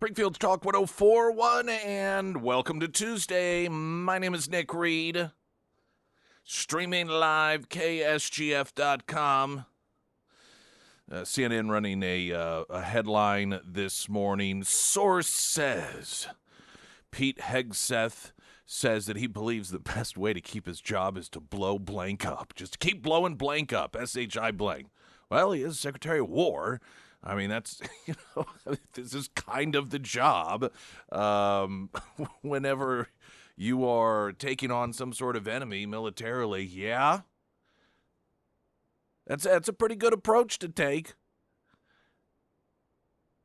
Springfield's Talk 1041, and welcome to Tuesday. My name is Nick Reed. Streaming live, KSGF.com. CNN running a headline this morning. Source says Pete Hegseth says that he believes the best way to keep his job is to blow blank up. Just keep blowing blank up, S-H-I blank. Well, he is Secretary of War. I mean, that's, this is kind of the job. Whenever you are taking on some sort of enemy militarily, yeah. That's a pretty good approach to take.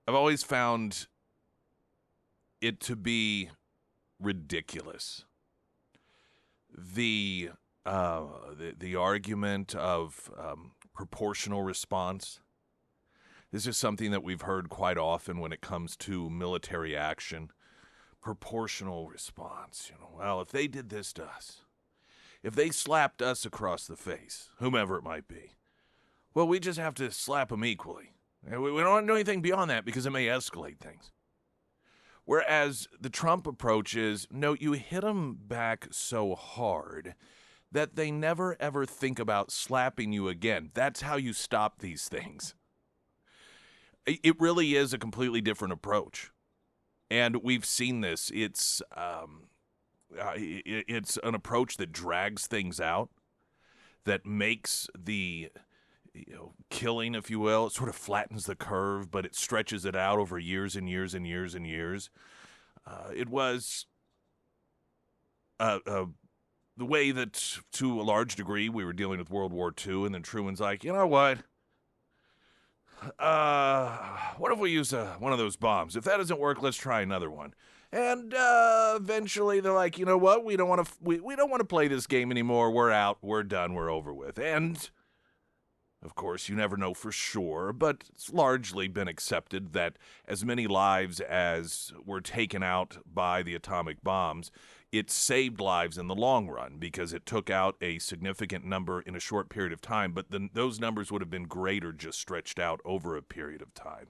I've always found it to be ridiculous. The argument of proportional response. This is something that we've heard quite often when it comes to military action. Proportional response. Well, if they did this to us, if they slapped us across the face, whomever it might be, well, we just have to slap them equally. We don't want to do anything beyond that because it may escalate things. Whereas the Trump approach is, no, you hit them back so hard that they never ever think about slapping you again. That's how you stop these things. It really is a completely different approach. And we've seen this. It's an approach that drags things out, that makes the killing, if you will, it sort of flattens the curve, but it stretches it out over years and years and years and years. It was the way that, to a large degree, we were dealing with World War II, and then Truman's like, you know what? What if we use one of those bombs? If that doesn't work, let's try another one. And eventually they're like, you know what? We don't want to play this game anymore. We're out. We're done. We're over with. And of course, you never know for sure, but it's largely been accepted that as many lives as were taken out by the atomic bombs, it saved lives in the long run because it took out a significant number in a short period of time, but those numbers would have been greater just stretched out over a period of time.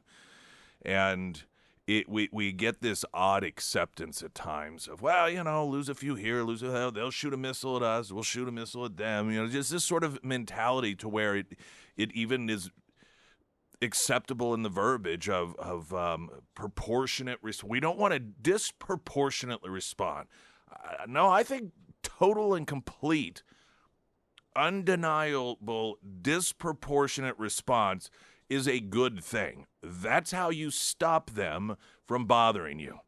And we get this odd acceptance at times of, well, lose a few here, lose a few, they'll shoot a missile at us, we'll shoot a missile at them. Just this sort of mentality to where it even is acceptable in the verbiage of proportionate. We don't want to disproportionately respond. No, I think total and complete, undeniable, disproportionate response is a good thing. That's how you stop them from bothering you.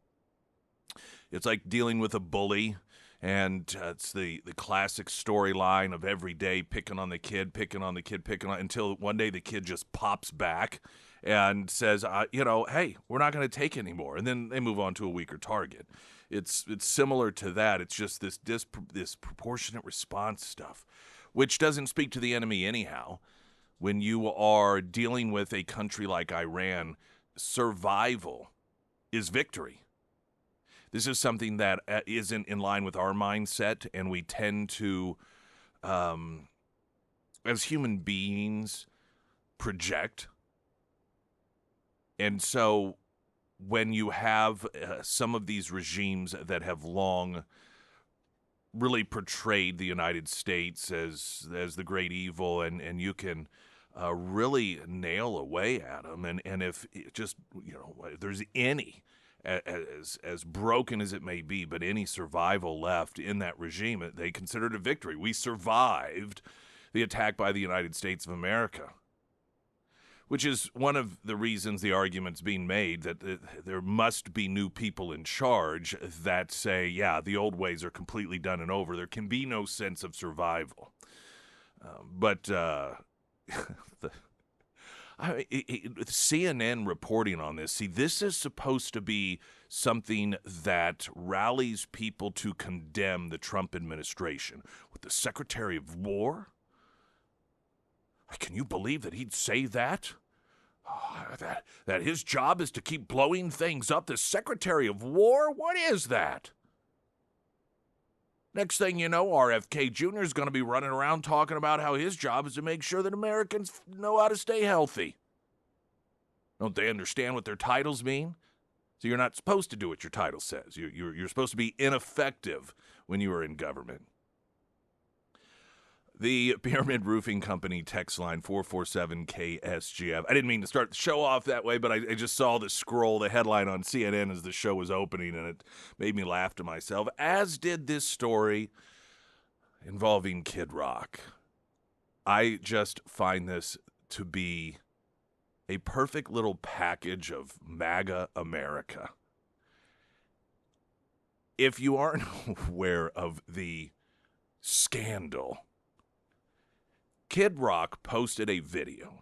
It's like dealing with a bully, and it's the classic storyline of every day picking on the kid, until one day the kid just pops back and says, hey, we're not going to take anymore. And then they move on to a weaker target. It's similar to that. It's just this proportionate response stuff, which doesn't speak to the enemy anyhow. When you are dealing with a country like Iran, survival is victory. This is something that isn't in line with our mindset, and we tend to, as human beings, project. And so when you have some of these regimes that have long really portrayed the United States as the great evil, and you can really nail away at them, and if it just if there's any as broken as it may be, but any survival left in that regime, they consider it a victory. We survived the attack by the United States of America, which is one of the reasons the argument's being made that there must be new people in charge that say, yeah, the old ways are completely done and over. There can be no sense of survival. But CNN reporting on this, see, this is supposed to be something that rallies people to condemn the Trump administration. With the Secretary of War? Can you believe that he'd say that? That his job is to keep blowing things up? The Secretary of War? What is that? Next thing you know, RFK Jr. is going to be running around talking about how his job is to make sure that Americans know how to stay healthy. Don't they understand what their titles mean? So you're not supposed to do what your title says. You're supposed to be ineffective when you are in government. The Pyramid Roofing Company text line 447-KSGF. I didn't mean to start the show off that way, but I just saw the headline on CNN as the show was opening, and it made me laugh to myself, as did this story involving Kid Rock. I just find this to be a perfect little package of MAGA America. If you aren't aware of the scandal, Kid Rock posted a video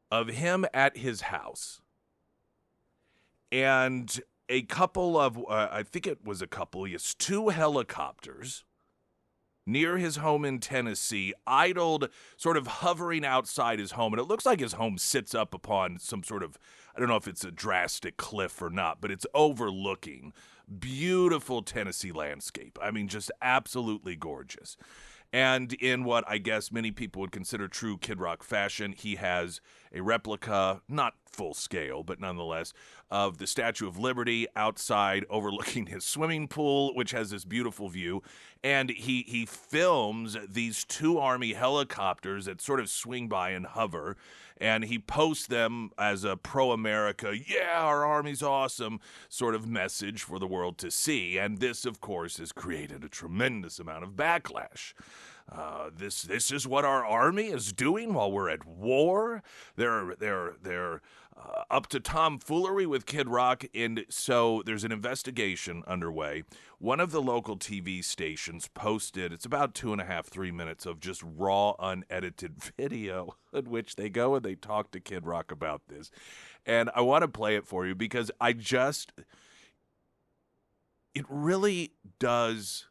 of him at his house, and a couple of, I think it was a couple, yes, 2 helicopters near his home in Tennessee, idled, sort of hovering outside his home. And it looks like his home sits up upon some sort of, I don't know if it's a drastic cliff or not, but it's overlooking beautiful Tennessee landscape. I mean, just absolutely gorgeous. And in what I guess many people would consider true Kid Rock fashion, he has a replica, not full scale, but nonetheless, of the Statue of Liberty outside overlooking his swimming pool, which has this beautiful view. And he films these 2 Army helicopters that sort of swing by and hover. And he posts them as a pro-America, yeah, our Army's awesome sort of message for the world to see. And this, of course, has created a tremendous amount of backlash. This is what our Army is doing while we're at war. They're up to tomfoolery with Kid Rock, and so there's an investigation underway. One of the local TV stations posted, it's about 2.5, 3 minutes of just raw, unedited video in which they go and they talk to Kid Rock about this. And I want to play it for you because it really does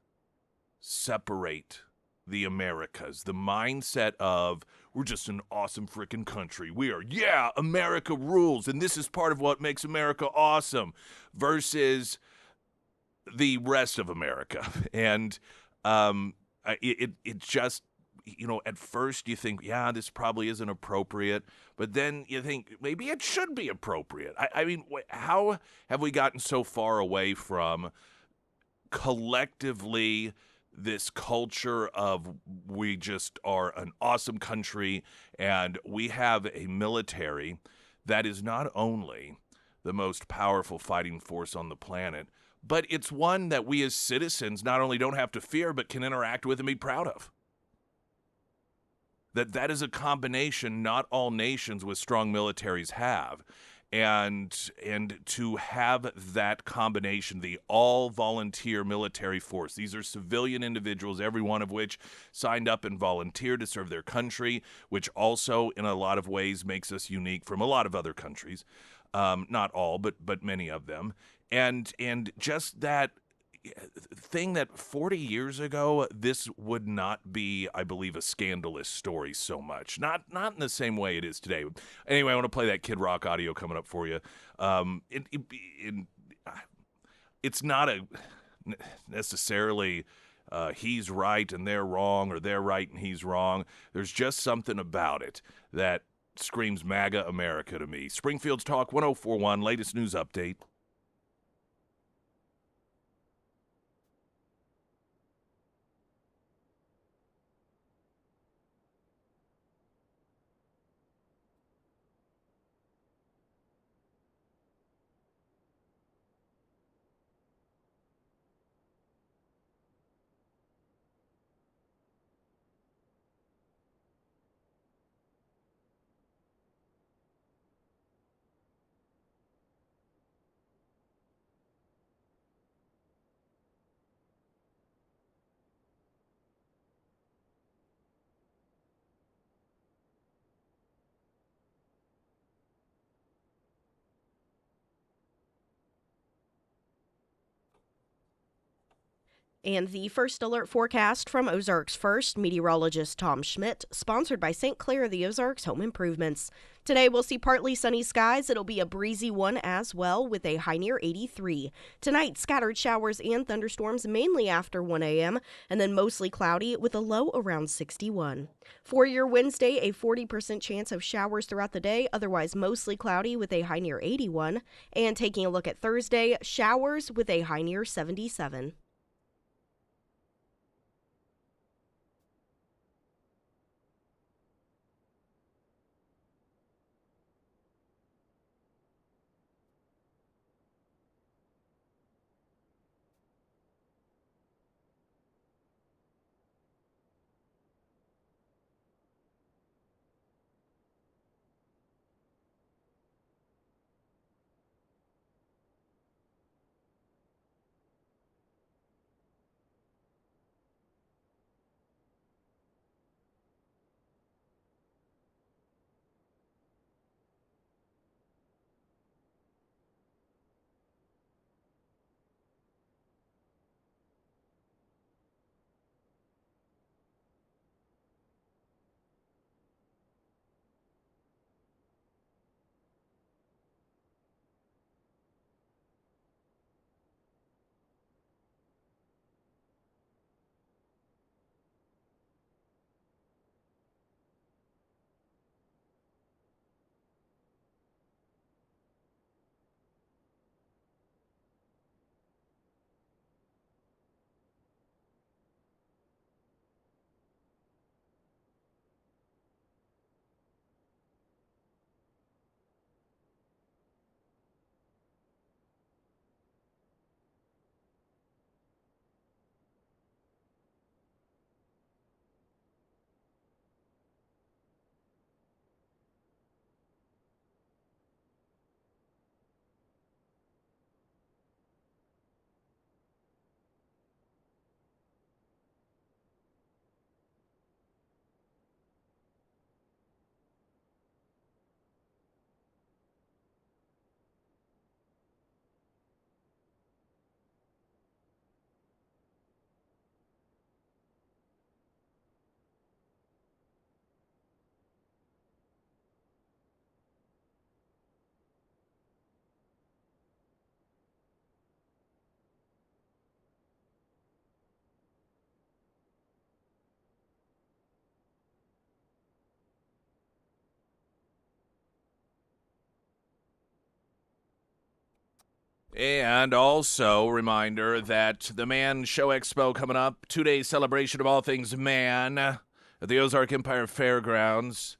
separate the Americas, the mindset of we're just an awesome freaking country. We are, yeah, America rules, and this is part of what makes America awesome, versus the rest of America. And it just, at first you think, yeah, this probably isn't appropriate, but then you think maybe it should be appropriate. I mean, how have we gotten so far away from collectively this culture of we just are an awesome country and we have a military that is not only the most powerful fighting force on the planet, but it's one that we as citizens not only don't have to fear, but can interact with and be proud of. That is a combination not all nations with strong militaries have. And to have that combination, the all-volunteer military force. These are civilian individuals, every one of which signed up and volunteered to serve their country, which also in a lot of ways makes us unique from a lot of other countries. Not all, but many of them. And just that thing that 40 years ago, this would not be, I believe, a scandalous story so much. Not in the same way it is today. Anyway, I want to play that Kid Rock audio coming up for you. It's not necessarily he's right and they're wrong, or they're right and he's wrong. There's just something about it that screams MAGA America to me. Springfield's Talk 1041, latest news update. And the first alert forecast from Ozarks First, meteorologist Tom Schmidt, sponsored by St. Clair, the Ozarks Home Improvements. Today we'll see partly sunny skies. It'll be a breezy one as well with a high near 83. Tonight, scattered showers and thunderstorms mainly after 1 a.m. and then mostly cloudy with a low around 61. For your Wednesday, a 40% chance of showers throughout the day, otherwise mostly cloudy with a high near 81. And taking a look at Thursday, showers with a high near 77. And also, reminder that the Man Show Expo coming up, 2-day celebration of all things man at the Ozark Empire Fairgrounds.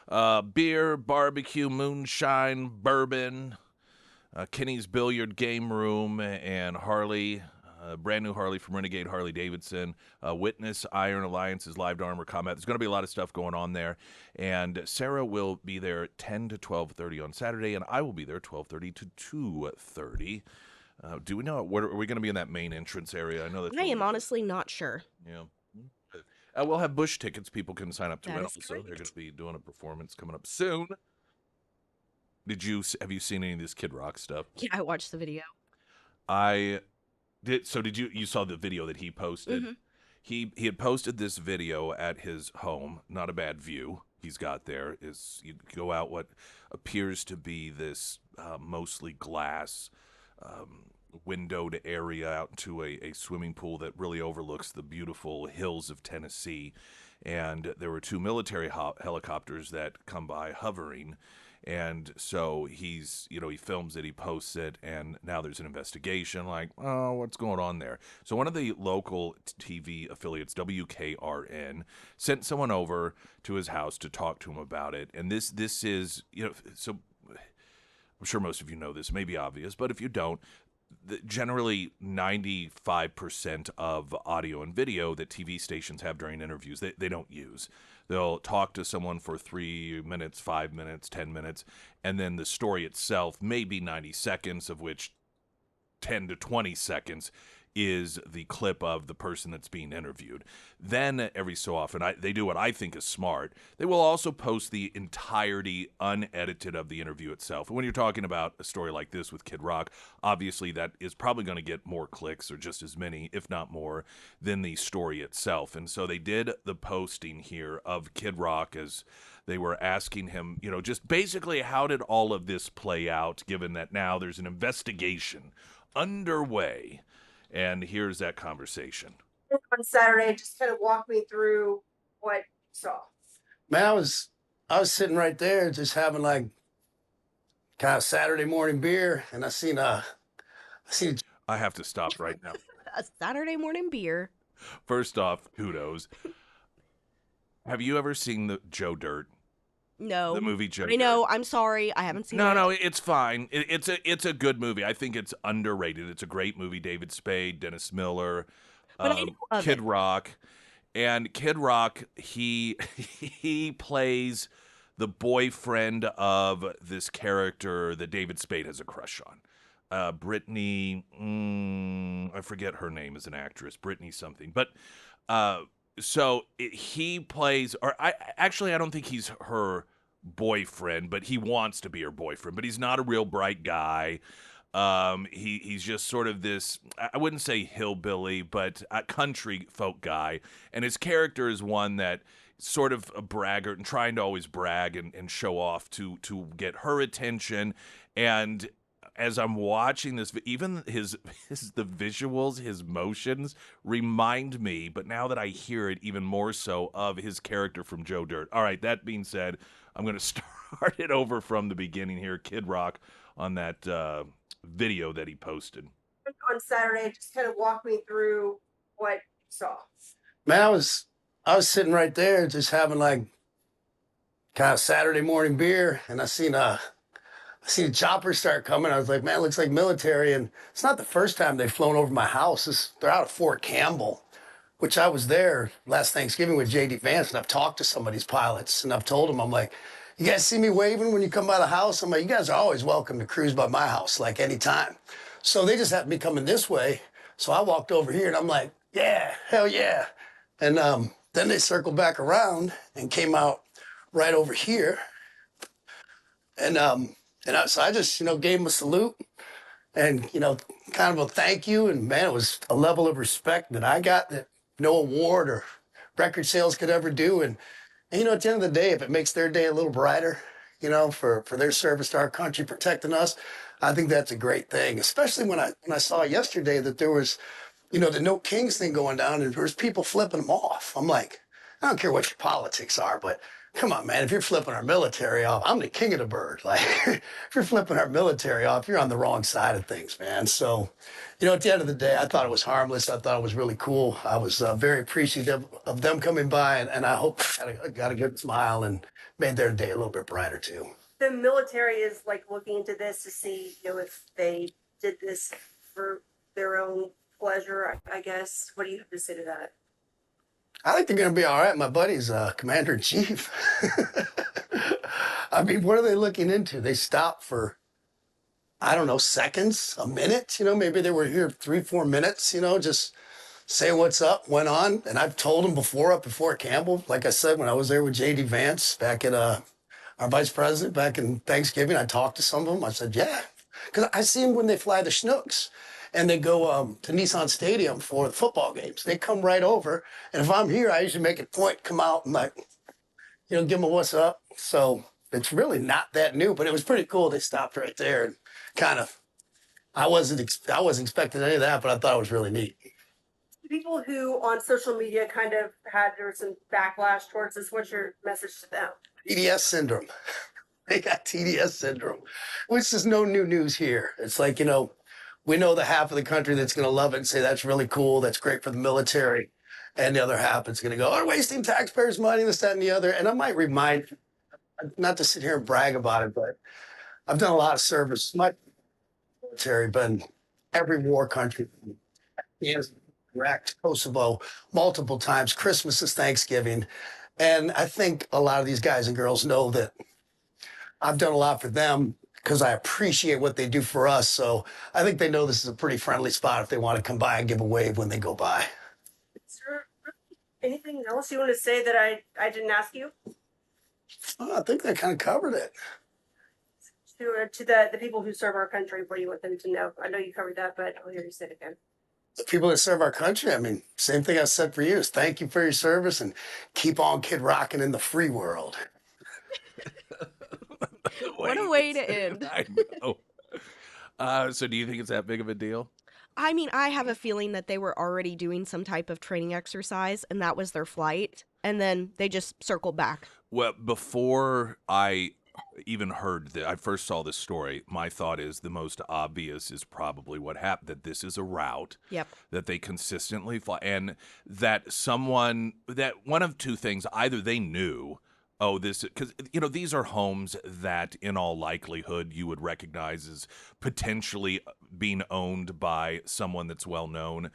Beer, barbecue, moonshine, bourbon, Kenny's Billiard Game Room, and Harley, brand new Harley from Renegade Harley Davidson. Witness Iron Alliance's live armor combat. There's going to be a lot of stuff going on there. And Sarah will be there 10 to 12:30 on Saturday, and I will be there 12:30 to 2:30. Do we know, are we going to be in that main entrance area? I know that's I am honestly not sure. yeah. We'll have Bush tickets. People can sign up to That win is also. They're correct. going to be doing a performance coming up soon. Have you seen any of this Kid Rock stuff? Yeah, I watched the video. I did. So you saw the video that he posted? Mhm. He had posted this video at his home. Not a bad view he's got there. Is you go out what appears to be this mostly glass windowed area out into a swimming pool that really overlooks the beautiful hills of Tennessee. And there were two military helicopters that come by hovering. And so he films it, he posts it, and now there's an investigation like, oh, what's going on there? So one of the local TV affiliates, WKRN, sent someone over to his house to talk to him about it. And this is, so I'm sure most of you know this, may be obvious, but if you don't, generally 95% of audio and video that TV stations have during interviews, they don't use. They'll talk to someone for 3 minutes, 5 minutes, 10 minutes, and then the story itself may be 90 seconds, of which 10 to 20 seconds is the clip of the person that's being interviewed. Then every so often, they do what I think is smart. They will also post the entirety unedited of the interview itself. And when you're talking about a story like this with Kid Rock, obviously that is probably going to get more clicks, or just as many, if not more, than the story itself. And so they did the posting here of Kid Rock as they were asking him, just basically how did all of this play out, given that now there's an investigation underway. And here's that conversation. On Saturday, just kind of walk me through what you saw. Man, I was sitting right there just having like kind of Saturday morning beer, and I seen I have to stop right now. A Saturday morning beer. First off, kudos. Have you ever seen the Joe Dirt? No. The movie Joe I know. I'm sorry. I haven't seen it. No, it's fine. It's a good movie. I think it's underrated. It's a great movie. David Spade, Dennis Miller, But I know of Kid it. Rock. And Kid Rock, he plays the boyfriend of this character that David Spade has a crush on. Brittany, I forget her name as an actress, Brittany something. But he plays, or I don't think he's her boyfriend, but he wants to be her boyfriend. But he's not a real bright guy. He's just sort of this, I wouldn't say hillbilly, but a country folk guy. And his character is one that sort of a braggart and trying to always brag and show off to get her attention. And as I'm watching this, even the visuals, his motions remind me, but now that I hear it even more so, of his character from Joe Dirt. All right, that being said, I'm going to start it over from the beginning here. Kid Rock on that video that he posted. On Saturday, just kind of walk me through what you saw. Man, I was sitting right there just having like kind of Saturday morning beer, and I seen a chopper start coming. I was like, man, it looks like military. And it's not the first time they've flown over my house. They're out of Fort Campbell, which I was there last Thanksgiving with J.D. Vance, and I've talked to some of these pilots, and I've told them, I'm like, you guys see me waving when you come by the house? I'm like, you guys are always welcome to cruise by my house, like anytime. So they just happened to be coming this way. So I walked over here, and I'm like, yeah, hell yeah. And then they circled back around and came out right over here. And so I just, gave them a salute and, kind of a thank you. And man, it was a level of respect that I got that no award or record sales could ever do. And at the end of the day, if it makes their day a little brighter, for their service to our country, protecting us, I think that's a great thing. Especially when I saw yesterday that there was, the No Kings thing going down, and there was people flipping them off. I'm like, I don't care what your politics are, but come on, man, if you're flipping our military off, I'm the king of the bird. Like, if you're flipping our military off, you're on the wrong side of things, man. So, at the end of the day, I thought it was harmless. I thought it was really cool. I was very appreciative of them coming by, and I hope I got a good smile and made their day a little bit brighter, too. The military is like looking into this to see, if they did this for their own pleasure, I guess. What do you have to say to that? I think they're going to be all right. My buddy's commander-in-chief. I mean, what are they looking into? They stopped for, I don't know, seconds, a minute. Maybe they were here 3-4 minutes, just say what's up, went on. And I've told them before up at Fort Campbell, like I said, when I was there with J.D. Vance back at our vice president back in Thanksgiving, I talked to some of them. I said, yeah, because I see them when they fly the Chinooks. And they go to Nissan Stadium for the football games. They come right over. And if I'm here, I usually make a point, come out and give them a what's up. So it's really not that new, but it was pretty cool. They stopped right there and kind of, I wasn't expecting any of that, but I thought it was really neat. People who on social media kind of there was some backlash towards this, what's your message to them? TDS syndrome. They got TDS syndrome, which is no new news here. It's like, we know the half of the country that's going to love it and say that's really cool, that's great for the military. And the other half is going to go, oh, wasting taxpayers' money, this, that, and the other. And I might remind, not to sit here and brag about it, but I've done a lot of service. My military been every war country, Iraq, Kosovo, multiple times. Christmas is Thanksgiving. And I think a lot of these guys and girls know that I've done a lot for them because I appreciate what they do for us. So I think they know this is a pretty friendly spot if they want to come by and give a wave when they go by. Is there anything else you want to say that I didn't ask you? I think they kind of covered it. To the people who serve our country, what do you want them to know? I know you covered that, but I'll hear you say it again. The people that serve our country, I mean, same thing I said for you is thank you for your service and keep on kid rocking in the free world. What a way to end. I know. So do you think it's that big of a deal? I mean, I have a feeling that they were already doing some type of training exercise, and that was their flight, and then they just circled back. Well, before I even heard that, I first saw this story, my thought is the most obvious is probably what happened, that this is a route Yep. that they consistently fly, and that one of two things, either they knew, oh, this, because, these are homes that in all likelihood you would recognize as potentially being owned by someone that's well known.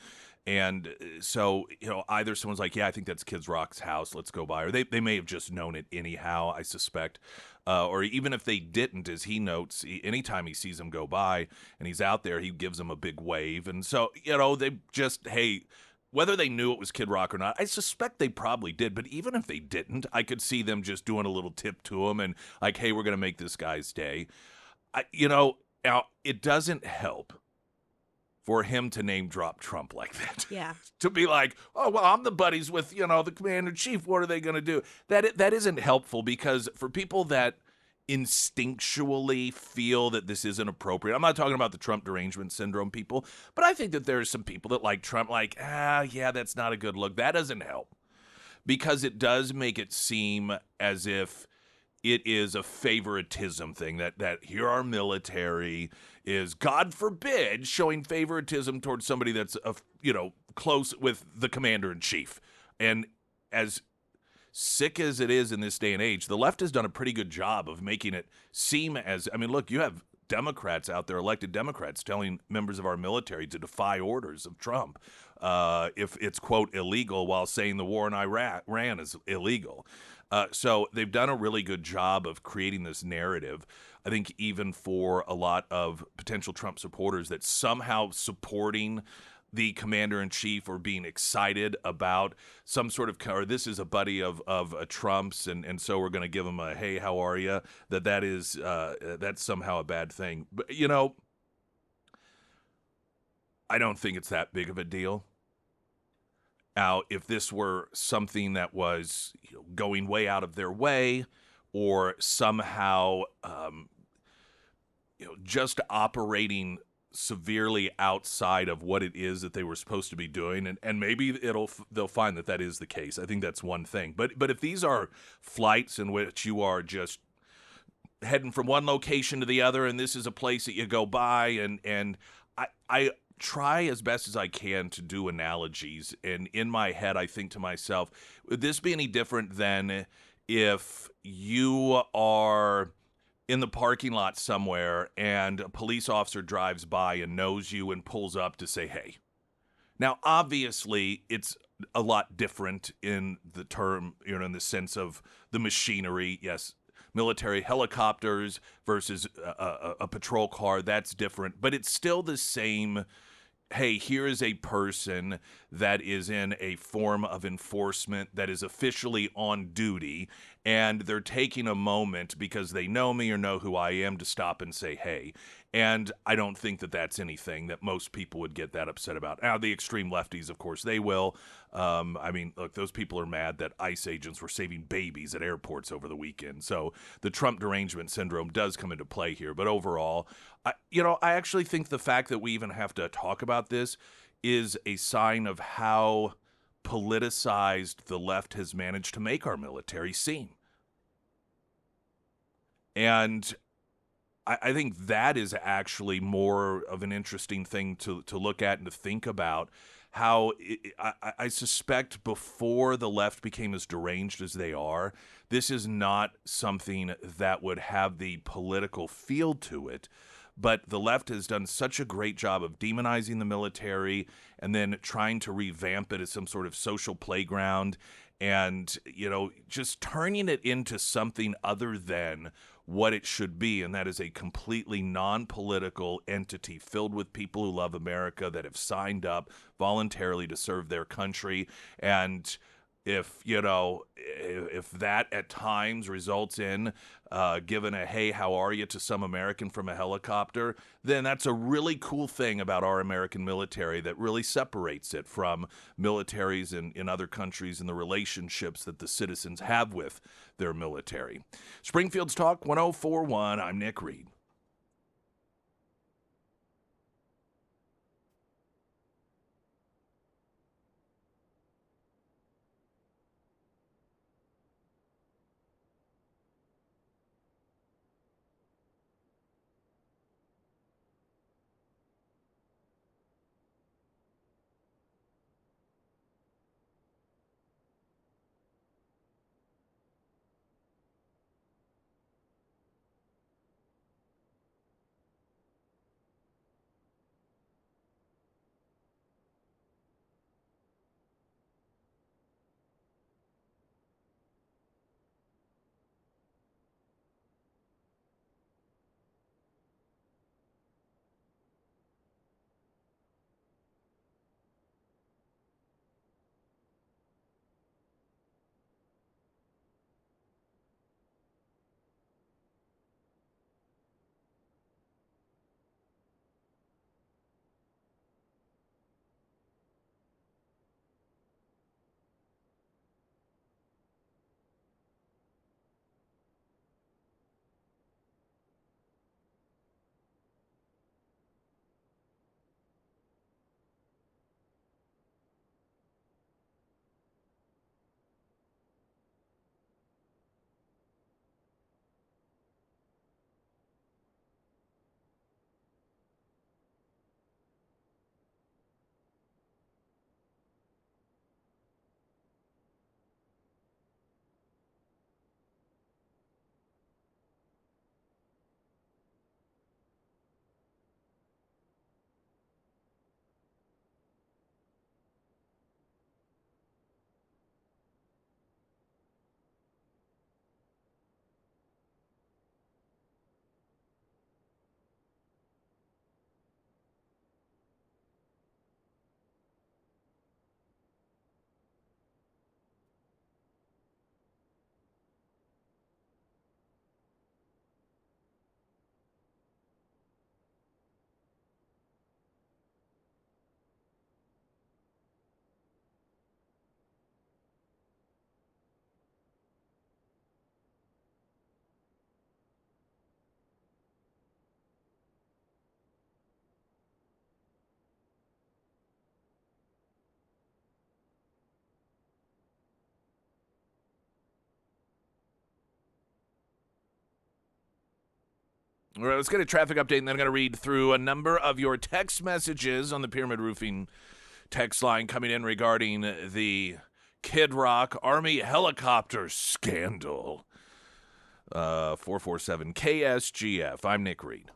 And so, either someone's like, yeah, I think that's Kids Rock's house, let's go by. Or they may have just known it anyhow, I suspect. Or even if they didn't, as he notes, anytime he sees him go by and he's out there, he gives him a big wave. And so, they just, hey, whether they knew it was Kid Rock or not, I suspect they probably did. But even if they didn't, I could see them just doing a little tip to him and like, hey, we're going to make this guy's day. Now, it doesn't help for him to name drop Trump like that. Yeah. To be like, oh, well, I'm the buddies with, the commander-in-chief. What are they going to do? That isn't helpful, because for people that instinctually feel that this isn't appropriate, I'm not talking about the Trump derangement syndrome people, but I think that there's some people that like Trump, like, yeah, that's not a good look. That doesn't help, because it does make it seem as if it is a favoritism thing, that here our military is, God forbid, showing favoritism towards somebody that's, close with the commander-in-chief. And as sick as it is in this day and age, the left has done a pretty good job of making it seem as, look, you have Democrats out there, elected Democrats, telling members of our military to defy orders of Trump if it's, quote, illegal, while saying the war in Iran is illegal. So they've done a really good job of creating this narrative, I think, even for a lot of potential Trump supporters, that somehow supporting the commander-in-chief or being excited about some sort of, or this is a buddy of Trump's, and so we're going to give him a, hey, how are you? That's somehow a bad thing. But, I don't think it's that big of a deal. Now, if this were something that was going way out of their way, or somehow just operating severely outside of what it is that they were supposed to be doing, and maybe they'll find that is the case. I think that's one thing. But if these are flights in which you are just heading from one location to the other, and this is a place that you go by, and I try as best as I can to do analogies, and in my head I think to myself, would this be any different than if you are in the parking lot somewhere and a police officer drives by and knows you and pulls up to say, hey? Now, obviously, it's a lot different in the term, in the sense of the machinery. Yes, military helicopters versus a patrol car, that's different. But it's still the same, hey, here is a person that is in a form of enforcement that is officially on duty, and they're taking a moment because they know me or know who I am to stop and say, hey. And I don't think that that's anything that most people would get that upset about. Now, the extreme lefties, of course, they will. Look, those people are mad that ICE agents were saving babies at airports over the weekend. So the Trump derangement syndrome does come into play here. But overall, I actually think the fact that we even have to talk about this is a sign of how politicized the left has managed to make our military seem. And I think that is actually more of an interesting thing to look at and to think about. How I suspect before the left became as deranged as they are, this is not something that would have the political feel to it. But the left has done such a great job of demonizing the military and then trying to revamp it as some sort of social playground. and, just turning it into something other than what it should be, and that is a completely non-political entity filled with people who love America that have signed up voluntarily to serve their country. And if that at times results in giving a "hey, how are you" to some American from a helicopter, then that's a really cool thing about our American military that really separates it from militaries in other countries and the relationships that the citizens have with their military. Springfield's Talk 1041. I'm Nick Reed. All right, let's get a traffic update, and then I'm going to read through a number of your text messages on the Pyramid Roofing text line coming in regarding the Kid Rock Army helicopter scandal. 447 KSGF. I'm Nick Reed.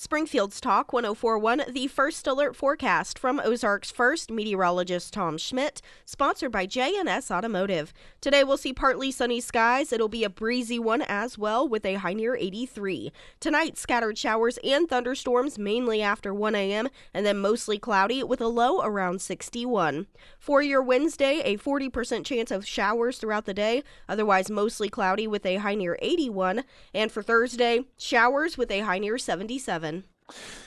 Springfield's Talk 104.1, the first alert forecast from Ozarks First meteorologist Tom Schmidt, sponsored by J&S Automotive. Today we'll see partly sunny skies. It'll be a breezy one as well with a high near 83. Tonight, scattered showers and thunderstorms mainly after 1 a.m. and then mostly cloudy with a low around 61. For your Wednesday, a 40% chance of showers throughout the day, otherwise mostly cloudy with a high near 81. And for Thursday, showers with a high near 77.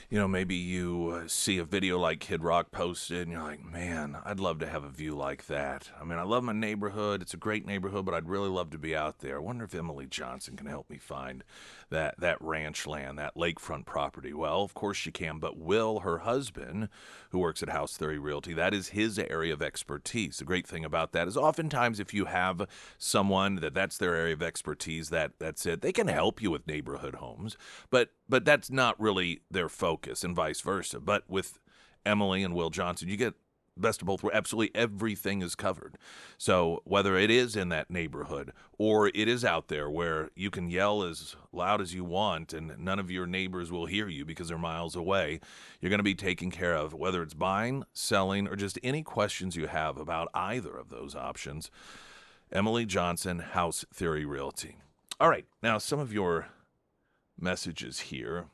You know, maybe you see a video like Kid Rock posted, and you're like, man, I'd love to have a view like that. I mean, I love my neighborhood. It's a great neighborhood, but I'd really love to be out there. I wonder if Emily Johnson can help me find that ranch land, that lakefront property. Well, of course she can, but Will, her husband, who works at House Theory Realty, that is his area of expertise. The great thing about that is oftentimes if you have someone that's their area of expertise, that's it. They can help you with neighborhood homes, but that's not really their focus, and vice versa. But with Emily and Will Johnson, you get best of both worlds. Absolutely everything is covered. So whether it is in that neighborhood or it is out there where you can yell as loud as you want and none of your neighbors will hear you because they're miles away, you're going to be taken care of, whether it's buying, selling, or just any questions you have about either of those options. Emily Johnson, House Theory Realty. All right, now some of your messages here.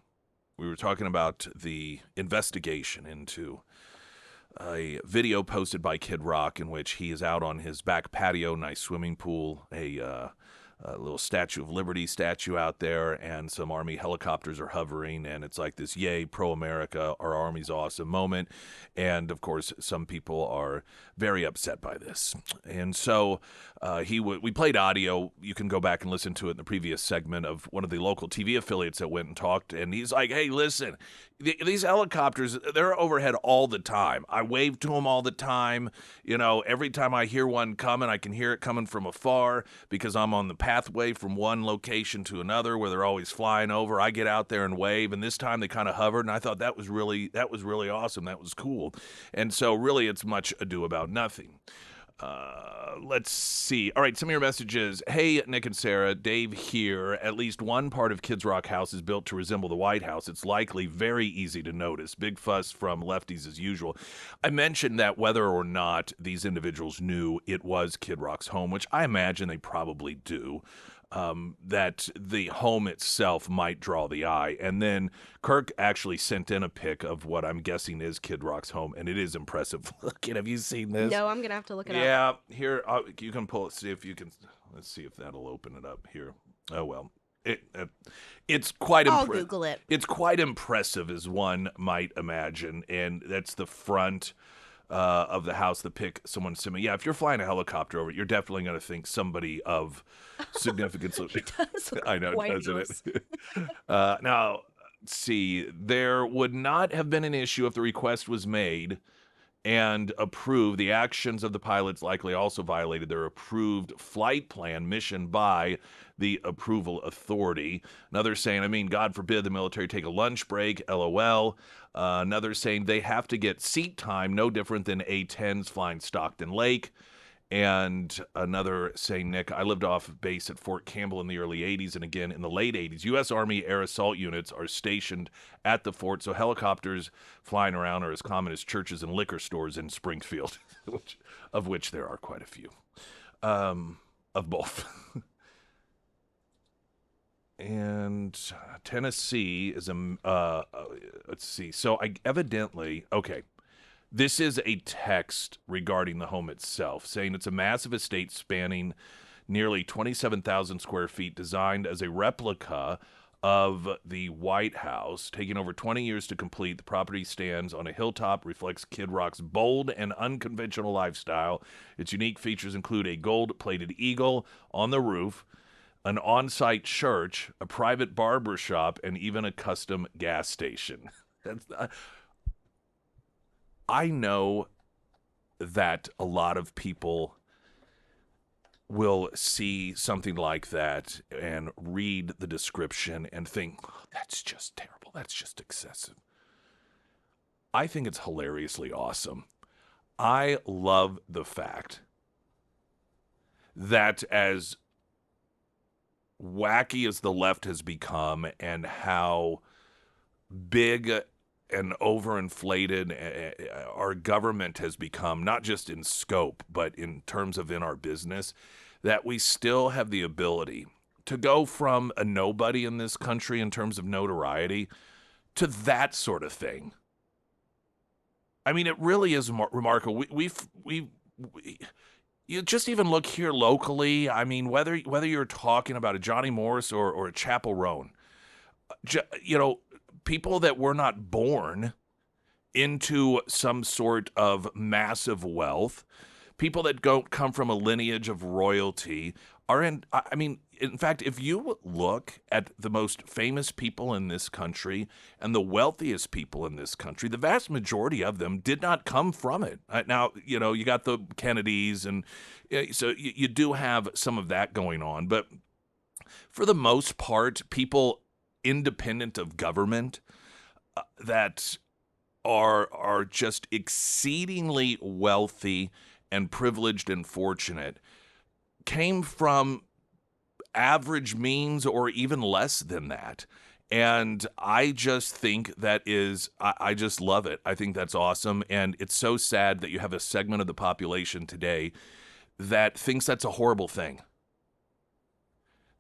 We were talking about the investigation into a video posted by Kid Rock in which he is out on his back patio, nice swimming pool, a little Statue of Liberty statue out there, and some Army helicopters are hovering, and it's like this yay, pro-America, our Army's awesome moment. And, of course, some people are very upset by this. And so we played audio. You can go back and listen to it in the previous segment of one of the local TV affiliates that went and talked, and he's like, hey, listen, these helicopters, they're overhead all the time. I wave to them all the time. You know, every time I hear one coming, I can hear it coming from afar because I'm on the pathway from one location to another where they're always flying over. I get out there and wave, and this time they kind of hovered, and I thought that was really awesome. That was cool. And so really it's much ado about nothing. Let's see. All right, some of your messages. Hey, Nick and Sarah, Dave here. At least one part of Kids Rock House is built to resemble the White House. It's likely very easy to notice. Big fuss from lefties as usual. I mentioned that whether or not these individuals knew it was Kid Rock's home, which I imagine they probably do. That the home itself might draw the eye. And then Kirk actually sent in a pic of what I'm guessing is Kid Rock's home, and it is impressive. Look, have you seen this? No, I'm going to have to look it up. Yeah, here, you can pull it, see if you can, let's see if that'll open it up here. Oh, well. It's quite I'll Google it. It's quite impressive, as one might imagine, and that's the front of the house. The pic someone sent me. Yeah, if you're flying a helicopter over it, you're definitely going to think somebody of significance. It does look I know, quite doesn't nice. it? Now, let's see. There would not have been an issue if the request was made and approved. The actions of the pilots likely also violated their approved flight plan mission by the approval authority. Another saying, I mean, God forbid the military take a lunch break, LOL. Another saying, they have to get seat time, no different than A-10s flying Stockton Lake. And another saying, Nick, I lived off base at Fort Campbell in the early 80s and again in the late 80s. U.S. Army air assault units are stationed at the fort, so helicopters flying around are as common as churches and liquor stores in Springfield, of which there are quite a few, of both. And Tennessee is let's see. So okay. This is a text regarding the home itself, saying it's a massive estate spanning nearly 27,000 square feet, designed as a replica of the White House, taking over 20 years to complete. The property stands on a hilltop, reflects Kid Rock's bold and unconventional lifestyle. Its unique features include a gold-plated eagle on the roof, an on-site church, a private barber shop, and even a custom gas station. I know that a lot of people will see something like that and read the description and think, oh, that's just terrible. That's just excessive. I think it's hilariously awesome. I love the fact that as wacky as the left has become and how big and overinflated our government has become, not just in scope, but in terms of in our business, that we still have the ability to go from a nobody in this country in terms of notoriety to that sort of thing. I mean, it really is remarkable. We you just even look here locally. I mean, whether you're talking about a Johnny Morris or a Chapel Roan, people that were not born into some sort of massive wealth, people that don't come from a lineage of royalty are in. I mean, in fact, if you look at the most famous people in this country and the wealthiest people in this country, the vast majority of them did not come from it. Now, you got the Kennedys, and so you do have some of that going on. But for the most part, people independent of government that are just exceedingly wealthy and privileged and fortunate came from average means or even less than that. And I just think I just love it. I think that's awesome. And it's so sad that you have a segment of the population today that thinks that's a horrible thing.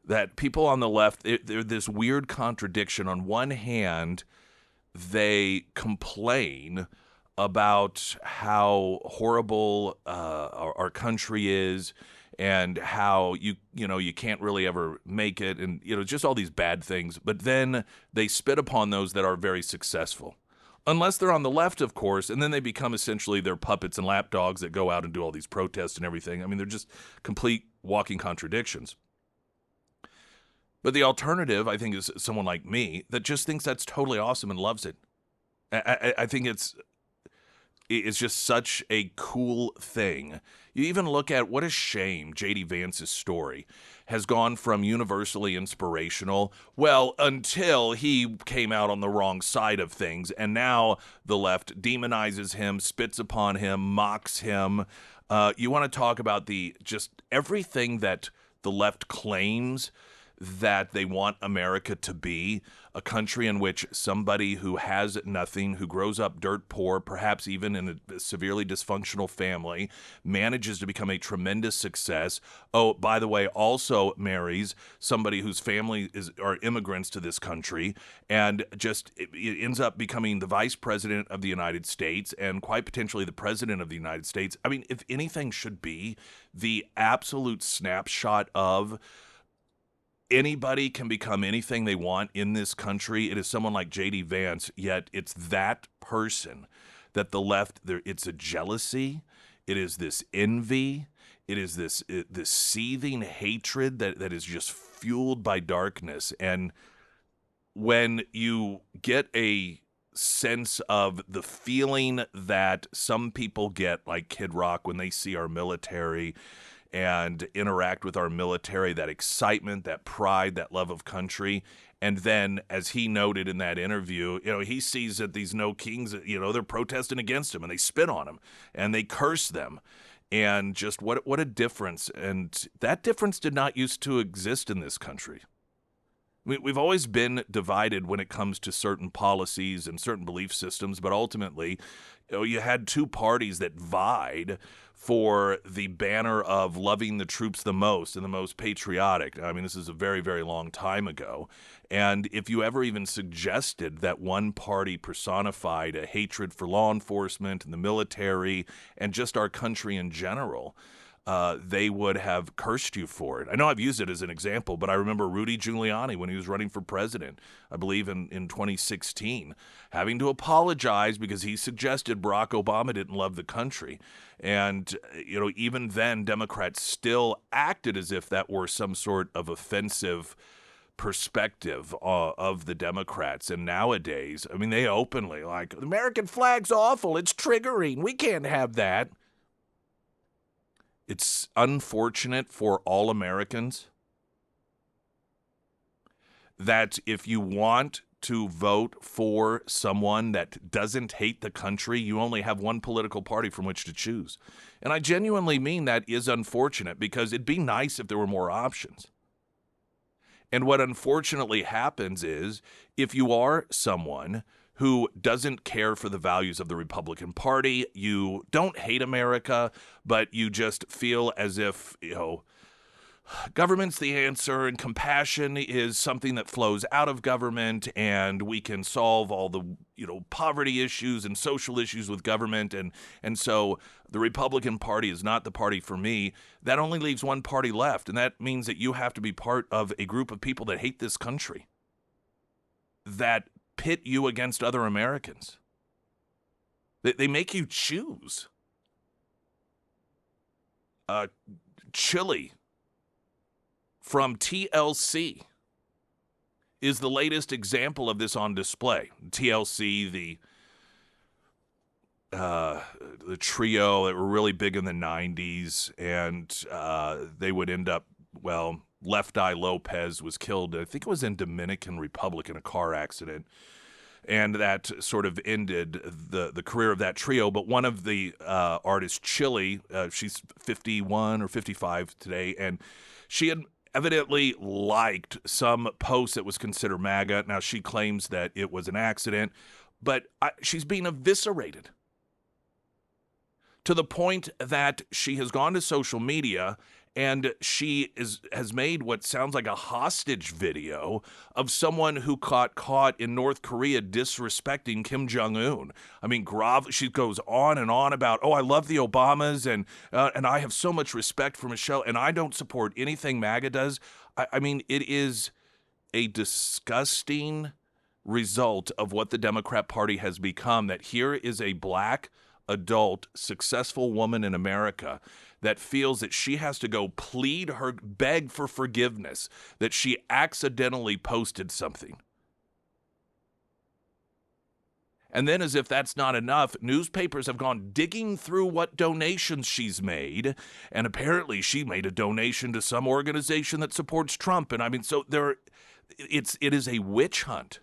That people on the left, they're this weird contradiction. On one hand, they complain about how horrible our country is, and how you can't really ever make it, and just all these bad things. But then they spit upon those that are very successful, unless they're on the left, of course, and then they become essentially their puppets and lapdogs that go out and do all these protests and everything. I mean, they're just complete walking contradictions. But the alternative, I think, is someone like me that just thinks that's totally awesome and loves it. I think it's just such a cool thing. You even look at what a shame J.D. Vance's story has gone from universally inspirational, well, until he came out on the wrong side of things, and now the left demonizes him, spits upon him, mocks him. You want to talk about just everything that the left claims that they want America to be, a country in which somebody who has nothing, who grows up dirt poor, perhaps even in a severely dysfunctional family, manages to become a tremendous success. Oh, by the way, also marries somebody whose family are immigrants to this country, and just it ends up becoming the vice president of the United States and quite potentially the president of the United States. I mean, if anything should be the absolute snapshot of anybody can become anything they want in this country, it is someone like J.D. Vance, yet it's that person that the left, it's a jealousy, it is this envy, it is this seething hatred that is just fueled by darkness. And when you get a sense of the feeling that some people get, like Kid Rock, when they see our military and interact with our military, that excitement, that pride, that love of country. And then, as he noted in that interview, he sees that these no kings, they're protesting against him and they spit on him and they curse them. And just what a difference. And that difference did not used to exist in this country. We've always been divided when it comes to certain policies and certain belief systems, but ultimately, you had two parties that vied for the banner of loving the troops the most and the most patriotic. I mean, this is a very, very long time ago. And if you ever even suggested that one party personified a hatred for law enforcement and the military and just our country in general, they would have cursed you for it. I know I've used it as an example, but I remember Rudy Giuliani when he was running for president, I believe in 2016, having to apologize because he suggested Barack Obama didn't love the country. And, even then, Democrats still acted as if that were some sort of offensive perspective of the Democrats. And nowadays, I mean, they openly, like, the American flag's awful, it's triggering, we can't have that. It's unfortunate for all Americans that if you want to vote for someone that doesn't hate the country, you only have one political party from which to choose. And I genuinely mean that is unfortunate, because it'd be nice if there were more options. And what unfortunately happens is if you are someone who doesn't care for the values of the Republican Party, you don't hate America, but you just feel as if, government's the answer and compassion is something that flows out of government, and we can solve all the poverty issues and social issues with government, and so the Republican Party is not the party for me. That only leaves one party left, and that means that you have to be part of a group of people that hate this country, that pit you against other Americans. They make you choose. Chile from TLC is the latest example of this on display. TLC, the trio that were really big in the 90s, and they would end up, Left Eye Lopez was killed, I think it was in Dominican Republic in a car accident, and that sort of ended the career of that trio. But one of the artists, Chile, she's 51 or 55 today, and she had evidently liked some post that was considered MAGA. Now, she claims that it was an accident, but she's being eviscerated to the point that she has gone to social media and she has made what sounds like a hostage video of someone who got caught in North Korea disrespecting Kim Jong-un. I mean, she goes on and on about, I love the Obamas and I have so much respect for Michelle, and I don't support anything MAGA does. I mean, it is a disgusting result of what the Democrat Party has become, that here is a black, adult, successful woman in America that feels that she has to go beg for forgiveness, that she accidentally posted something. And then, as if that's not enough, newspapers have gone digging through what donations she's made, and apparently she made a donation to some organization that supports Trump. And I mean, so it is a witch hunt.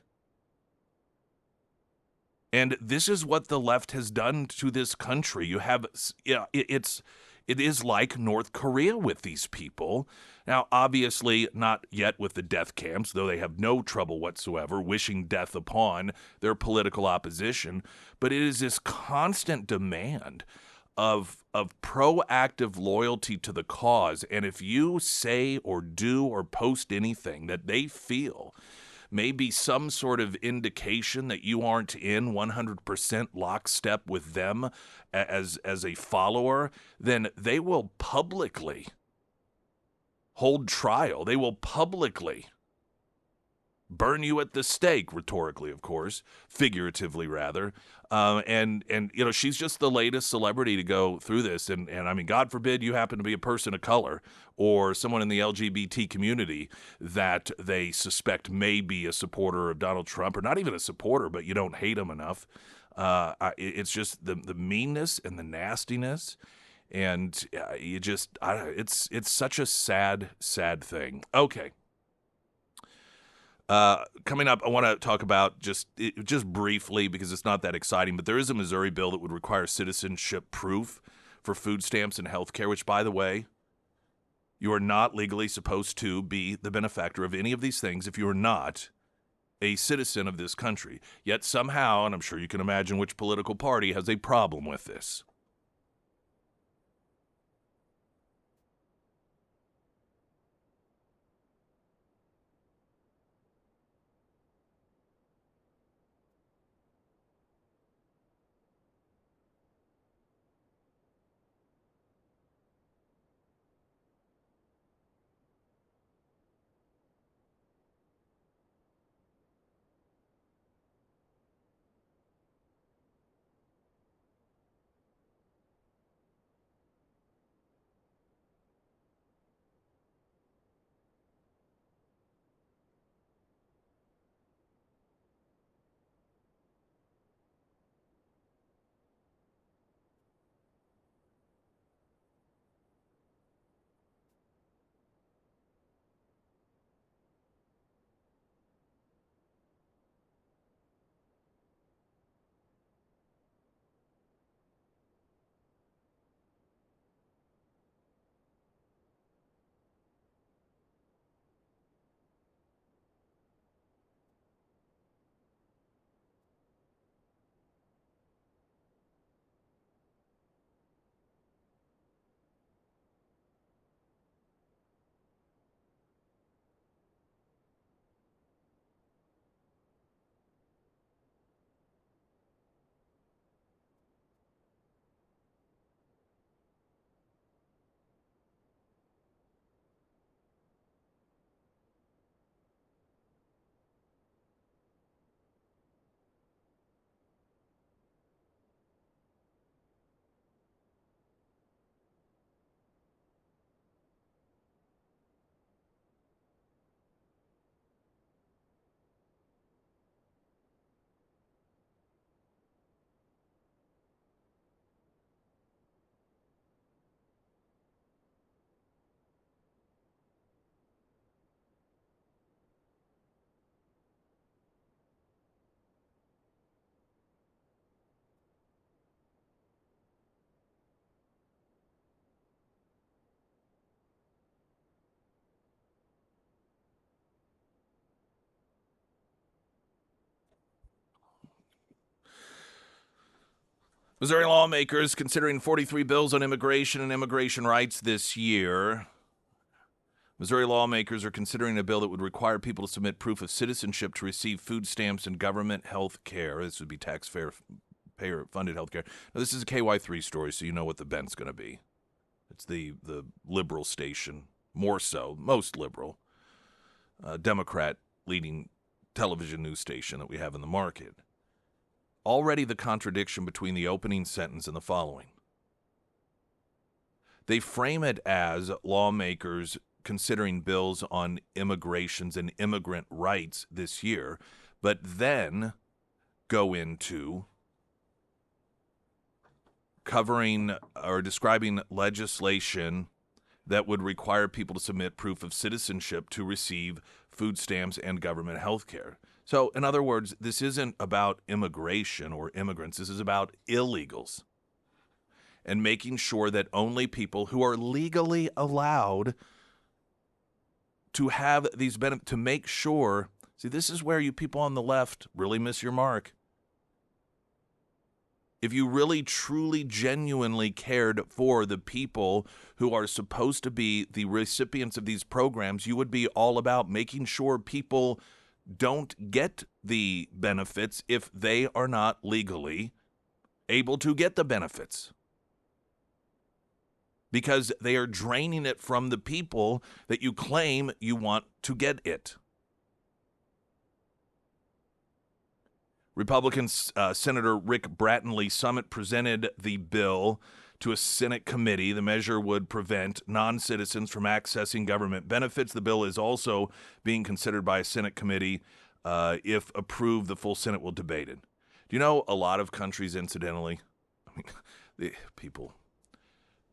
And this is what the left has done to this country. You have, it is like North Korea with these people. Now, obviously, not yet with the death camps, though they have no trouble whatsoever wishing death upon their political opposition. But it is this constant demand of proactive loyalty to the cause. And if you say or do or post anything that they feel maybe some sort of indication that you aren't in 100% lockstep with them as a follower, then they will publicly hold trial. They will publicly burn you at the stake, rhetorically, of course, figuratively rather. And she's just the latest celebrity to go through this. And I mean, God forbid you happen to be a person of color or someone in the LGBT community that they suspect may be a supporter of Donald Trump, or not even a supporter, but you don't hate him enough. It's just the meanness and the nastiness. And it's such a sad, sad thing. Okay. Coming up, I want to talk about just briefly, because it's not that exciting, but there is a Missouri bill that would require citizenship proof for food stamps and health care, which, by the way, you are not legally supposed to be the benefactor of any of these things if you are not a citizen of this country. Yet somehow, and I'm sure you can imagine which political party has a problem with this. Missouri lawmakers considering 43 bills on immigration and immigration rights this year. Missouri lawmakers are considering a bill that would require people to submit proof of citizenship to receive food stamps and government health care. This would be taxpayer-funded health care. Now, this is a KY3 story, so you know what the bent's going to be. It's the liberal station, more so, most liberal, Democrat-leading television news station that we have in the market. Already the contradiction between the opening sentence and the following. They frame it as lawmakers considering bills on immigrations and immigrant rights this year, but then go into covering or describing legislation that would require people to submit proof of citizenship to receive food stamps and government health care. So, in other words, this isn't about immigration or immigrants. This is about illegals and making sure that only people who are legally allowed to have these benefits, to make sure, see, this is where you people on the left really miss your mark. If you really, truly, genuinely cared for the people who are supposed to be the recipients of these programs, you would be all about making sure people don't get the benefits if they are not legally able to get the benefits, because they are draining it from the people that you claim you want to get it. Republican Senator Rick Brattonley Summit presented the bill to a Senate committee. The measure would prevent non-citizens from accessing government benefits. The bill is also being considered by a Senate committee. If approved, the full Senate will debate it. Do you know a lot of countries, incidentally, I mean, the people,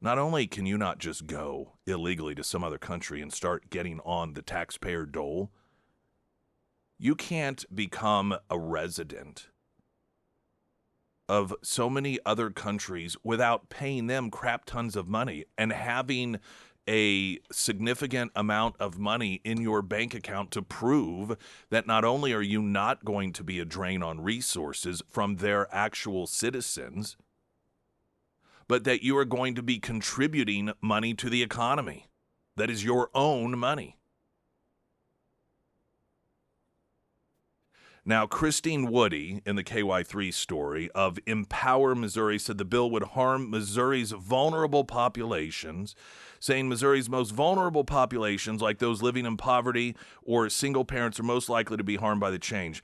not only can you not just go illegally to some other country and start getting on the taxpayer dole, you can't become a resident of so many other countries without paying them crap tons of money and having a significant amount of money in your bank account to prove that not only are you not going to be a drain on resources from their actual citizens, but that you are going to be contributing money to the economy. That is your own money. Now, Christine Woody, in the KY3 story of Empower Missouri, said the bill would harm Missouri's vulnerable populations, saying Missouri's most vulnerable populations, like those living in poverty or single parents, are most likely to be harmed by the change.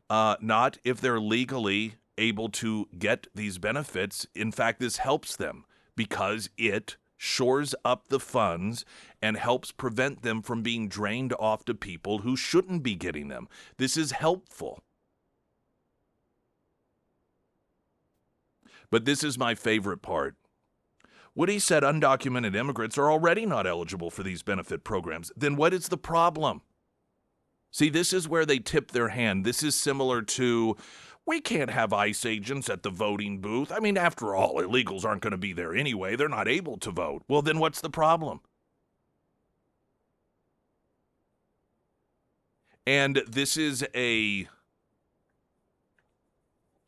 Not if they're legally able to get these benefits. In fact, this helps them because it shores up the funds and helps prevent them from being drained off to people who shouldn't be getting them. This is helpful. But this is my favorite part. Woody said undocumented immigrants are already not eligible for these benefit programs. Then what is the problem? See, this is where they tip their hand. This is similar to, we can't have ICE agents at the voting booth. I mean, after all, illegals aren't going to be there anyway. They're not able to vote. Well, then what's the problem? And this is a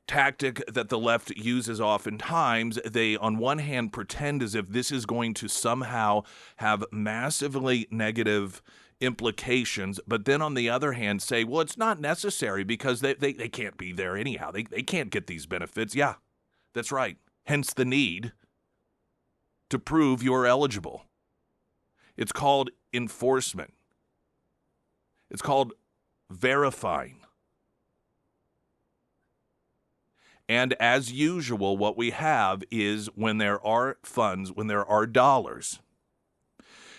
tactic that the left uses oftentimes. They, on one hand, pretend as if this is going to somehow have massively negative implications, but then on the other hand say, well, it's not necessary because they can't be there anyhow. They can't get these benefits. Yeah, that's right. Hence the need to prove you're eligible. It's called enforcement. It's called verifying. And as usual, what we have is when there are funds, when there are dollars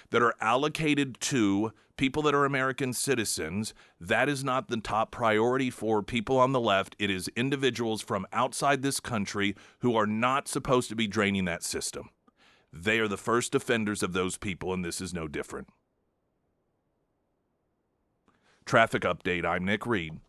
that are allocated to people that are American citizens, that is not the top priority for people on the left. It is individuals from outside this country who are not supposed to be draining that system. They are the first offenders of those people, and this is no different. Traffic update. I'm Nick Reed.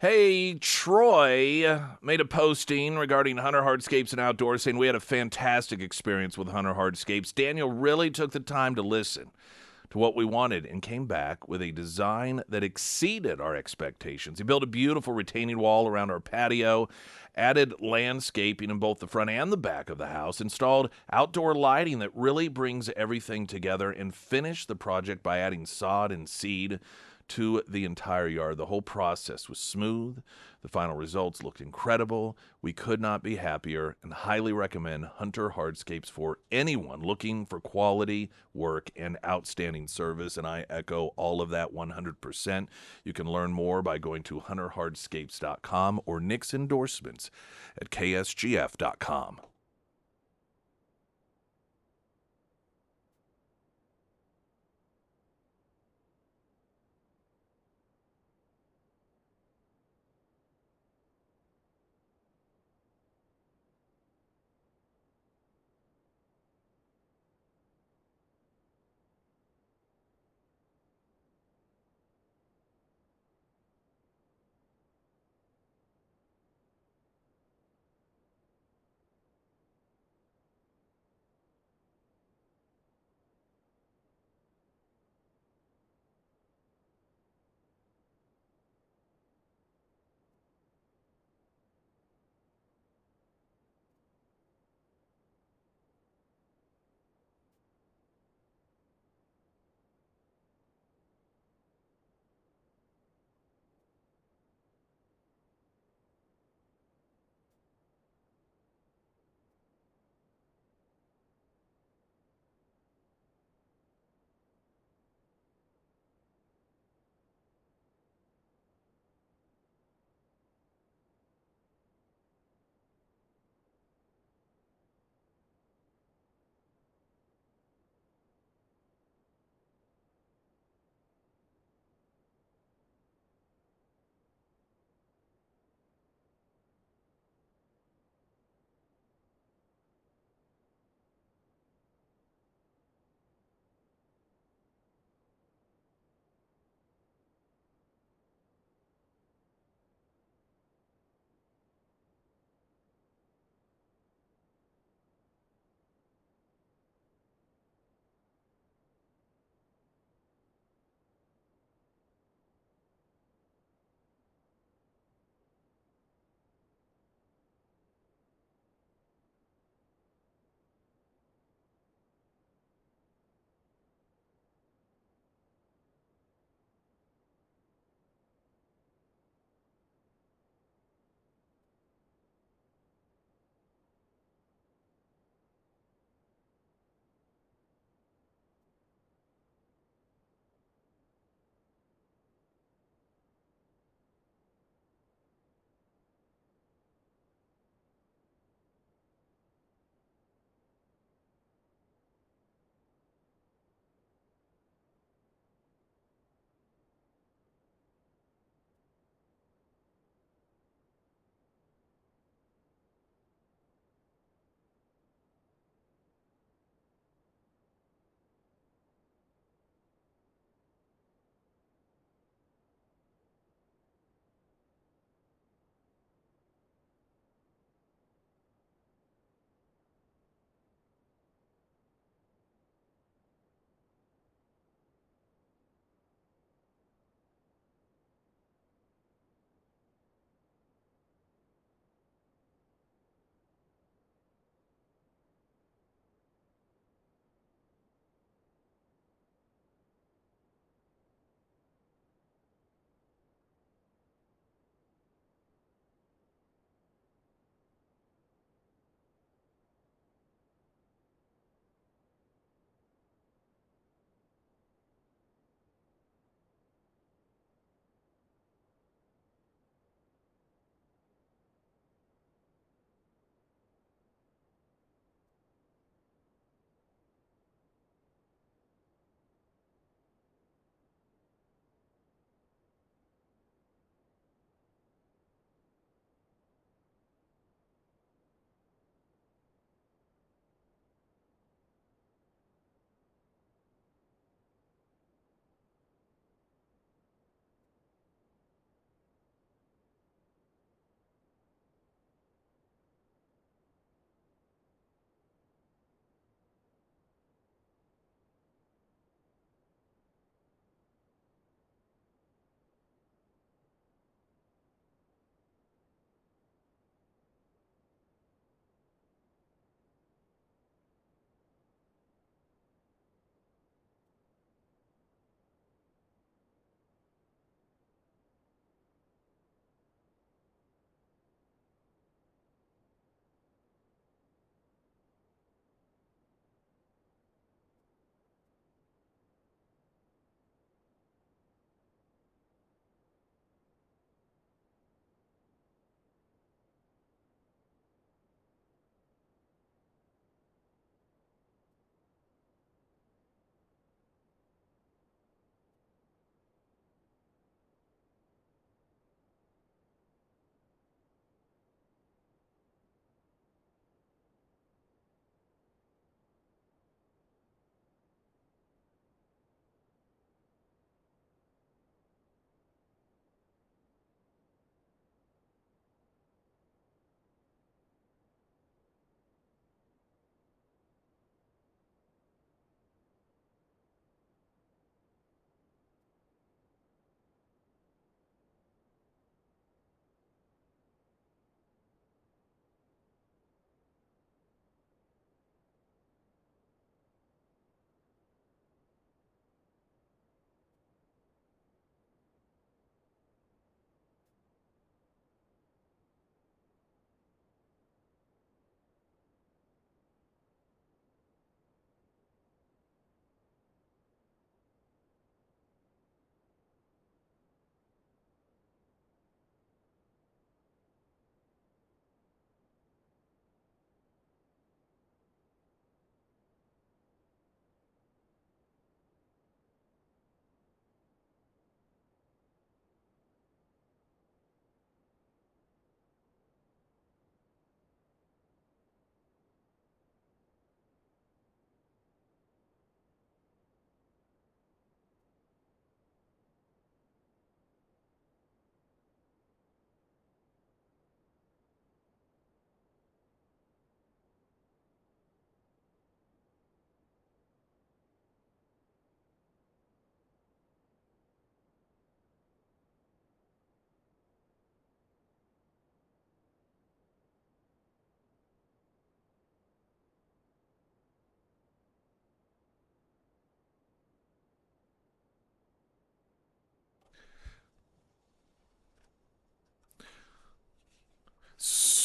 Hey, Troy made a posting regarding Hunter Hardscapes and Outdoors saying we had a fantastic experience with Hunter Hardscapes. Daniel really took the time to listen to what we wanted and came back with a design that exceeded our expectations. He built a beautiful retaining wall around our patio, added landscaping in both the front and the back of the house, installed outdoor lighting that really brings everything together, and finished the project by adding sod and seed to the entire yard. The whole process was smooth. The final results looked incredible. We could not be happier and highly recommend Hunter Hardscapes for anyone looking for quality work and outstanding service. And I echo all of that 100%. You can learn more by going to hunterhardscapes.com or Nick's endorsements at ksgf.com.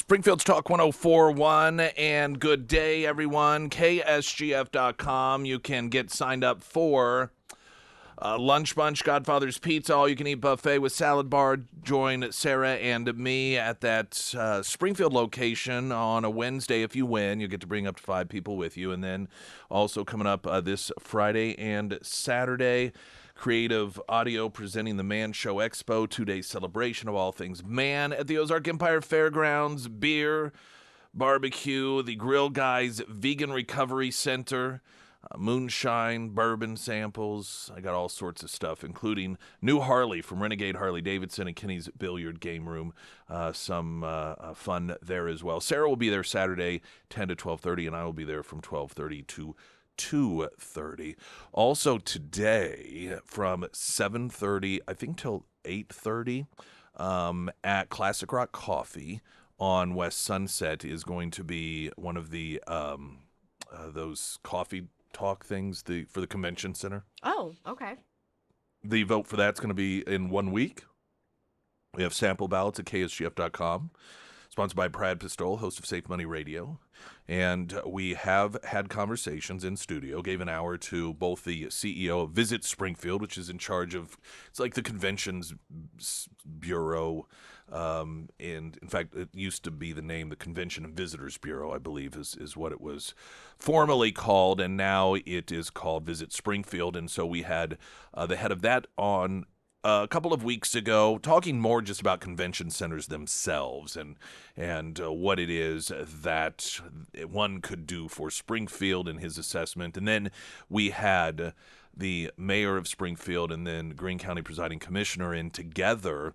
Springfield's Talk 104.1, and good day, everyone. KSGF.com. You can get signed up for Lunch Bunch, Godfather's Pizza, all-you-can-eat buffet with salad bar. Join Sarah and me at that Springfield location on a Wednesday. If you win, you get to bring up to 5 people with you. And then also coming up this Friday and Saturday, Creative Audio presenting the Man Show Expo, 2-day celebration of all things man at the Ozark Empire Fairgrounds, beer, barbecue, the Grill Guys Vegan Recovery Center, moonshine, bourbon samples. I got all sorts of stuff, including new Harley from Renegade Harley-Davidson and Kenny's Billiard Game Room. Some fun there as well. Sarah will be there Saturday, 10 to 12:30, and I will be there from 12:30 to 2:30. Also today from 7:30, I think, till 8:30 at Classic Rock Coffee on West Sunset is going to be one of the those coffee talk things for the convention center. Oh, okay. The vote for that's going to be in 1 week. We have sample ballots at KSGF.com. Sponsored by Brad Pistole, host of Safe Money Radio. And we have had conversations in studio, gave an hour to both the CEO of Visit Springfield, which is in charge of, it's like the conventions bureau. And in fact, it used to be the name, the Convention and Visitors Bureau, I believe is what it was formerly called. And now it is called Visit Springfield. And so we had the head of that on a couple of weeks ago, talking more just about convention centers themselves and what it is that one could do for Springfield in his assessment. And then we had the mayor of Springfield and then Greene County presiding commissioner in together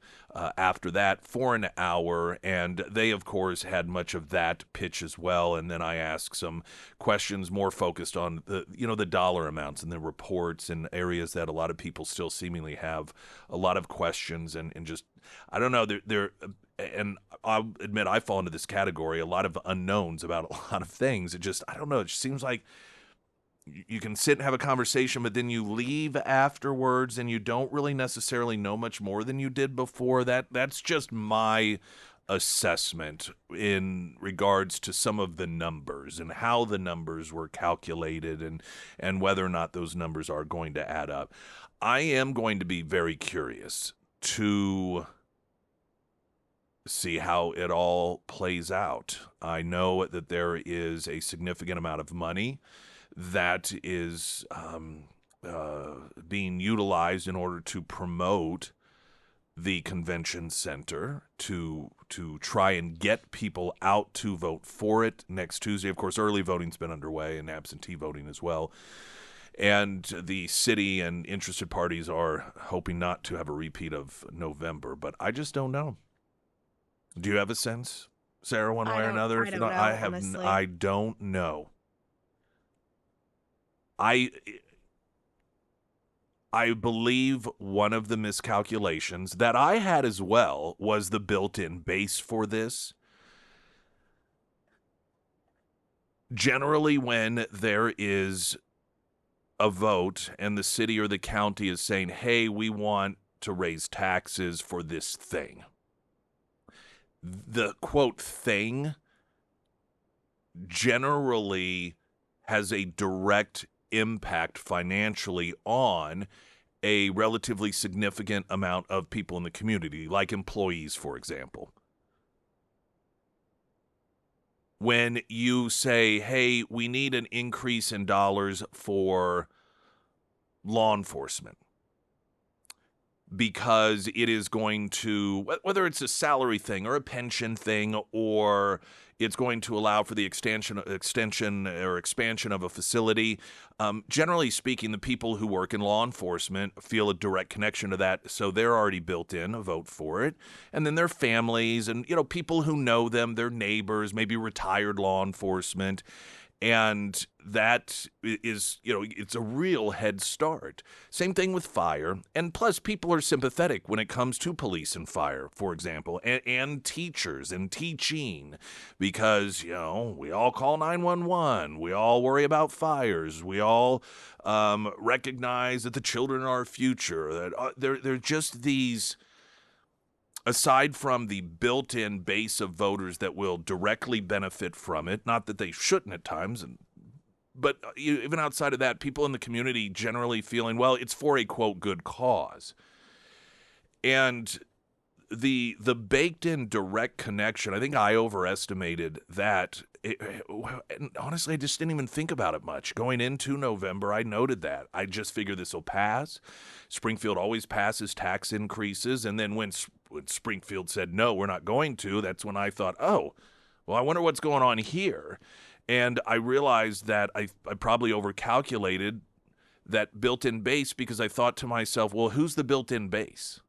after that for an hour, and they of course had much of that pitch as well. And then I asked some questions more focused on the dollar amounts and the reports and areas that a lot of people still seemingly have a lot of questions and just, I don't know, they're and I'll admit I fall into this category, a lot of unknowns about a lot of things. It just, I don't know, it just seems like you can sit and have a conversation, but then you leave afterwards and you don't really necessarily know much more than you did before. That's just my assessment in regards to some of the numbers and how the numbers were calculated and whether or not those numbers are going to add up. I am going to be very curious to see how it all plays out. I know that there is a significant amount of money that is being utilized in order to promote the convention center to try and get people out to vote for it next Tuesday. Of course, early voting's been underway and absentee voting as well. And the city and interested parties are hoping not to have a repeat of November, but I just don't know. Do you have a sense, Sarah, one way or another? I don't know, honestly. I don't know. I believe one of the miscalculations that I had as well was the built-in base for this. Generally, when there is a vote and the city or the county is saying, hey, we want to raise taxes for this thing, the quote thing generally has a direct impact financially on a relatively significant amount of people in the community, like employees, for example. When you say, hey, we need an increase in dollars for law enforcement because it is going to, whether it's a salary thing or a pension thing, or it's going to allow for the extension or expansion of a facility. Generally speaking, the people who work in law enforcement feel a direct connection to that, so they're already built in a vote for it. And then their families and, people who know them, their neighbors, maybe retired law enforcement. And that is, it's a real head start. Same thing with fire. And plus, people are sympathetic when it comes to police and fire, for example, and teachers and teaching, because, we all call 911. We all worry about fires. We all recognize that the children are our future. That they're just these aside from the built-in base of voters that will directly benefit from it, not that they shouldn't at times, but even outside of that, people in the community generally feeling, well, it's for a, quote, good cause. And the baked-in direct connection, I think I overestimated that. And honestly, I just didn't even think about it much. Going into November, I noted that. I just figured this will pass. Springfield always passes tax increases. And then when Springfield said, no, we're not going to, that's when I thought, oh, well, I wonder what's going on here. And I realized that I probably overcalculated that built-in base because I thought to myself, well, who's the built-in base?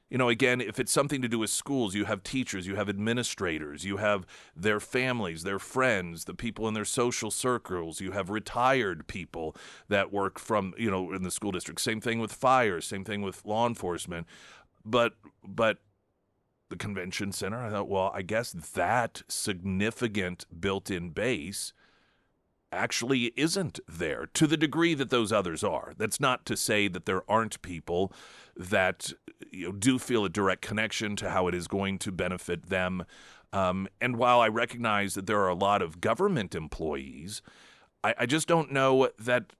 You know, again, if it's something to do with schools, you have teachers, you have administrators, you have their families, their friends, the people in their social circles, you have retired people that work from, you know, in the school district. Same thing with fire, same thing with law enforcement. But the convention center, I thought, well, I guess that significant built-in base actually isn't there to the degree that those others are. That's not to say that there aren't people that do feel a direct connection to how it is going to benefit them. And while I recognize that there are a lot of government employees, I just don't know that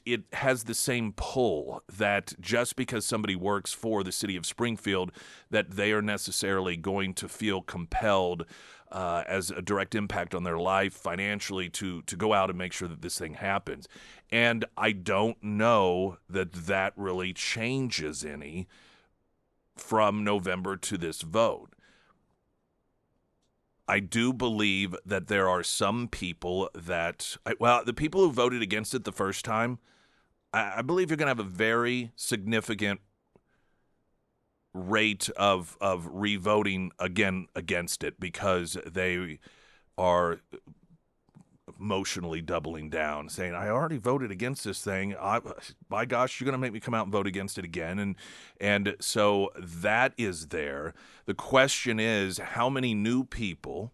it has the same pull, that just because somebody works for the city of Springfield, that they are necessarily going to feel compelled as a direct impact on their life financially to go out and make sure that this thing happens. And I don't know that really changes any from November to this vote. I do believe that there are some people that, the people who voted against it the first time, I believe you're going to have a very significant rate of re-voting again against it because they are emotionally doubling down, saying, I already voted against this thing. By gosh, you're going to make me come out and vote against it again. And so that is there. The question is, how many new people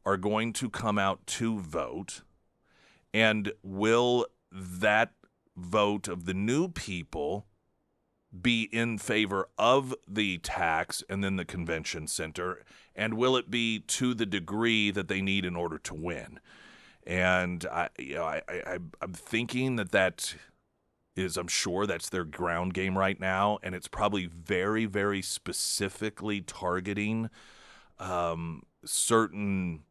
are going to come out to vote? And will that vote of the new people be in favor of the tax and then the convention center? And will it be to the degree that they need in order to win? And I'm thinking that is, I'm sure that's their ground game right now, and it's probably very, very specifically targeting certain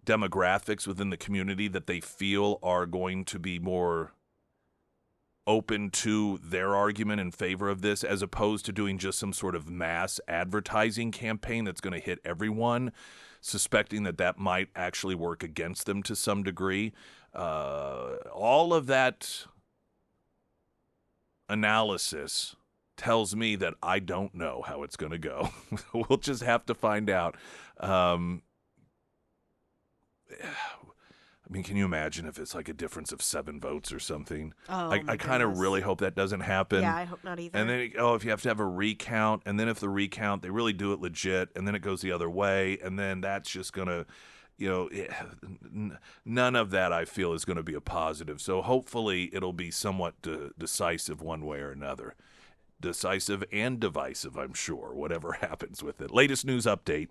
demographics within the community that they feel are going to be more open to their argument in favor of this, as opposed to doing just some sort of mass advertising campaign that's going to hit everyone, suspecting that might actually work against them to some degree. All of that analysis tells me that I don't know how it's going to go. We'll just have to find out. I mean, can you imagine if it's like a difference of 7 votes or something? Oh, I kind of really hope that doesn't happen. Yeah, I hope not either. And then, if you have to have a recount, and then if the recount, they really do it legit, and then it goes the other way, and then that's just going to, none of that I feel is going to be a positive. So hopefully it'll be somewhat decisive one way or another. Decisive and divisive, I'm sure, whatever happens with it. Latest news update.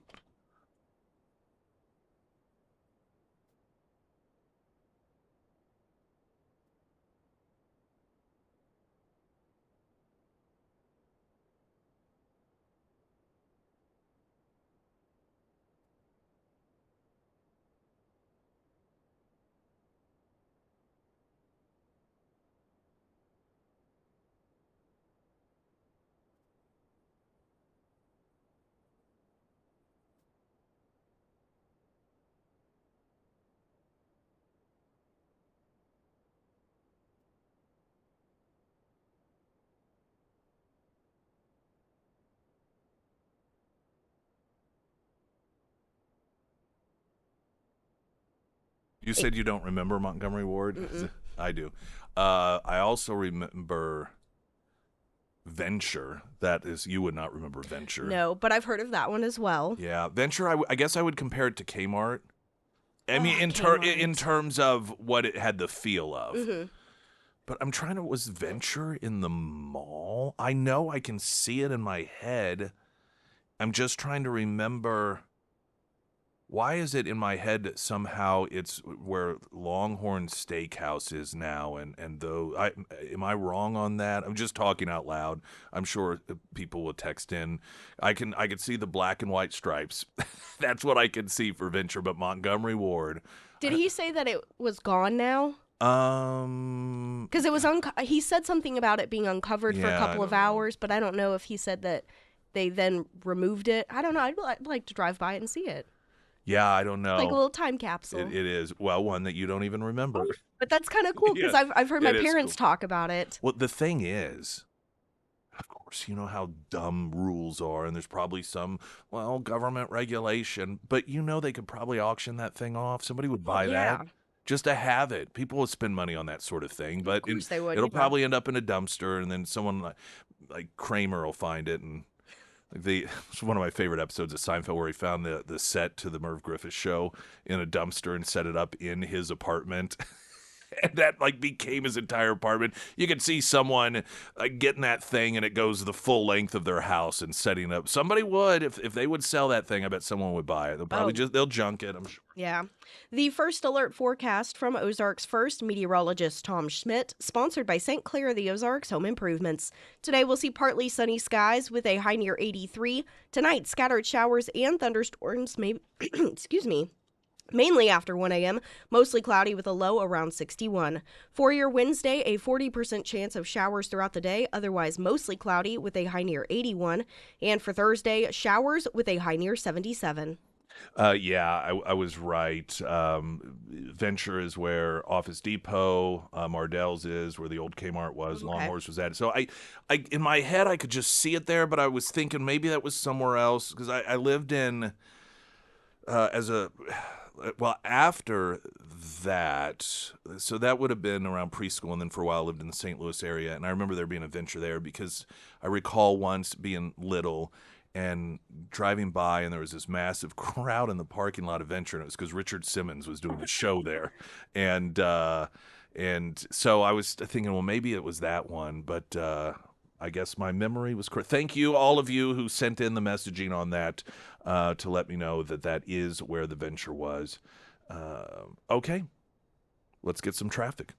You said you don't remember Montgomery Ward? Mm-mm. I do. I also remember Venture. That is, you would not remember Venture. No, but I've heard of that one as well. Yeah, Venture, I guess I would compare it to Kmart. I mean, in Kmart. terms of what it had the feel of. Mm-hmm. But I'm trying to, was Venture in the mall? I know I can see it in my head. I'm just trying to remember, why is it in my head that somehow it's where Longhorn Steakhouse is now? And though am I wrong on that? I'm just talking out loud. I'm sure people will text in. I can see the black and white stripes. That's what I can see for Venture. But Montgomery Ward, Did he say that it was gone now? Because it was he said something about it being uncovered for a Yeah, couple I of don't know. hours, but I don't know if he said that they then removed it. I don't know. I'd like to drive by it and see it. Yeah, I don't know. Like a little time capsule. It is, well, one that you don't even remember. But that's kind of cool because Yeah, I've heard my it is parents cool. talk about it. Well, the thing is, of course, you know how dumb rules are, and there's probably some, well, government regulation, but they could probably auction that thing off. Somebody would buy Yeah. that just to have it. People will spend money on that sort of thing, but Of course they would. it'll yeah. probably end up in a dumpster, and then someone like Kramer will find it. And it's one of my favorite episodes of Seinfeld where he found the set to the Merv Griffith show in a dumpster and set it up in his apartment. And that became his entire apartment. You could see someone getting that thing, and it goes the full length of their house and setting up. Somebody would, if they would sell that thing, I bet someone would buy it. They'll probably they'll junk it, I'm sure. Yeah. The first alert forecast from Ozarks First meteorologist Tom Schmidt, sponsored by St. Clair of the Ozarks Home Improvements. Today we'll see partly sunny skies with a high near 83. Tonight, scattered showers and thunderstorms may, excuse me, mainly after 1 a.m., mostly cloudy with a low around 61. For your Wednesday, a 40% chance of showers throughout the day, otherwise mostly cloudy with a high near 81. And for Thursday, showers with a high near 77. Yeah, I was right. Venture is where Office Depot, Mardell's is where the old Kmart was, Okay. Longhorns was at. So I in my head, I could just see it there, but I was thinking maybe that was somewhere else because I lived in after that, so that would have been around preschool, and then for a while I lived in the St. Louis area, and I remember there being a Venture there because I recall once being little and driving by, and there was this massive crowd in the parking lot of Venture, and it was because Richard Simmons was doing a show there, and so I was thinking, well, maybe it was that one, but I guess my memory was correct. Thank you, all of you who sent in the messaging on that to let me know that is where the Venture was. Okay, let's get some traffic.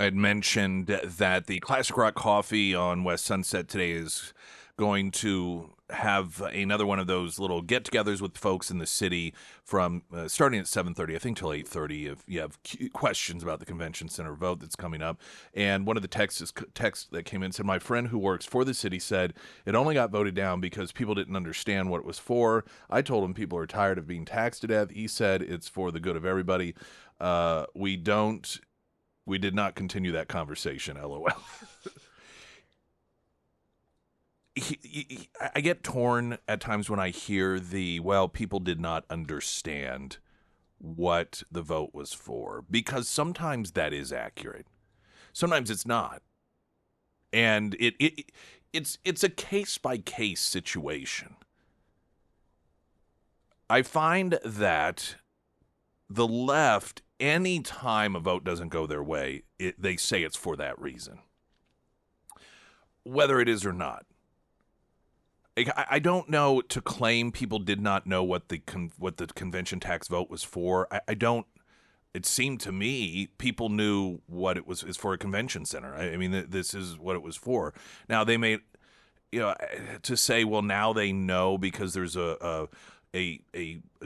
I had mentioned that the Classic Rock Coffee on West Sunset today is going to have another one of those little get-togethers with folks in the city from starting at 7:30, I think, till 8:30. If you have questions about the convention center vote that's coming up, and one of the texts that came in said, "My friend who works for the city said it only got voted down because people didn't understand what it was for. I told him people are tired of being taxed to death. He said it's for the good of everybody. We did not continue that conversation, LOL." I get torn at times when I hear people did not understand what the vote was for, because sometimes that is accurate. Sometimes it's not. And it's a case-by-case situation. I find that the left, any time a vote doesn't go their way, they say it's for that reason, whether it is or not. I don't know to claim people did not know what the convention tax vote was for. I don't. It seemed to me people knew what it was. It's for a convention center. I mean, this is what it was for. Now they may, to say, well, now they know because there's a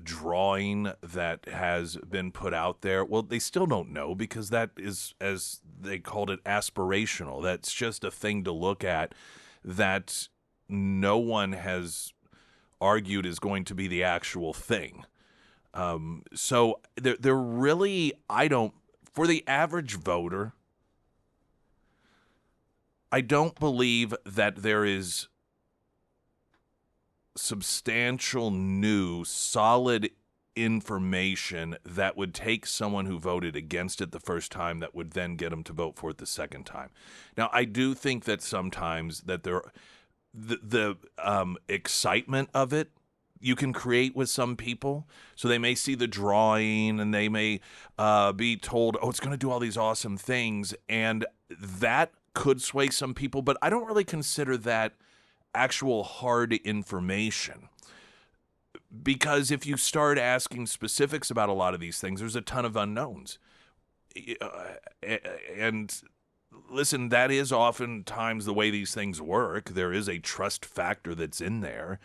drawing that has been put out there. Well, they still don't know because that is, as they called it, aspirational. That's just a thing to look at that no one has argued is going to be the actual thing. So they're really, for the average voter, I don't believe that there is substantial new solid information that would take someone who voted against it the first time that would then get them to vote for it the second time. Now, I do think that sometimes that the excitement of it you can create with some people. So they may see the drawing and they may be told, oh, it's going to do all these awesome things. And that could sway some people, but I don't really consider that actual hard information. Because if you start asking specifics about a lot of these things, there's a ton of unknowns. And listen, that is oftentimes the way these things work. There is a trust factor that's in there.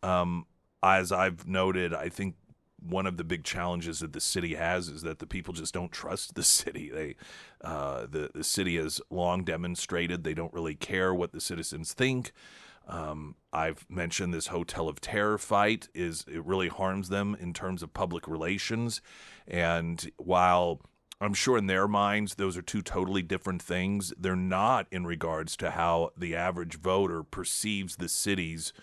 As I've noted, I think one of the big challenges that the city has is that the people just don't trust the city. The city has long demonstrated they don't really care what the citizens think. I've mentioned this Hotel of Terror fight it really harms them in terms of public relations. And while I'm sure in their minds those are two totally different things, they're not in regards to how the average voter perceives the city's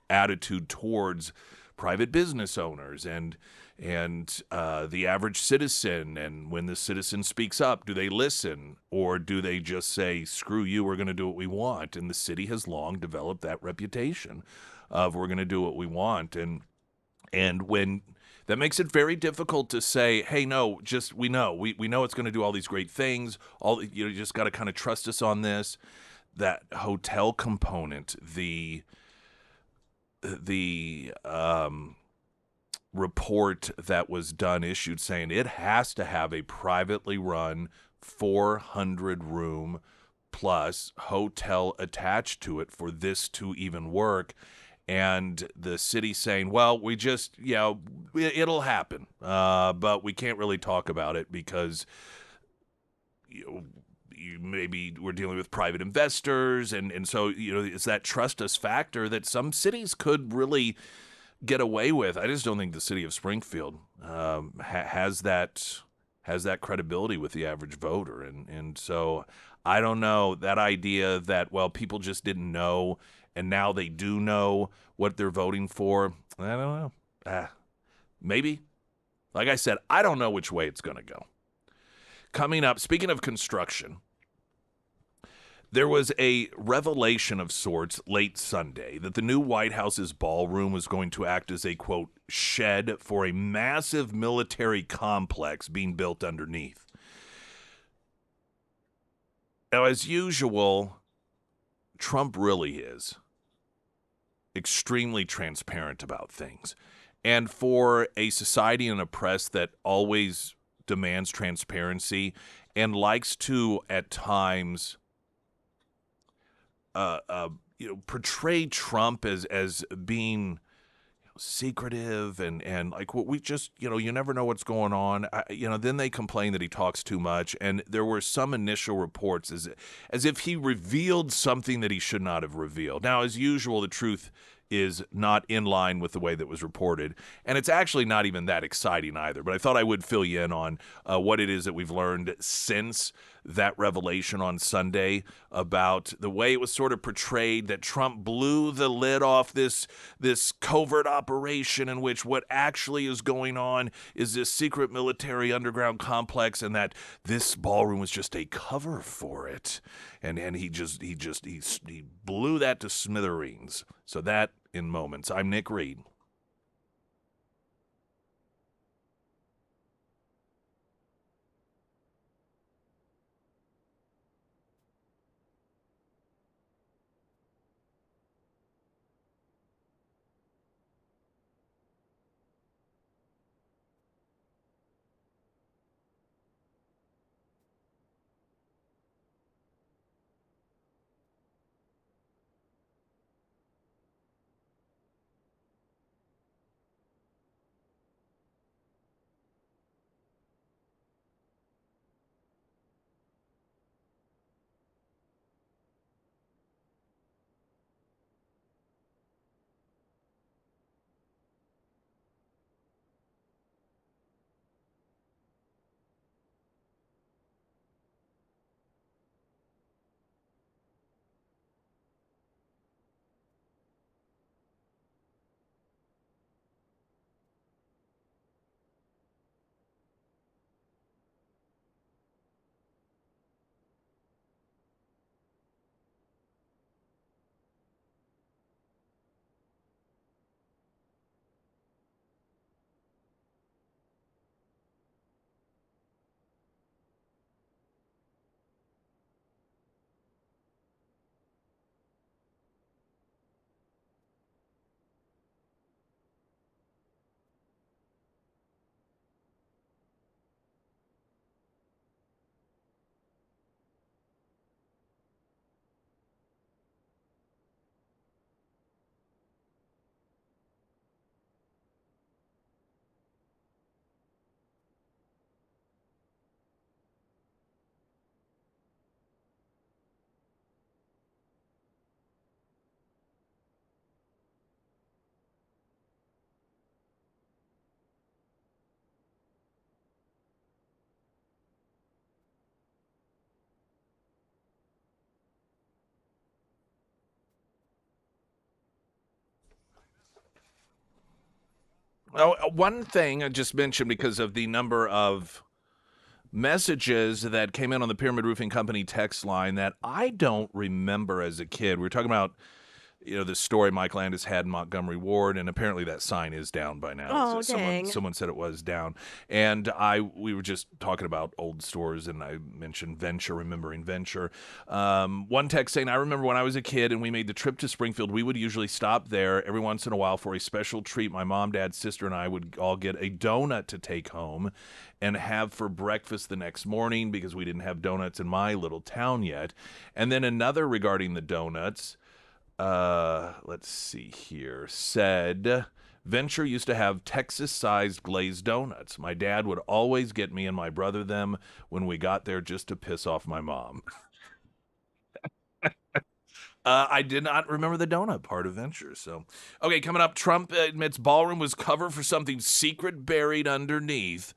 attitude towards private business owners and the average citizen. And when the citizen speaks up, do they listen or do they just say, screw you, we're going to do what we want? And the city has long developed that reputation of we're going to do what we want. And when that makes it very difficult to say, hey, no, just we know it's going to do all these great things. You just got to kind of trust us on this. That hotel component, the report that was issued saying it has to have a privately run 400-room plus hotel attached to it for this to even work. And the city saying, well, we just, it'll happen, but we can't really talk about it because maybe we're dealing with private investors. And so, it's that trust us factor that some cities could really get away with. I just don't think the city of Springfield has that credibility with the average voter. And so I don't know, that idea that, well, people just didn't know and now they do know what they're voting for. I don't know. Maybe. Like I said, I don't know which way it's going to go. Coming up, speaking of construction, there was a revelation of sorts late Sunday that the new White House's ballroom was going to act as a, quote, shed for a massive military complex being built underneath. Now, as usual, Trump really is extremely transparent about things. And for a society and a press that always demands transparency and likes to, at times, portray Trump as being secretive and like what we just, you never know what's going on. Then they complain that he talks too much. And there were some initial reports as if he revealed something that he should not have revealed. Now, as usual, the truth is not in line with the way that was reported. And it's actually not even that exciting either. But I thought I would fill you in on what it is that we've learned since that revelation on Sunday about the way it was sort of portrayed that Trump blew the lid off this covert operation in which what actually is going on is this secret military underground complex, and that this ballroom was just a cover for it. And he blew that to smithereens. So that in moments. I'm Nick Reed. Oh, one thing I just mentioned because of the number of messages that came in on the Pyramid Roofing Company text line that I don't remember as a kid. We were talking about, this story Mike Landis had in Montgomery Ward, and apparently that sign is down by now. Oh, dang. Someone said it was down. And we were just talking about old stores, and I mentioned Venture, remembering Venture. One text saying, I remember when I was a kid and we made the trip to Springfield, we would usually stop there every once in a while for a special treat. My mom, dad, sister, and I would all get a donut to take home and have for breakfast the next morning because we didn't have donuts in my little town yet. And then another regarding the donuts, let's see here, said Venture used to have Texas-sized glazed donuts. My dad would always get me and my brother them when we got there just to piss off my mom. I did not remember the donut part of Venture. So, okay, coming up, Trump admits ballroom was cover for something secret buried underneath.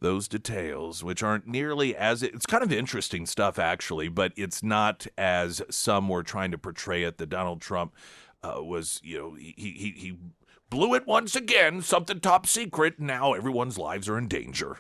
Those details, which aren't nearly as, it's kind of interesting stuff, actually, but it's not as some were trying to portray it, that Donald Trump was, he blew it once again, something top secret. Now everyone's lives are in danger.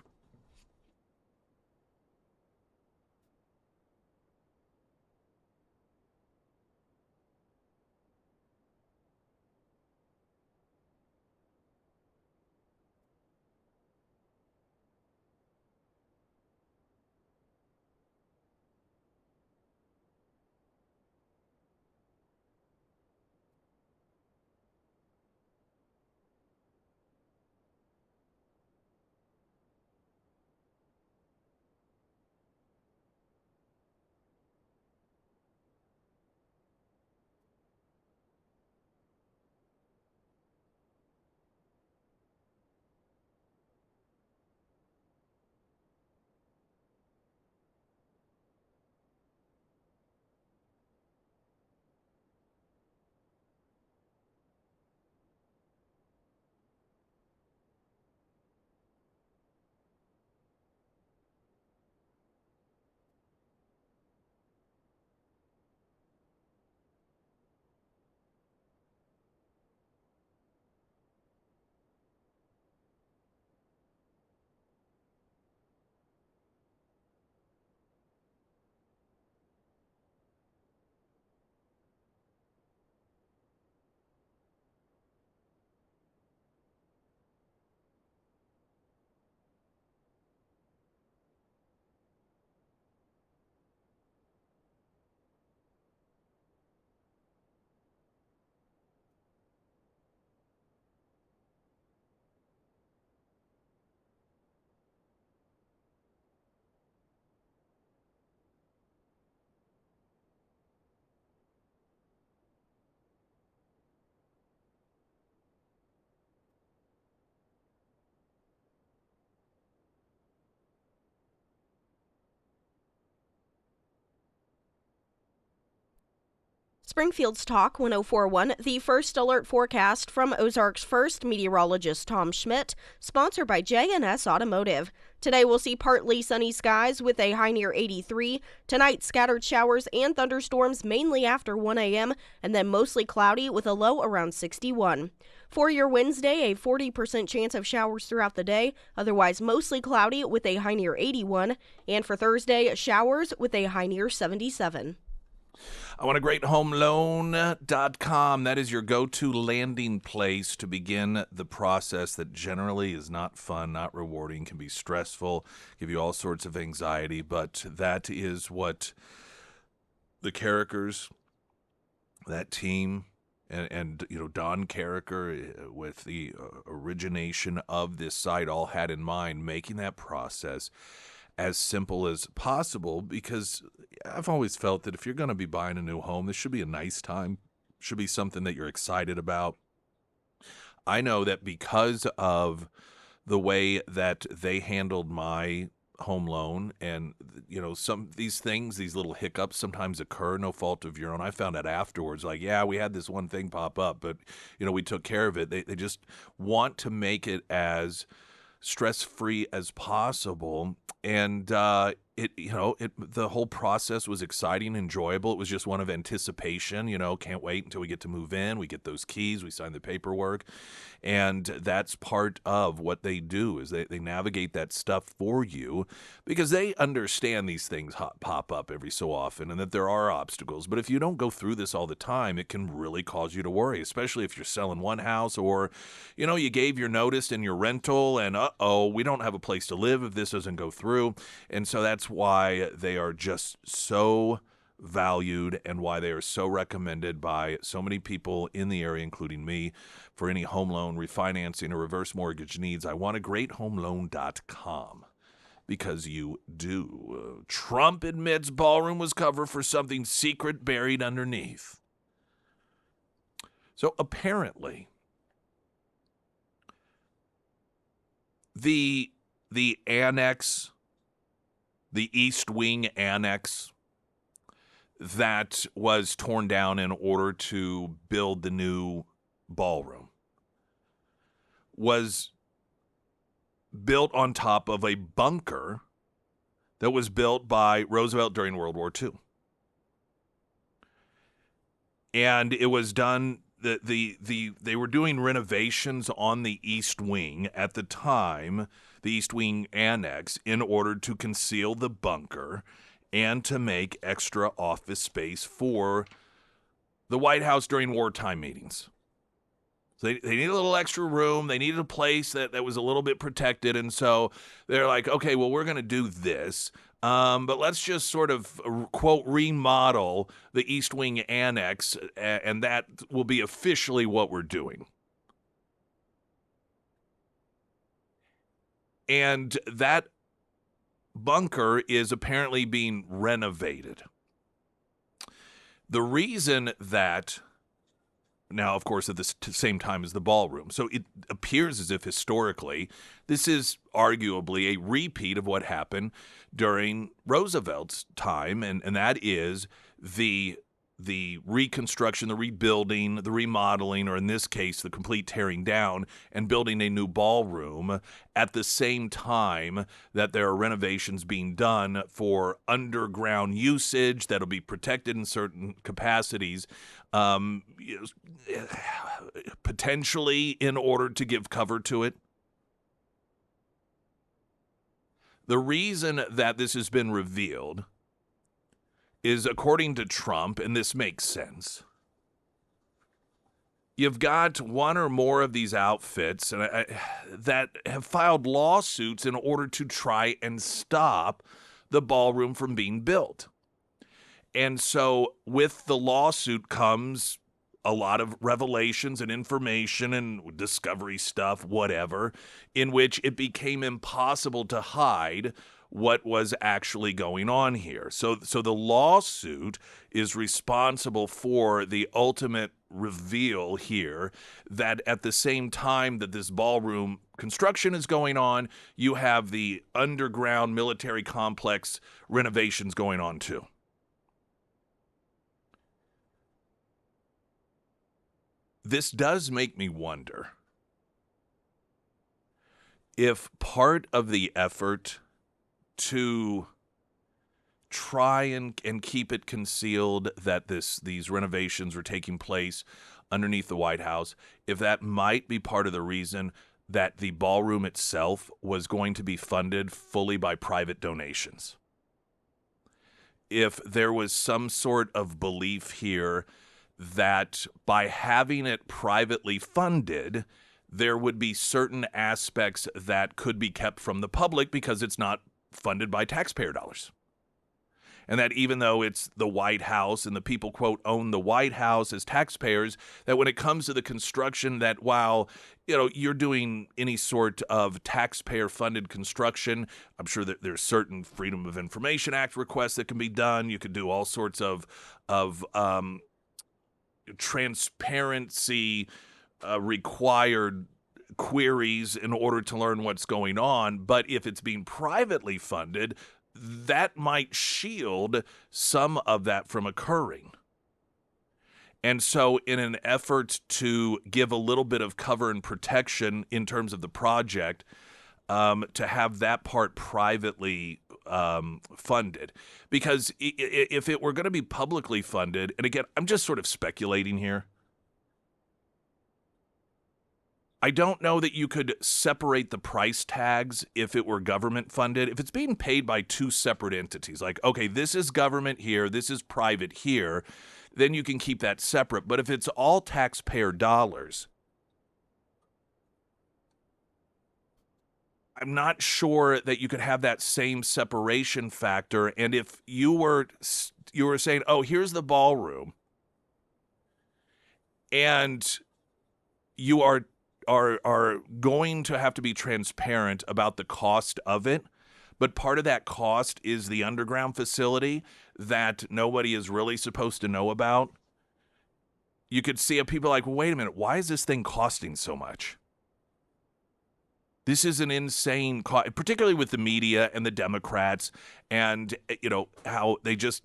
Springfield's Talk 1041, the first alert forecast from Ozark's first meteorologist Tom Schmidt, sponsored by J&S Automotive. Today we'll see partly sunny skies with a high near 83. Tonight, scattered showers and thunderstorms mainly after 1 a.m., and then mostly cloudy with a low around 61. For your Wednesday, a 40% chance of showers throughout the day, otherwise mostly cloudy with a high near 81. And for Thursday, showers with a high near 77. I want a great homeloan.com. That is your go-to landing place to begin the process that generally is not fun, not rewarding, can be stressful, give you all sorts of anxiety, but that is what the Carrickers, that team, and Don Carricker with the origination of this site all had in mind, making that process as simple as possible, because I've always felt that if you're going to be buying a new home, this should be a nice time, should be something that you're excited about. I know that because of the way that they handled my home loan, and some these things, these little hiccups sometimes occur, no fault of your own. I found out afterwards, like, yeah, we had this one thing pop up, but we took care of it. They just want to make it as stress-free as possible, and the whole process was exciting, enjoyable. It was just one of anticipation. Can't wait until we get to move in. We get those keys, we sign the paperwork, and that's part of what they do, is they navigate that stuff for you, because they understand these things pop up every so often, and that there are obstacles. But if you don't go through this all the time, it can really cause you to worry, especially if you're selling one house, or you gave your notice in your rental, and we don't have a place to live if this doesn't go through. And so that's why they are just so valued, and why they are so recommended by so many people in the area, including me, for any home loan, refinancing, or reverse mortgage needs. I want a great homeloan.com, because you do. Trump admits ballroom was cover for something secret buried underneath. So apparently, the annex, the East Wing annex that was torn down in order to build the new ballroom, was built on top of a bunker that was built by Roosevelt during World War II. And it was done, they were doing renovations on the East Wing at the time, the East Wing annex, in order to conceal the bunker and to make extra office space for the White House during wartime meetings. So they needed a little extra room. They needed a place that was a little bit protected. And so they're like, okay, well, we're going to do this. But let's just sort of, quote, remodel the East Wing annex, and that will be officially what we're doing. And that bunker is apparently being renovated. The reason that, now, of course, at the same time as the ballroom, so it appears as if historically this is arguably a repeat of what happened during Roosevelt's time, and that is the reconstruction, the rebuilding, the remodeling, or in this case, the complete tearing down and building a new ballroom at the same time that there are renovations being done for underground usage that'll be protected in certain capacities, potentially in order to give cover to it. The reason that this has been revealed is, according to Trump, and this makes sense, you've got one or more of these outfits that have filed lawsuits in order to try and stop the ballroom from being built. And so with the lawsuit comes a lot of revelations and information and discovery stuff, whatever, in which it became impossible to hide what was actually going on here. So the lawsuit is responsible for the ultimate reveal here, that at the same time that this ballroom construction is going on, you have the underground military complex renovations going on too. this does make me wonder if part of the effort to try and keep it concealed that these renovations were taking place underneath the White House, if that might be part of the reason that the ballroom itself was going to be funded fully by private donations. If there was some sort of belief here that by having it privately funded, there would be certain aspects that could be kept from the public because it's not funded by taxpayer dollars. And that even though it's the White House and the people, quote, own the White House as taxpayers, that when it comes to the construction, that while, you're doing any sort of taxpayer-funded construction, I'm sure that there's certain Freedom of Information Act requests that can be done. You could do all sorts of transparency required queries in order to learn what's going on. But if it's being privately funded, that might shield some of that from occurring. And so in an effort to give a little bit of cover and protection in terms of the project, to have that part privately funded. Because if it were going to be publicly funded, and again, I'm just sort of speculating here, I don't know that you could separate the price tags if it were government funded. If it's being paid by two separate entities, like, okay, this is government here, this is private here, then you can keep that separate. But if it's all taxpayer dollars, I'm not sure that you could have that same separation factor. And if you were saying, oh, here's the ballroom, and you are going to have to be transparent about the cost of it, but part of that cost is the underground facility that nobody is really supposed to know about. You could see people like, well, wait a minute, why is this thing costing so much? This is an insane cost, particularly with the media and the Democrats, and how they just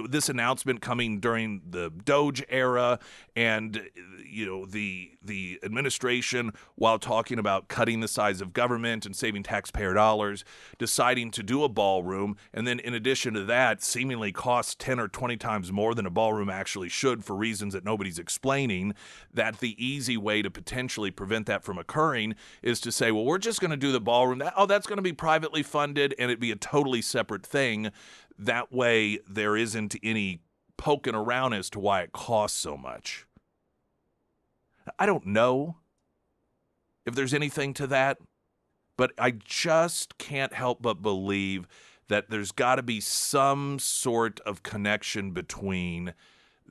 this announcement coming during the Doge era, and the administration, while talking about cutting the size of government and saving taxpayer dollars, deciding to do a ballroom, and then in addition to that, seemingly costs 10 or 20 times more than a ballroom actually should for reasons that nobody's explaining. That the easy way to potentially prevent that from occurring is to say, well, we're just going to do the ballroom. That's going to be privately funded, and it'd be a totally separate thing. That way, there isn't any poking around as to why it costs so much. I don't know if there's anything to that, but I just can't help but believe that there's got to be some sort of connection between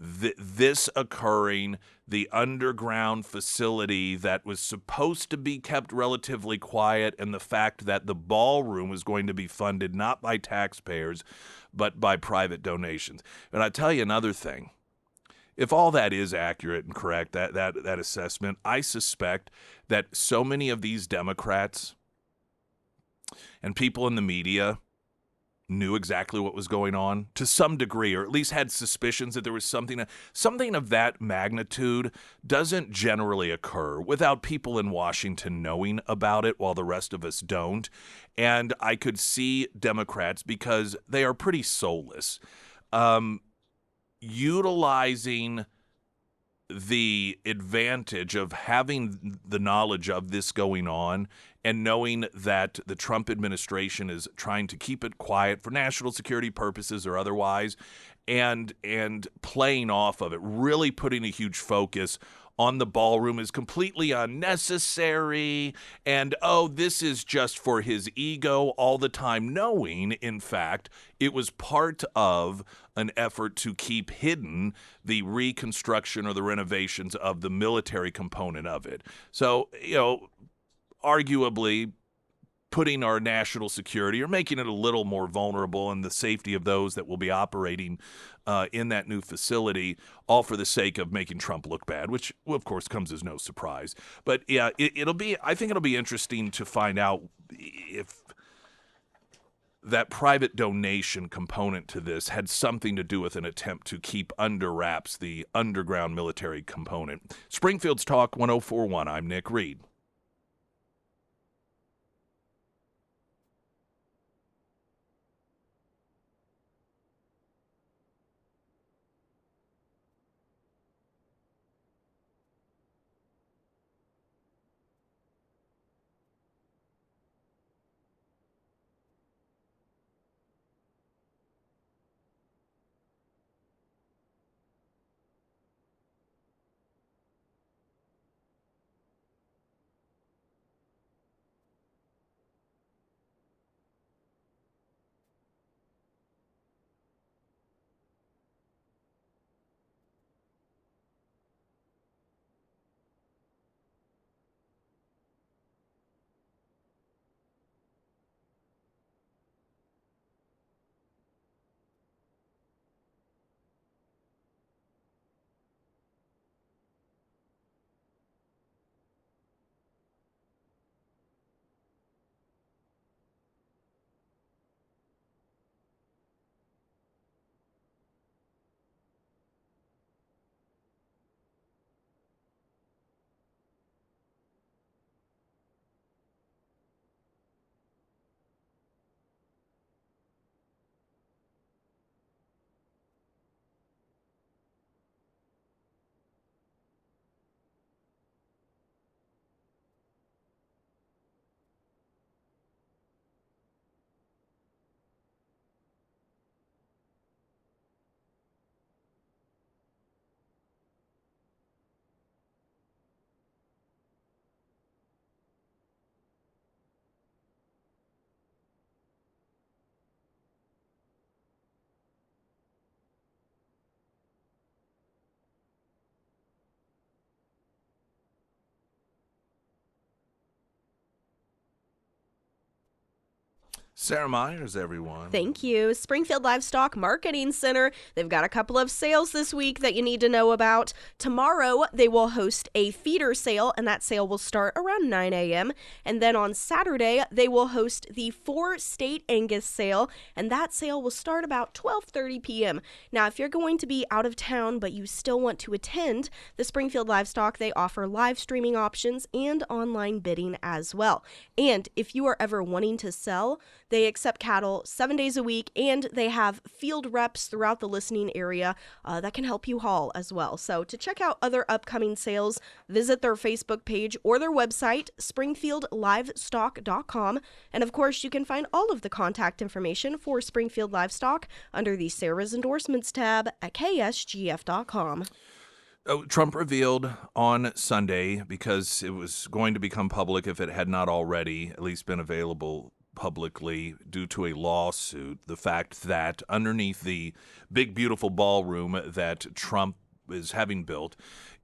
this occurring, the underground facility that was supposed to be kept relatively quiet, and the fact that the ballroom was going to be funded not by taxpayers, but by private donations. And I tell you another thing. If all that is accurate and correct, that assessment, I suspect that so many of these Democrats and people in the media knew exactly what was going on to some degree, or at least had suspicions that there was something of that magnitude doesn't generally occur without people in Washington knowing about it while the rest of us don't. And I could see Democrats, because they are pretty soulless, utilizing the advantage of having the knowledge of this going on and knowing that the Trump administration is trying to keep it quiet for national security purposes or otherwise, and playing off of it, really putting a huge focus on the ballroom is completely unnecessary, and this is just for his ego, all the time knowing, in fact, it was part of an effort to keep hidden the reconstruction or the renovations of the military component of it. So, arguably putting our national security or making it a little more vulnerable and the safety of those that will be operating in that new facility, all for the sake of making Trump look bad, which of course comes as no surprise. But yeah, I think it'll be interesting to find out if that private donation component to this had something to do with an attempt to keep under wraps the underground military component. Springfield's Talk 1041. I'm Nick Reed. Sarah Myers, everyone. Thank you. Springfield Livestock Marketing Center. They've got a couple of sales this week that you need to know about. Tomorrow, they will host a feeder sale, and that sale will start around 9 a.m. And then on Saturday, they will host the 4-State Angus sale, and that sale will start about 12:30 p.m. Now, if you're going to be out of town, but you still want to attend the Springfield Livestock, they offer live streaming options and online bidding as well. And if you are ever wanting to sell, they accept cattle 7 days a week, and they have field reps throughout the listening area that can help you haul as well. So to check out other upcoming sales, visit their Facebook page or their website, springfieldlivestock.com. And of course, you can find all of the contact information for Springfield Livestock under the Sarah's Endorsements tab at ksgf.com. Trump revealed on Sunday, because it was going to become public if it had not already at least been available publicly due to a lawsuit, the fact that underneath the big, beautiful ballroom that Trump is having built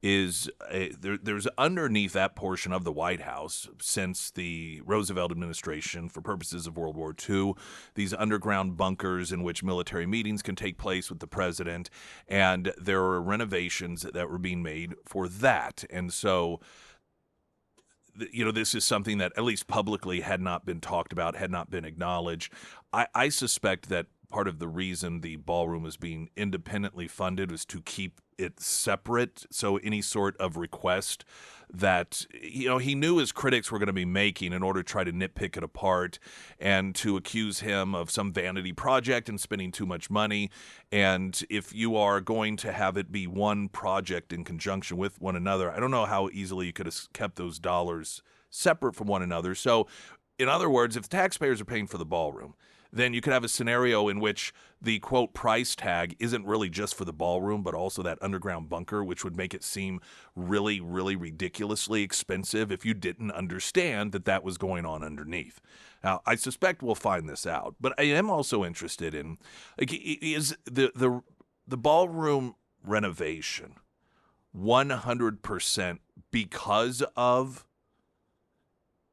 is there's underneath that portion of the White House, since the Roosevelt administration, for purposes of World War II, these underground bunkers in which military meetings can take place with the president, and there are renovations that were being made for that. And so this is something that at least publicly had not been talked about, had not been acknowledged. I suspect that part of the reason the ballroom is being independently funded was to keep it separate. So any sort of request that, he knew his critics were going to be making in order to try to nitpick it apart and to accuse him of some vanity project and spending too much money. And if you are going to have it be one project in conjunction with one another, I don't know how easily you could have kept those dollars separate from one another. So in other words, if taxpayers are paying for the ballroom, then you could have a scenario in which the, quote, price tag isn't really just for the ballroom, but also that underground bunker, which would make it seem really, really ridiculously expensive if you didn't understand that that was going on underneath. Now, I suspect we'll find this out, but I am also interested in, is the ballroom renovation 100% because of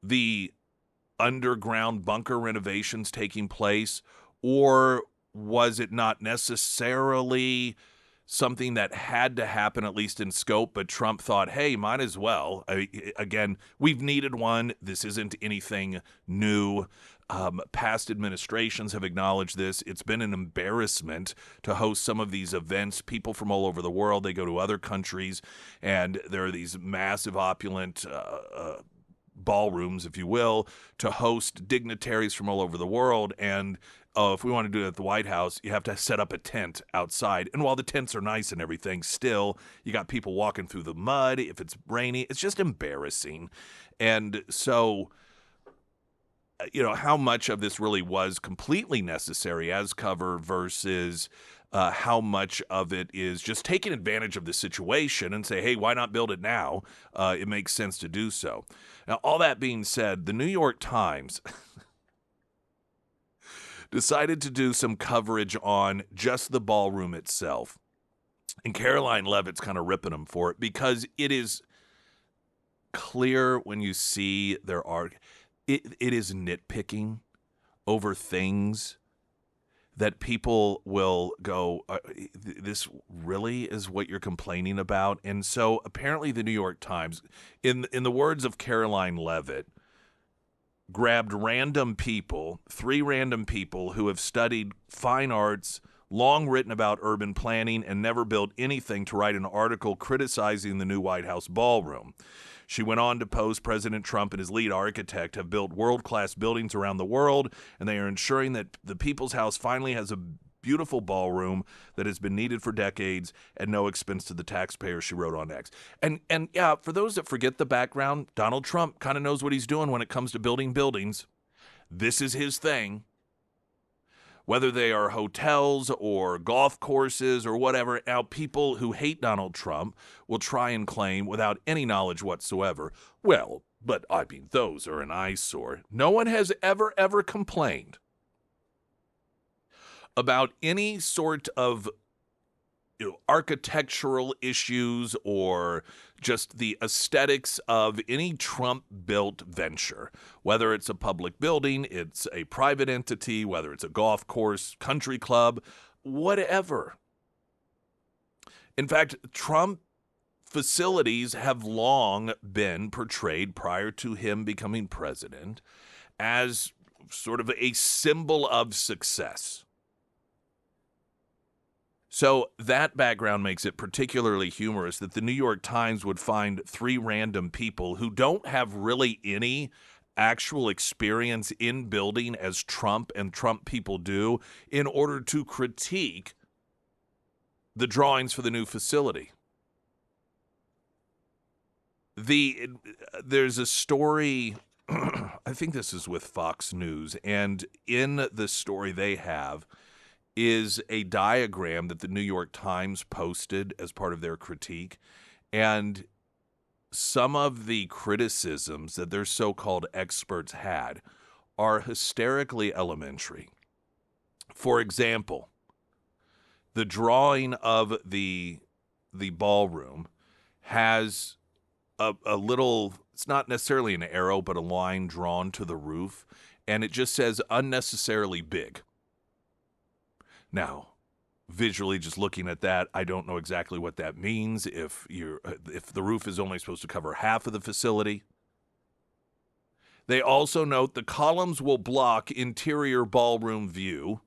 the underground bunker renovations taking place, or was it not necessarily something that had to happen, at least in scope, but Trump thought, hey, might as well. Again, we've needed one. This isn't anything new. Past administrations have acknowledged this. It's been an embarrassment to host some of these events. People from all over the world, they go to other countries, and there are these massive, opulent ballrooms, if you will, to host dignitaries from all over the world. And if we want to do it at the White House, you have to set up a tent outside. And while the tents are nice and everything, still, you got people walking through the mud. If it's rainy, it's just embarrassing. And so, how much of this really was completely necessary as cover versus how much of it is just taking advantage of the situation and say, hey, why not build it now? It makes sense to do so. Now, all that being said, the New York Times decided to do some coverage on just the ballroom itself. And Caroline Levitt's kind of ripping them for it because it is clear when you see there are... It is nitpicking over things that people will go, this really is what you're complaining about? And so apparently the New York Times, in the words of Caroline Levitt, grabbed random people, 3 random people who have studied fine arts, long written about urban planning, and never built anything to write an article criticizing the new White House ballroom. She went on to post President Trump and his lead architect have built world-class buildings around the world, and they are ensuring that the People's House finally has a beautiful ballroom that has been needed for decades at no expense to the taxpayer, she wrote on X. And yeah, for those that forget the background, Donald Trump kind of knows what he's doing when it comes to building buildings. This is his thing. Whether they are hotels or golf courses or whatever. Now, people who hate Donald Trump will try and claim without any knowledge whatsoever, well, but I mean, those are an eyesore. No one has ever complained about any sort of architectural issues or just the aesthetics of any Trump-built venture, whether it's a public building, it's a private entity, whether it's a golf course, country club, whatever. In fact, Trump facilities have long been portrayed prior to him becoming president as sort of a symbol of success. So that background makes it particularly humorous that the New York Times would find 3 random people who don't have really any actual experience in building as Trump and Trump people do in order to critique the drawings for the new facility. There's a story, I think this is with Fox News, and in the story they have is a diagram that the New York Times posted as part of their critique. And some of the criticisms that their so-called experts had are hysterically elementary. For example, the drawing of the ballroom has a little, it's not necessarily an arrow, but a line drawn to the roof, and it just says unnecessarily big. Now, visually, just looking at that, I don't know exactly what that means. If the roof is only supposed to cover half of the facility. They also note the columns will block interior ballroom view.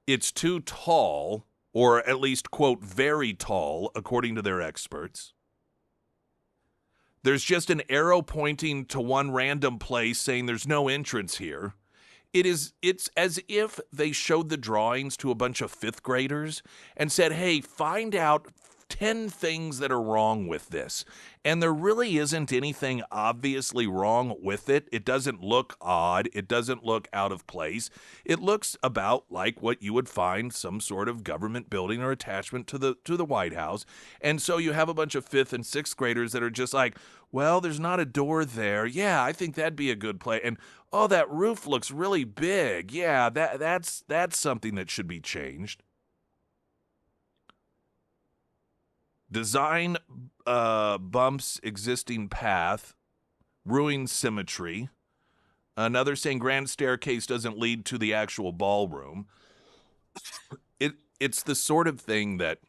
It's too tall, or at least, quote, very tall, according to their experts. There's just an arrow pointing to one random place saying there's no entrance here. It's as if they showed the drawings to a bunch of 5th graders and said, hey, find out 10 things that are wrong with this. And there really isn't anything obviously wrong with it. It doesn't look odd. It doesn't look out of place. It looks about like what you would find some sort of government building or attachment to the White House. And so you have a bunch of 5th and 6th graders that are just like, well, there's not a door there. Yeah, I think that'd be a good play. And oh, that roof looks really big. Yeah, that's something that should be changed. Design bumps existing path, ruins symmetry. Another saying grand staircase doesn't lead to the actual ballroom. It's the sort of thing that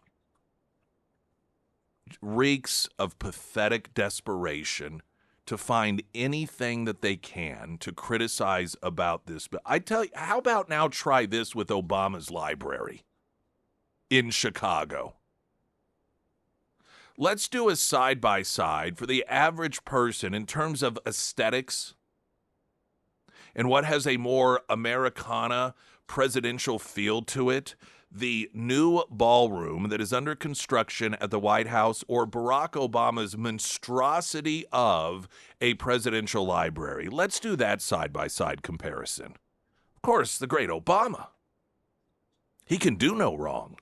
reeks of pathetic desperation to find anything that they can to criticize about this. But I tell you, how about now try this with Obama's library in Chicago? Let's do a side-by-side for the average person in terms of aesthetics and what has a more Americana presidential feel to it. The new ballroom that is under construction at the White House, or Barack Obama's monstrosity of a presidential library. Let's do that side-by-side comparison. Of course, the great Obama. He can do no wrong.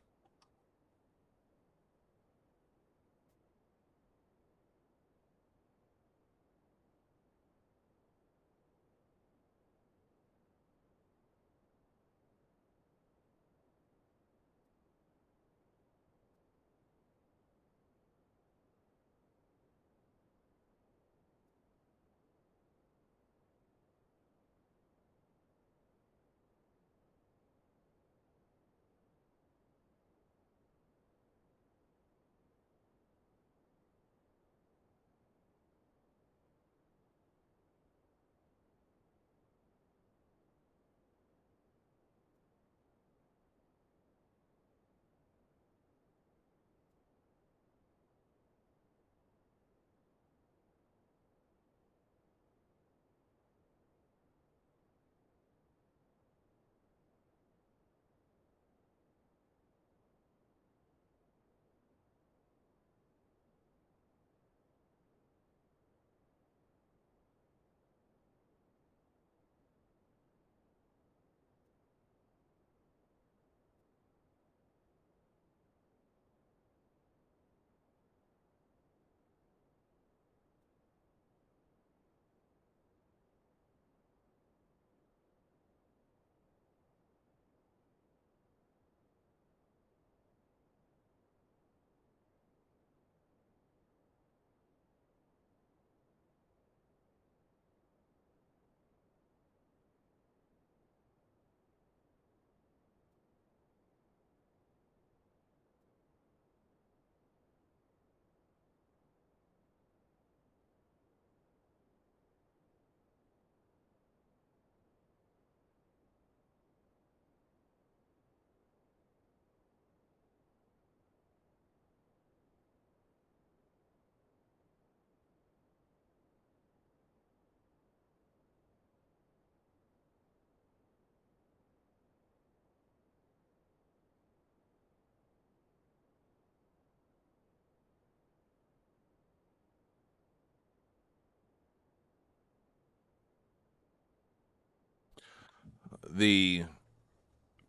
The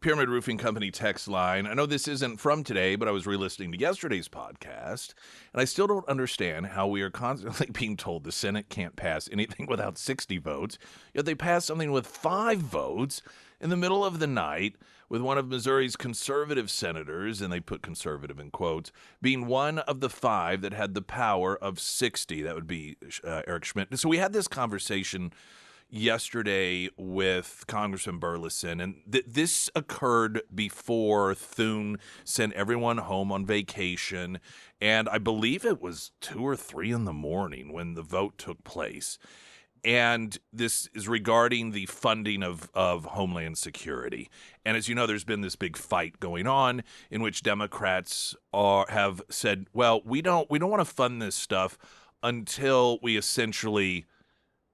Pyramid Roofing Company text line. I know this isn't from today, but I was re-listening to yesterday's podcast, and I still don't understand how we are constantly being told the Senate can't pass anything without 60 votes, yet they passed something with 5 votes in the middle of the night with one of Missouri's conservative senators, and they put conservative in quotes, being one of the 5 that had the power of 60. That would be Eric Schmidt. So we had this conversation yesterday with Congressman Burleson, and this occurred before Thune sent everyone home on vacation, and I believe it was 2 or 3 in the morning when the vote took place. And this is regarding the funding of Homeland Security. And as you know, there's been this big fight going on in which Democrats have said, well, we don't want to fund this stuff until we essentially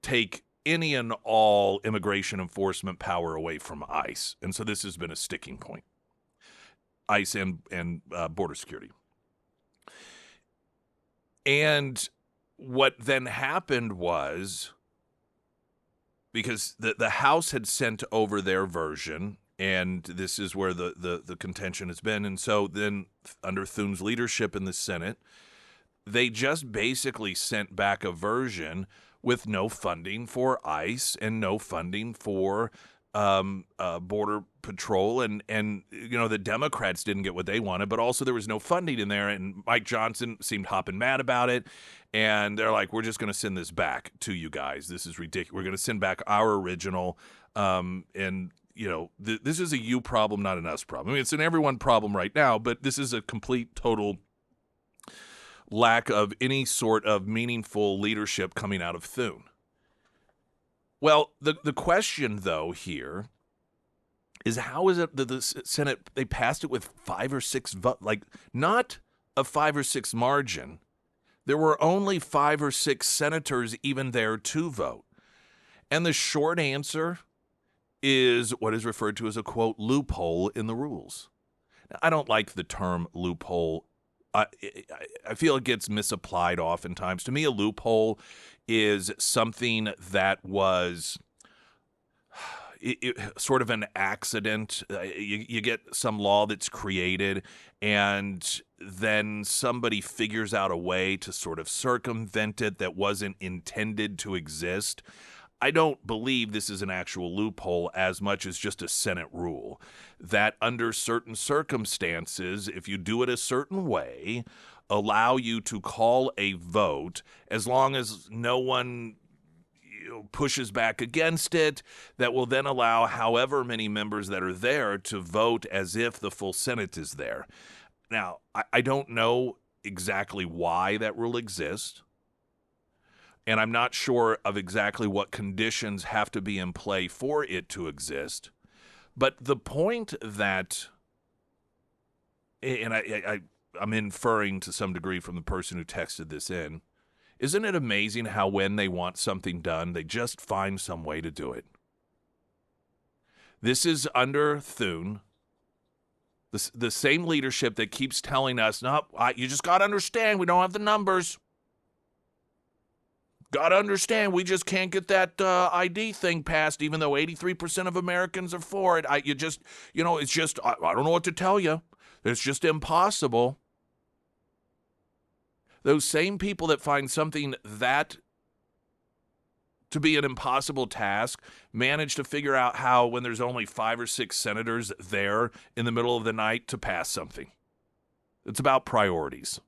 take any and all immigration enforcement power away from ICE. And so this has been a sticking point. ICE and border security. And what then happened was, because the House had sent over their version, and this is where the contention has been, and so then under Thune's leadership in the Senate, they just basically sent back a version with no funding for ICE and no funding for Border Patrol. And you know, the Democrats didn't get what they wanted, but also there was no funding in there. And Mike Johnson seemed hopping mad about it. And they're like, we're just going to send this back to you guys. This is ridiculous. We're going to send back our original. And, you know, this is a you problem, not an us problem. I mean, it's an everyone problem right now, but this is a complete, total lack of any sort of meaningful leadership coming out of Thune. Well, the question, though, here is how is it that the Senate, they passed it with 5 or 6 votes, like not a 5 or 6 margin. There were only 5 or 6 senators even there to vote. And the short answer is what is referred to as a, quote, loophole in the rules. Now, I don't like the term loophole. I feel it gets misapplied oftentimes. To me, a loophole is something that was sort of an accident. You get some law that's created, and then somebody figures out a way to sort of circumvent it that wasn't intended to exist. I don't believe this is an actual loophole as much as just a Senate rule that under certain circumstances, if you do it a certain way, allow you to call a vote as long as no one pushes back against it, that will then allow however many members that are there to vote as if the full Senate is there. Now, I don't know exactly why that rule exists. And I'm not sure of exactly what conditions have to be in play for it to exist. But the point that, and I'm inferring to some degree from the person who texted this in, isn't it amazing how when they want something done, they just find some way to do it? This is under Thune, the same leadership that keeps telling us, no, you just got to understand, we don't have the numbers. Got to understand, we just can't get that ID thing passed, even though 83% of Americans are for it. It's just, I don't know what to tell you. It's just impossible. Those same people that find something that to be an impossible task manage to figure out how, when there's only 5 or 6 senators there in the middle of the night, to pass something. It's about priorities.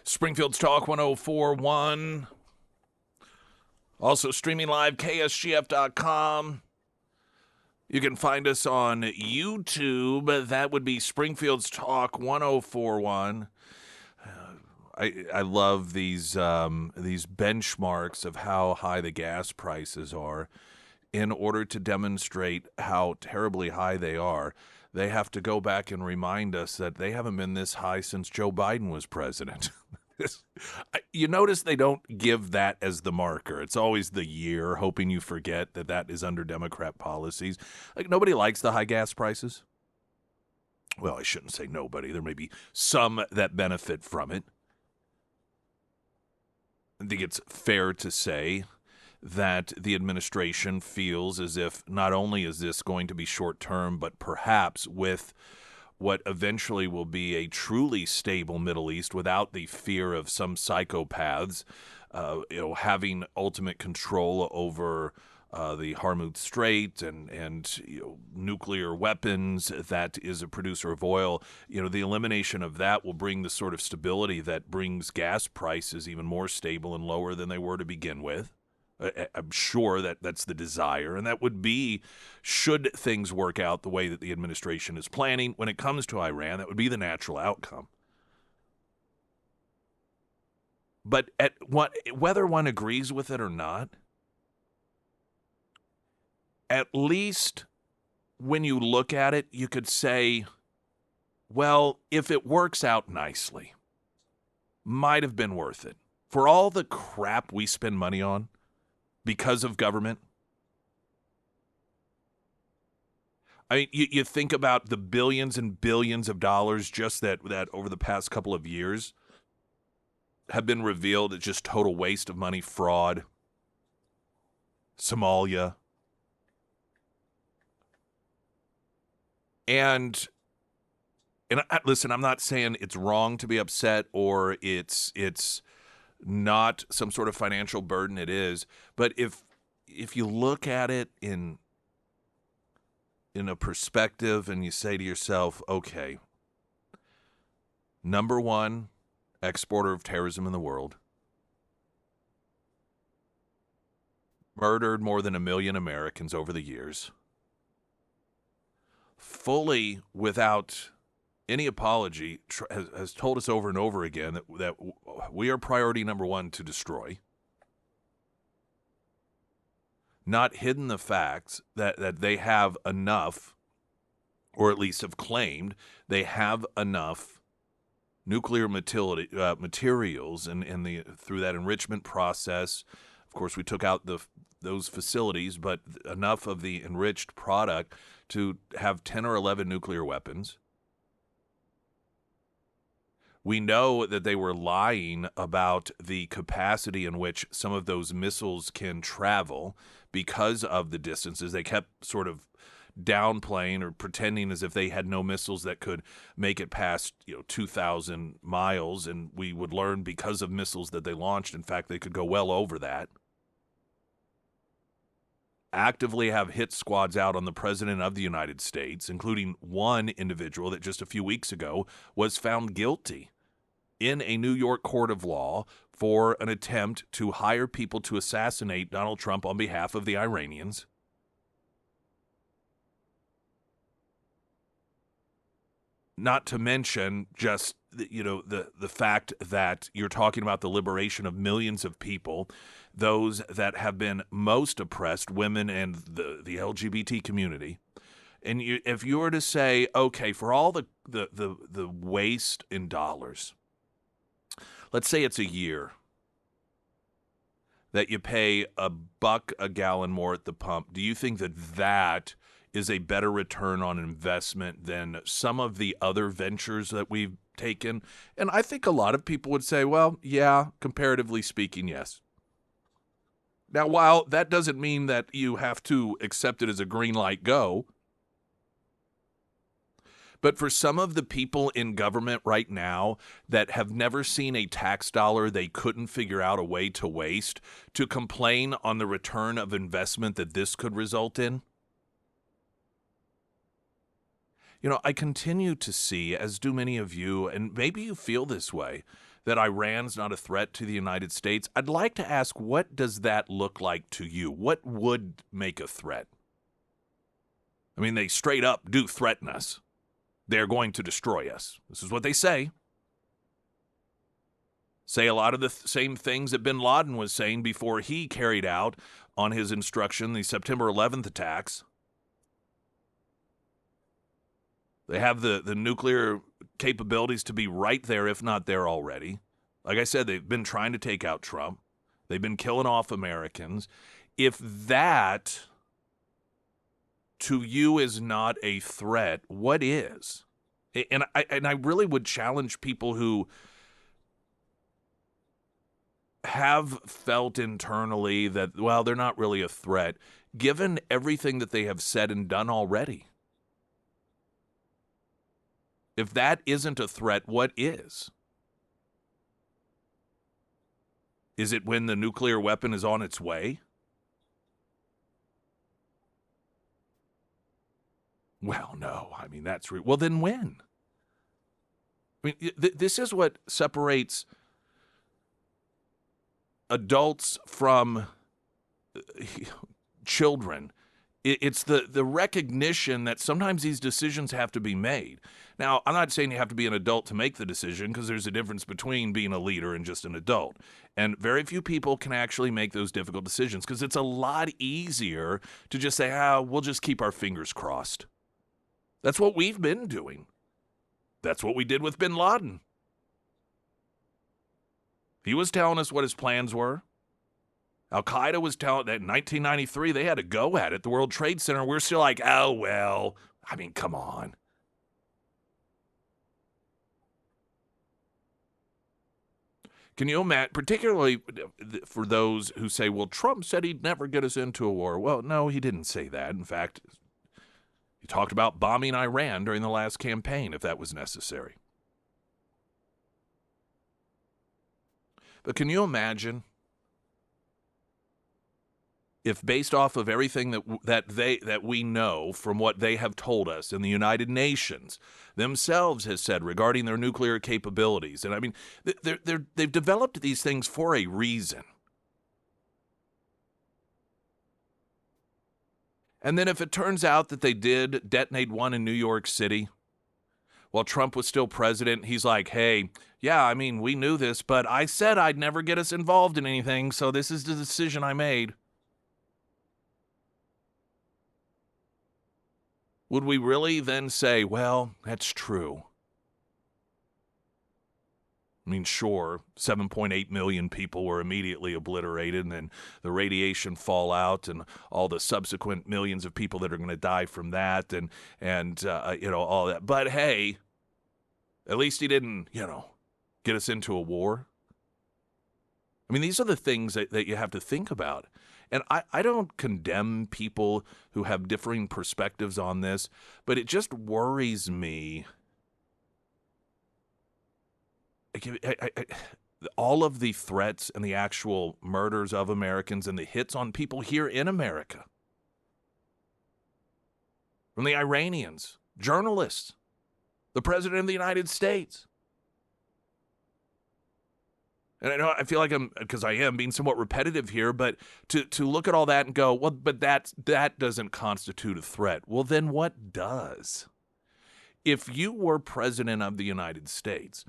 Springfield's Talk 1041. Also streaming live, KSGF.com. You can find us on YouTube. That would be Springfield's Talk 1041. I love these benchmarks of how high the gas prices are. In order to demonstrate how terribly high they are, they have to go back and remind us that they haven't been this high since Joe Biden was president. You notice they don't give that as the marker. It's always the year, hoping you forget that that is under Democrat policies. Like, nobody likes the high gas prices. Well, I shouldn't say nobody. There may be some that benefit from it. I think it's fair to say that the administration feels as if not only is this going to be short-term, but perhaps with what eventually will be a truly stable Middle East without the fear of some psychopaths, having ultimate control over the Hormuz Strait and nuclear weapons that is a producer of oil. The elimination of that will bring the sort of stability that brings gas prices even more stable and lower than they were to begin with. I'm sure that that's the desire, and that would be, should things work out the way that the administration is planning when it comes to Iran, that would be the natural outcome. But whether one agrees with it or not, at least when you look at it, you could say, well, if it works out nicely, might have been worth it. For all the crap we spend money on because of government. I mean, you think about the billions and billions of dollars just that over the past couple of years have been revealed as just total waste of money, fraud, Somalia. And listen, I'm not saying it's wrong to be upset or it's not some sort of financial burden. It is. But if you look at it in a perspective and you say to yourself, okay, number one exporter of terrorism in the world, murdered more than 1 million Americans over the years, fully without any apology, has told us over and over again that we are priority number one to destroy. Not hidden the facts that they have enough, or at least have claimed they have enough nuclear materials and through that enrichment process. Of course, we took out those facilities, but enough of the enriched product to have 10 or 11 nuclear weapons. We know that they were lying about the capacity in which some of those missiles can travel because of the distances. They kept sort of downplaying or pretending as if they had no missiles that could make it past 2,000 miles, and we would learn because of missiles that they launched, in fact, they could go well over that. Actively have hit squads out on the President of the United States, including one individual that just a few weeks ago was found guilty in a New York court of law for an attempt to hire people to assassinate Donald Trump on behalf of the Iranians. Not to mention just the fact that you're talking about the liberation of millions of people, those that have been most oppressed, women and the LGBT community. And if you were to say, okay, for all the waste in dollars, let's say it's a year that you pay $1 a gallon more at the pump, do you think that is a better return on investment than some of the other ventures that we've taken? And I think a lot of people would say, well, yeah, comparatively speaking, yes. Now, while that doesn't mean that you have to accept it as a green light go, but for some of the people in government right now that have never seen a tax dollar they couldn't figure out a way to waste, to complain on the return of investment that this could result in, I continue to see, as do many of you, and maybe you feel this way, that Iran's not a threat to the United States, I'd like to ask, what does that look like to you? What would make a threat? I mean, they straight up do threaten us. They're going to destroy us. This is what they say. Say a lot of the same things that bin Laden was saying before he carried out on his instruction the September 11th attacks. They have the nuclear capabilities to be right there, if not there already. Like I said, they've been trying to take out Trump. They've been killing off Americans. If that to you is not a threat, what is? And I really would challenge people who have felt internally that, well, they're not really a threat, given everything that they have said and done already. If that isn't a threat, what is? Is it when the nuclear weapon is on its way? Well, no. I mean, that's well, then when? I mean, this is what separates adults from children. It's the recognition that sometimes these decisions have to be made. Now, I'm not saying you have to be an adult to make the decision, because there's a difference between being a leader and just an adult. And very few people can actually make those difficult decisions, because it's a lot easier to just say, we'll just keep our fingers crossed. That's what we've been doing. That's what we did with bin Laden. He was telling us what his plans were. Al-Qaeda was telling that in 1993 they had a go at it, the World Trade Center. We're still like, oh, well, I mean, come on. Can you imagine, particularly for those who say, well, Trump said he'd never get us into a war. Well, no, he didn't say that. In fact, he talked about bombing Iran during the last campaign if that was necessary. But can you imagine if, based off of everything that we know from what they have told us, and the United Nations themselves has said regarding their nuclear capabilities, and I mean, they've developed these things for a reason. And then if it turns out that they did detonate one in New York City while Trump was still president, he's like, hey, yeah, I mean, we knew this, but I said I'd never get us involved in anything, so this is the decision I made. Would we really then say, well, that's true? I mean, sure, 7.8 million people were immediately obliterated, and then the radiation fallout and all the subsequent millions of people that are going to die from that, and all that. But hey, at least he didn't, get us into a war. I mean, these are the things that you have to think about. And I don't condemn people who have differing perspectives on this, but it just worries me. All of the threats and the actual murders of Americans and the hits on people here in America. From the Iranians, journalists, the President of the United States. And I know I feel like because I am being somewhat repetitive here, but to look at all that and go, well, but that doesn't constitute a threat. Well, then what does? If you were President of the United States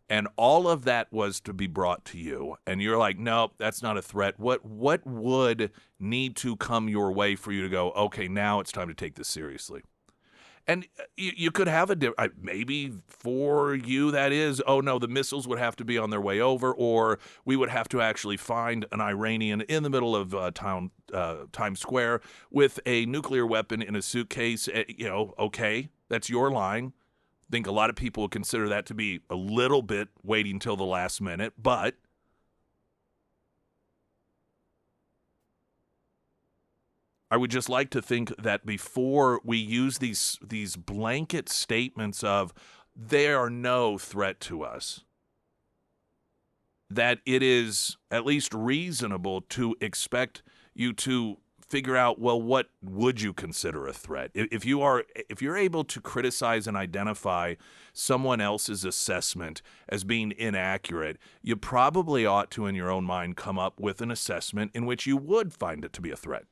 and all of that was to be brought to you, and you're like, nope, that's not a threat, what would need to come your way for you to go, okay, now it's time to take this seriously? And you could have maybe for you that is, oh no, the missiles would have to be on their way over, or we would have to actually find an Iranian in the middle of Times Square with a nuclear weapon in a suitcase. Okay, that's your line. I think a lot of people would consider that to be a little bit waiting till the last minute, but I would just like to think that before we use these blanket statements of they are no threat to us, that it is at least reasonable to expect you to figure out, well, what would you consider a threat? If you're able to criticize and identify someone else's assessment as being inaccurate, you probably ought to, in your own mind, come up with an assessment in which you would find it to be a threat.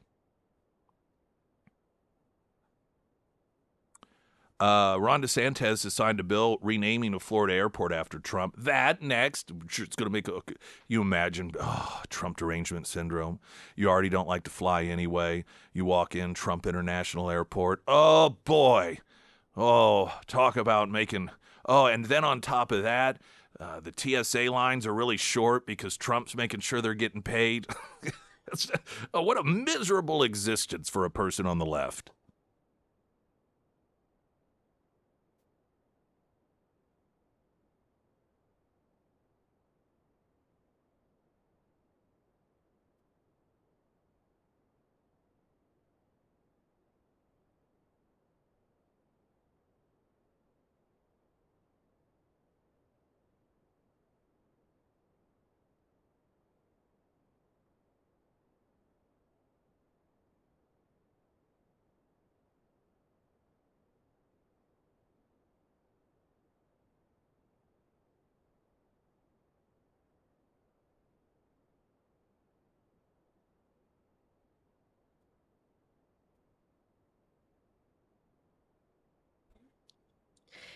Ron DeSantis has signed a bill renaming a Florida airport after Trump. That next, I'm sure it's going to make you imagine, Trump derangement syndrome. You already don't like to fly anyway. You walk in Trump International Airport. Oh, boy. Oh, talk about making, and then on top of that, the TSA lines are really short because Trump's making sure they're getting paid. What a miserable existence for a person on the left.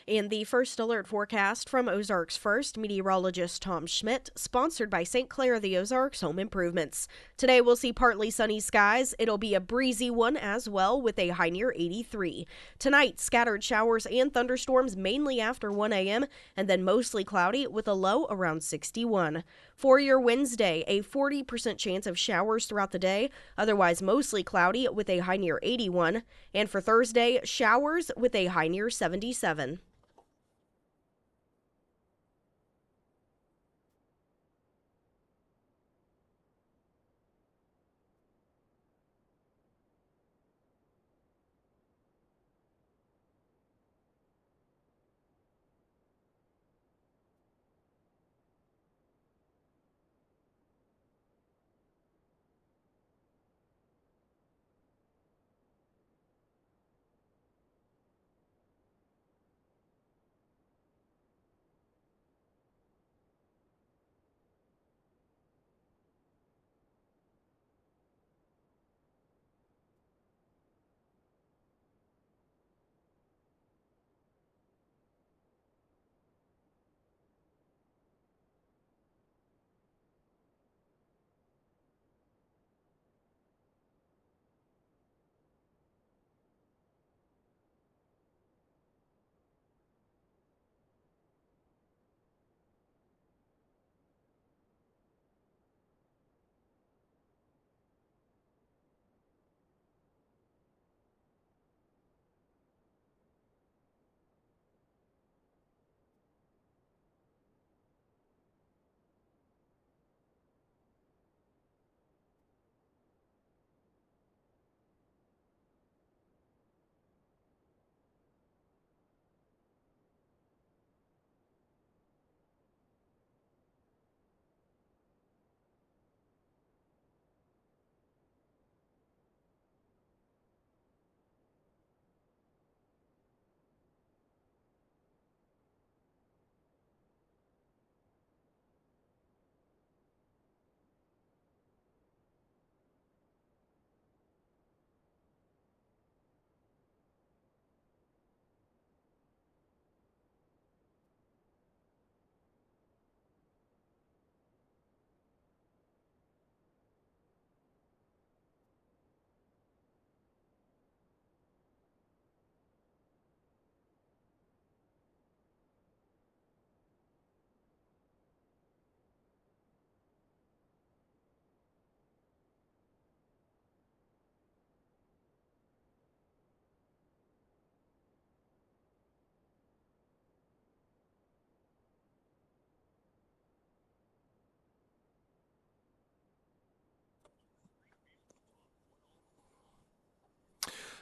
In the first alert forecast from Ozarks First, meteorologist Tom Schmidt, sponsored by St. Clair of the Ozarks Home Improvements. Today we'll see partly sunny skies. It'll be a breezy one as well with a high near 83. Tonight, scattered showers and thunderstorms mainly after 1 a.m. and then mostly cloudy with a low around 61. For your Wednesday, a 40% chance of showers throughout the day, otherwise mostly cloudy with a high near 81. And for Thursday, showers with a high near 77.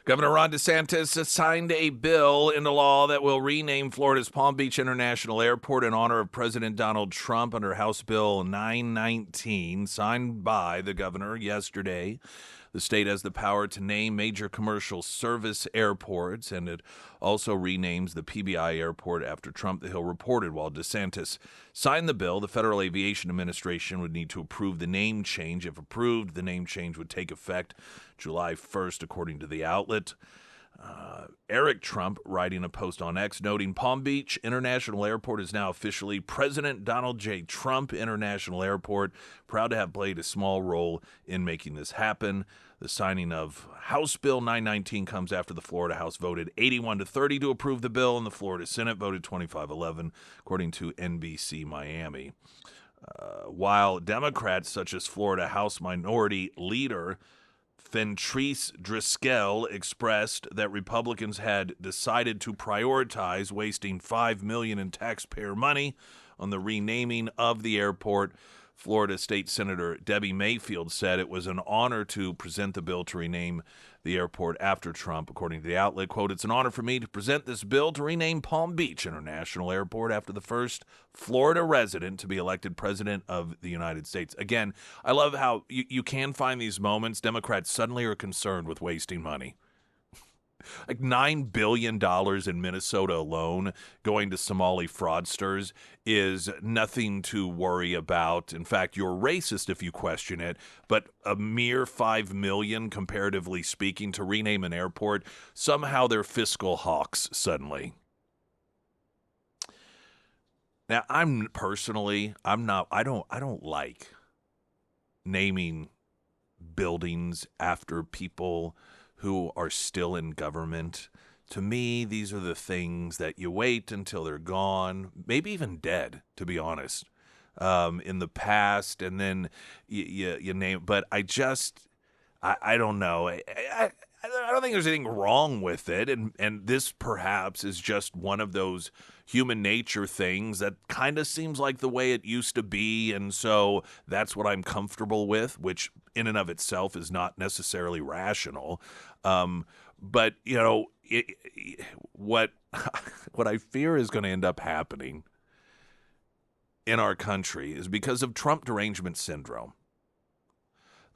Governor Ron DeSantis has signed a bill into law that will rename Florida's Palm Beach International Airport in honor of President Donald Trump under House Bill 919, signed by the governor yesterday. The state has the power to name major commercial service airports, and it also renames the PBI airport after Trump, the Hill reported. While DeSantis signed the bill, the Federal Aviation Administration would need to approve the name change. If approved, the name change would take effect July 1st, according to the outlet. Eric Trump writing a post on X noting Palm Beach International Airport is now officially President Donald J. Trump International Airport. Proud to have played a small role in making this happen. The signing of House Bill 919 comes after the Florida House voted 81-30 to approve the bill, and the Florida Senate voted 25-11, according to NBC Miami. While Democrats such as Florida House Minority Leader Fentrice Driscoll expressed that Republicans had decided to prioritize wasting $5 million in taxpayer money on the renaming of the airport, Florida State Senator Debbie Mayfield said it was an honor to present the bill to rename the airport after Trump. According to the outlet, quote, "It's an honor for me to present this bill to rename Palm Beach International Airport after the first Florida resident to be elected president of the United States." Again, I love how you can find these moments. Democrats suddenly are concerned with wasting money. Like $9 billion in Minnesota alone going to Somali fraudsters is nothing to worry about. In fact, you're racist if you question it, but a mere $5 million, comparatively speaking, to rename an airport, somehow they're fiscal hawks suddenly. Now, I don't like naming buildings after people who are still in government. To me, these are the things that you wait until they're gone, maybe even dead, to be honest, in the past, and then you name. But I don't know. I don't think there's anything wrong with it, and this perhaps is just one of those human nature things that kind of seems like the way it used to be, and so that's what I'm comfortable with, which in and of itself is not necessarily rational. But you know, what I fear is going to end up happening in our country is because of Trump derangement syndrome.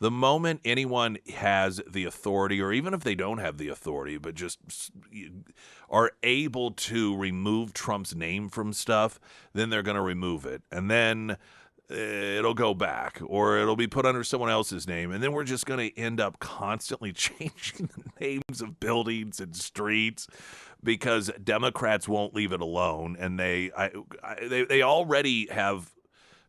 The moment anyone has the authority, or even if they don't have the authority, but just are able to remove Trump's name from stuff, then they're going to remove it. And then it'll go back, or it'll be put under someone else's name. And then we're just going to end up constantly changing the names of buildings and streets because Democrats won't leave it alone. And they already have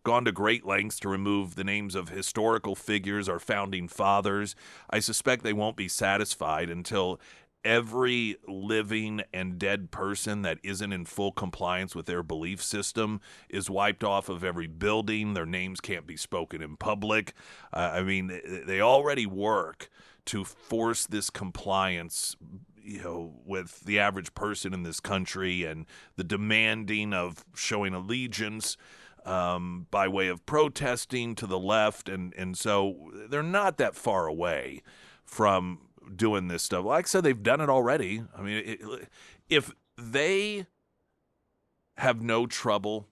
gone to great lengths to remove the names of historical figures, our founding fathers. I suspect they won't be satisfied until every living and dead person that isn't in full compliance with their belief system is wiped off of every building. Their names can't be spoken in public. I mean, they already work to force this compliance, you know, with the average person in this country, and the demanding of showing allegiance by way of protesting to the left, and so they're not that far away from doing this stuff. Like I said, they've done it already. I mean, if they have no trouble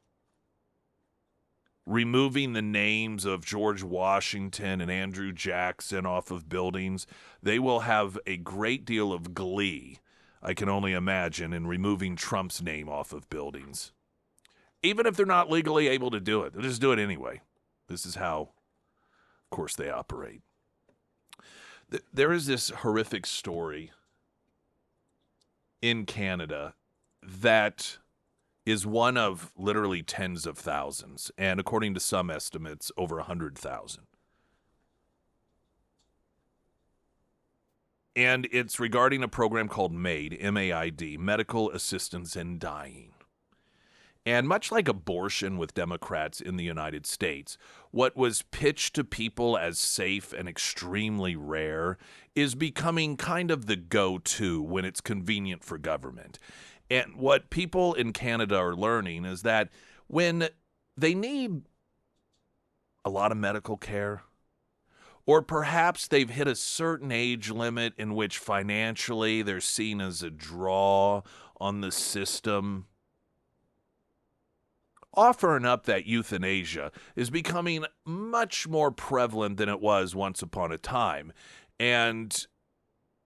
removing the names of George Washington and Andrew Jackson off of buildings, they will have a great deal of glee, I can only imagine, in removing Trump's name off of buildings. Even if they're not legally able to do it, they'll just do it anyway. This is how, of course, they operate. There is this horrific story in Canada that is one of literally tens of thousands, and according to some estimates, over 100,000. And it's regarding a program called MAID, M-A-I-D, Medical Assistance in Dying. And much like abortion with Democrats in the United States, what was pitched to people as safe and extremely rare is becoming kind of the go-to when it's convenient for government. And what people in Canada are learning is that when they need a lot of medical care, or perhaps they've hit a certain age limit in which financially they're seen as a draw on the system, offering up that euthanasia is becoming much more prevalent than it was once upon a time. And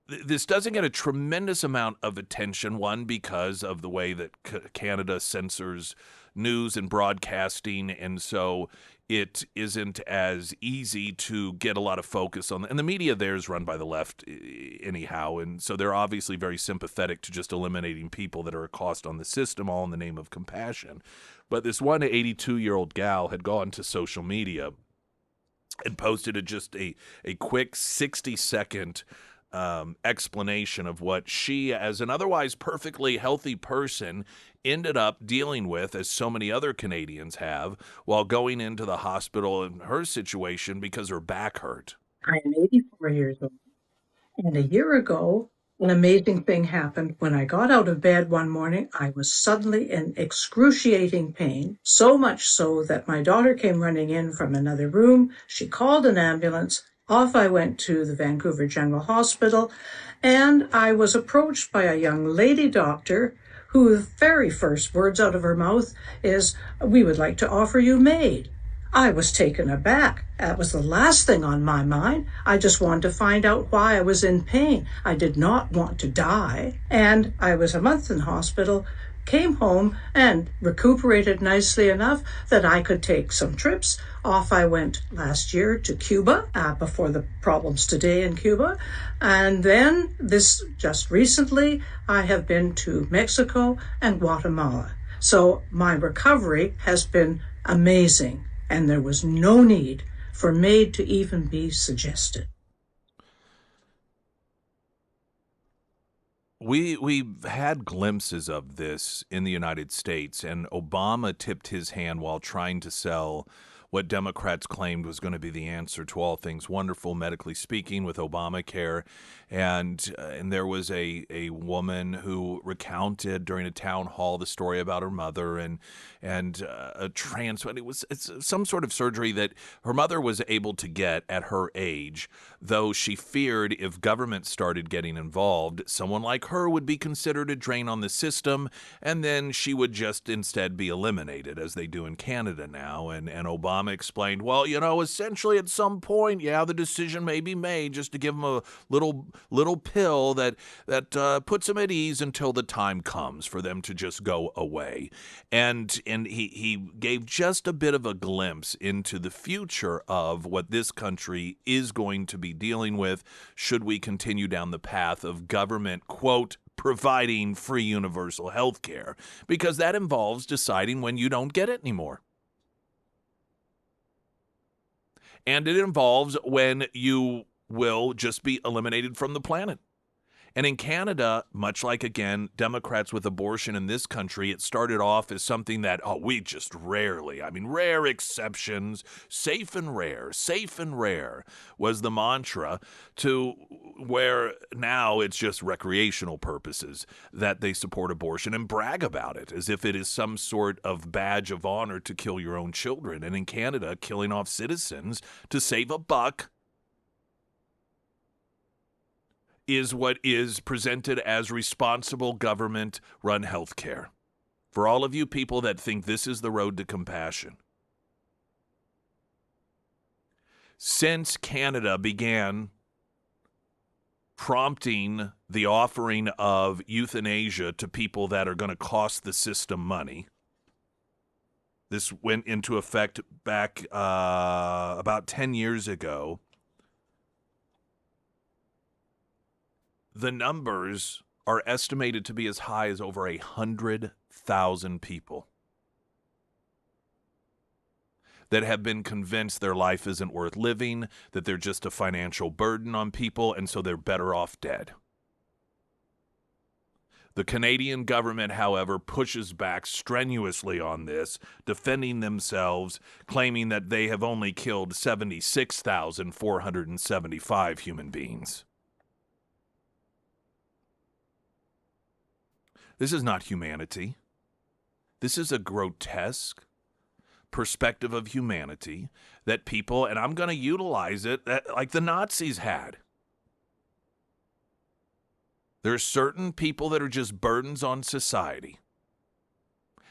this doesn't get a tremendous amount of attention, one, because of the way that Canada censors news and broadcasting, and so it isn't as easy to get a lot of focus on. And the media there is run by the left anyhow, and so they're obviously very sympathetic to just eliminating people that are a cost on the system, all in the name of compassion. But this one 82-year-old gal had gone to social media and posted just a quick 60-second explanation of what she, as an otherwise perfectly healthy person, ended up dealing with, as so many other Canadians have, while going into the hospital in her situation because her back hurt. I am 84 years old. And a year ago, an amazing thing happened. When I got out of bed one morning, I was suddenly in excruciating pain, so much so that my daughter came running in from another room. She called an ambulance. Off I went to the Vancouver General Hospital, and I was approached by a young lady doctor whose very first words out of her mouth is, "We would like to offer you MAID." I was taken aback. That was the last thing on my mind. I just wanted to find out why I was in pain. I did not want to die. And I was a month in hospital, came home and recuperated nicely enough that I could take some trips. Off I went last year to Cuba, before the problems today in Cuba. And then just recently, I have been to Mexico and Guatemala. So my recovery has been amazing. And there was no need for MAID to even be suggested. We've had glimpses of this in the United States, and Obama tipped his hand while trying to sell what Democrats claimed was going to be the answer to all things wonderful, medically speaking, with Obamacare. And there was a woman who recounted during a town hall the story about her mother and a transplant. It's some sort of surgery that her mother was able to get at her age, though she feared if government started getting involved, someone like her would be considered a drain on the system, and then she would just instead be eliminated, as they do in Canada now. And Obama explained, well, essentially at some point, the decision may be made just to give them a little pill that puts them at ease until the time comes for them to just go away. And he gave just a bit of a glimpse into the future of what this country is going to be dealing with should we continue down the path of government, quote, providing free universal health care, because that involves deciding when you don't get it anymore. And it involves when you will just be eliminated from the planet. And in Canada, much like, again, Democrats with abortion in this country, it started off as something that, we just rarely, rare exceptions, safe and rare was the mantra, to where now it's just recreational purposes that they support abortion and brag about it as if it is some sort of badge of honor to kill your own children. And in Canada, killing off citizens to save a buck is what is presented as responsible government-run health care. For all of you people that think this is the road to compassion. Since Canada began prompting the offering of euthanasia to people that are going to cost the system money, this went into effect back about 10 years ago. The numbers are estimated to be as high as over 100,000 people that have been convinced their life isn't worth living, that they're just a financial burden on people, and so they're better off dead. The Canadian government, however, pushes back strenuously on this, defending themselves, claiming that they have only killed 76,475 human beings. This is not humanity. This is a grotesque perspective of humanity that people, and I'm going to utilize it, like the Nazis had. There are certain people that are just burdens on society,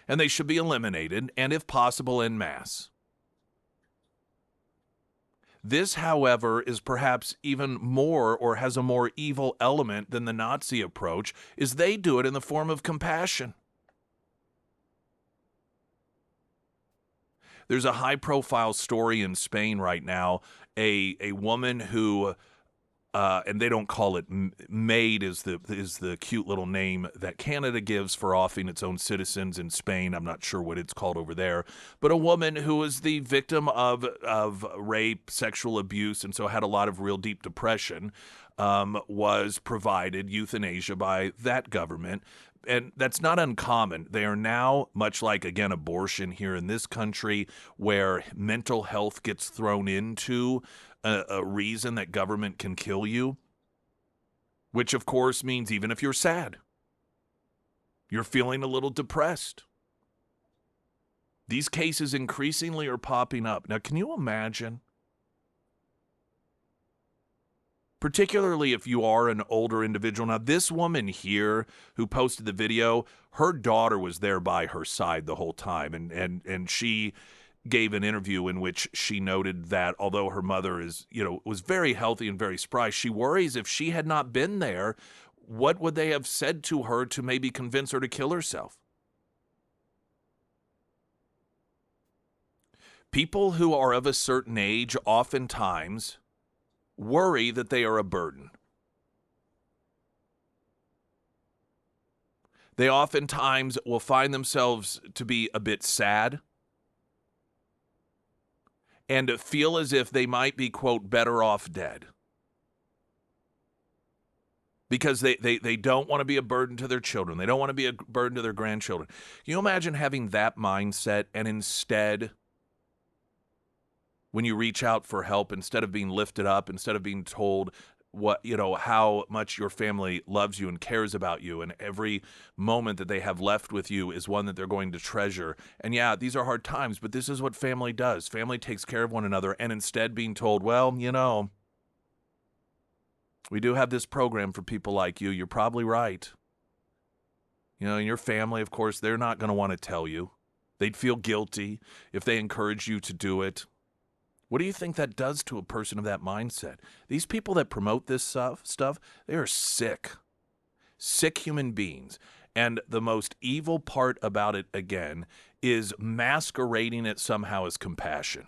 and they should be eliminated, and if possible, en masse. This, however, is perhaps even more or has a more evil element than the Nazi approach, is they do it in the form of compassion. There's a high-profile story in Spain right now, a woman who, and they don't call it maid is the cute little name that Canada gives for offing its own citizens in Spain. I'm not sure what it's called over there, but a woman who was the victim of rape, sexual abuse, and so had a lot of real deep depression, was provided euthanasia by that government. And that's not uncommon. They are now, much like, again, abortion here in this country, where mental health gets thrown into a reason that government can kill you, which, of course, means even if you're sad, you're feeling a little depressed. These cases increasingly are popping up. Now, can you imagine? Particularly if you are an older individual. Now, this woman here who posted the video, her daughter was there by her side the whole time, and she gave an interview in which she noted that although her mother was very healthy and very spry, she worries if she had not been there, what would they have said to her to maybe convince her to kill herself? People who are of a certain age oftentimes worry that they are a burden. They oftentimes will find themselves to be a bit sad and feel as if they might be, quote, better off dead. Because they don't want to be a burden to their children. They don't want to be a burden to their grandchildren. Can you imagine having that mindset and instead, when you reach out for help, instead of being lifted up, instead of being told how much your family loves you and cares about you, and every moment that they have left with you is one that they're going to treasure. And yeah, these are hard times, but this is what family does. Family takes care of one another, and instead being told, well, we do have this program for people like you. You're probably right. And your family, of course, they're not going to want to tell you. They'd feel guilty if they encourage you to do it. What do you think that does to a person of that mindset? These people that promote this stuff, they are sick human beings. And the most evil part about it, again, is masquerading it somehow as compassion.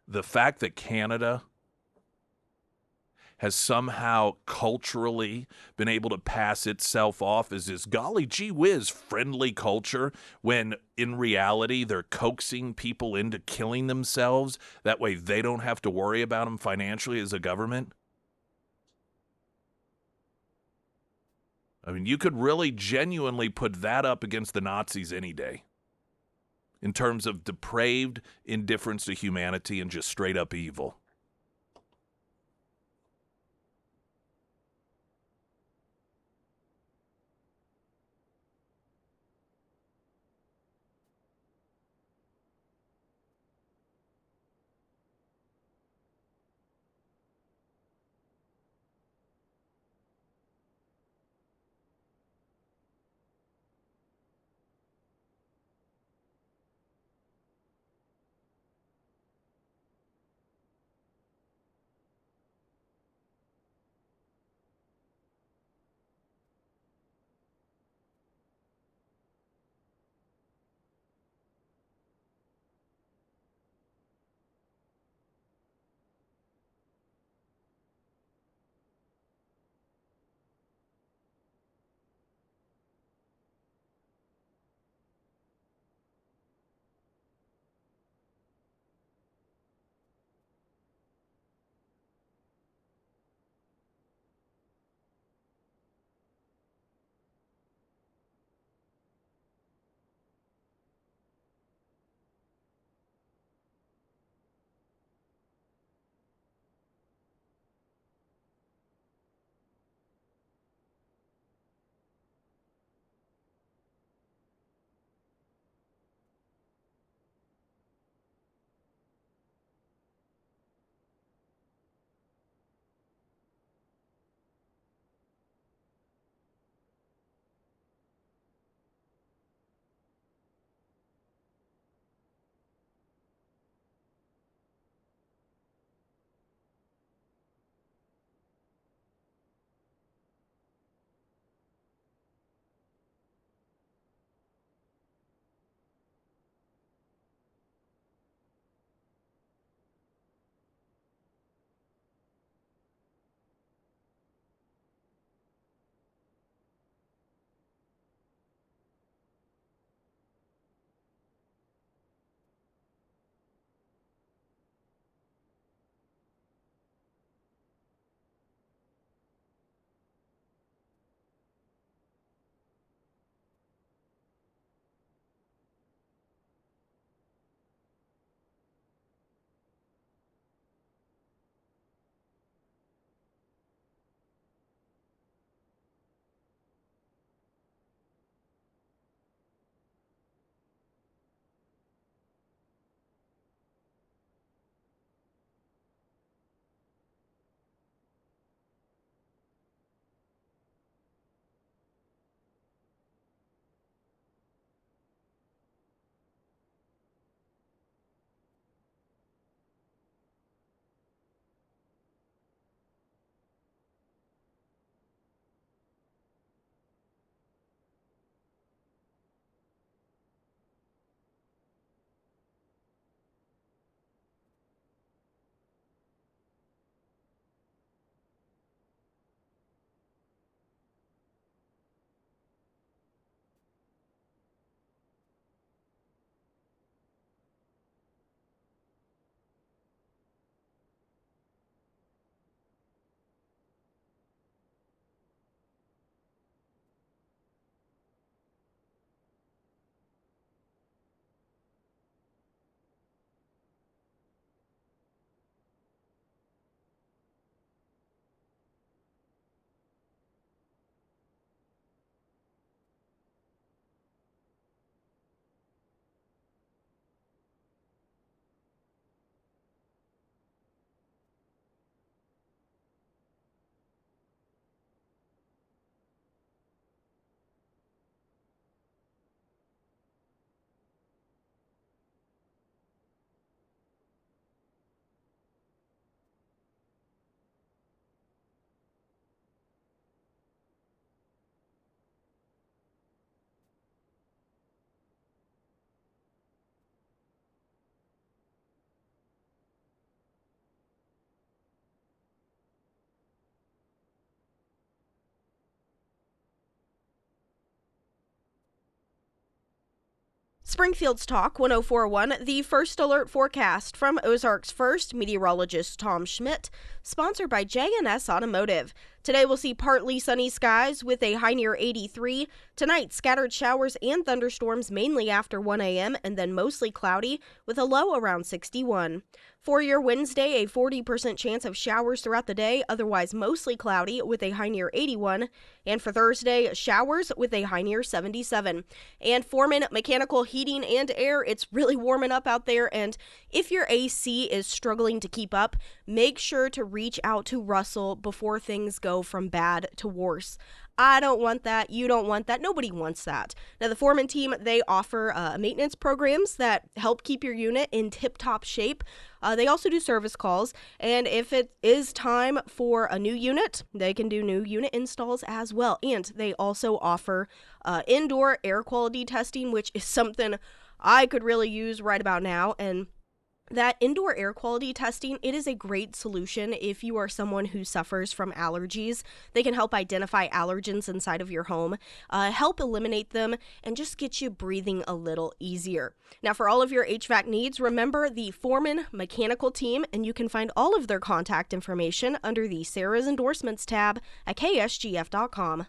The fact that Canada has somehow culturally been able to pass itself off as this golly gee whiz friendly culture, when in reality they're coaxing people into killing themselves. That way they don't have to worry about them financially as a government. I mean, you could really genuinely put that up against the Nazis any day in terms of depraved indifference to humanity and just straight up evil. Springfield's Talk 1041, the first alert forecast from Ozarks First meteorologist Tom Schmidt, sponsored by J&S Automotive. Today we'll see partly sunny skies with a high near 83. Tonight, scattered showers and thunderstorms mainly after 1 a.m. and then mostly cloudy with a low around 61. For your Wednesday, a 40% chance of showers throughout the day, otherwise mostly cloudy with a high near 81. And for Thursday, showers with a high near 77. And Foreman Mechanical Heating and Air, it's really warming up out there, and if your AC is struggling to keep up, make sure to reach out to Russell before things go from bad to worse. I don't want that. You don't want that. Nobody wants that. Now, the Foreman team, they offer maintenance programs that help keep your unit in tip-top shape. They also do service calls, and if it is time for a new unit, they can do new unit installs as well. And they also offer indoor air quality testing, which is something I could really use right about now. And that indoor air quality testing, it is a great solution if you are someone who suffers from allergies. They can help identify allergens inside of your home, help eliminate them, and just get you breathing a little easier. Now, for all of your HVAC needs, remember the Foreman Mechanical Team, and you can find all of their contact information under the Sarah's Endorsements tab at ksgf.com.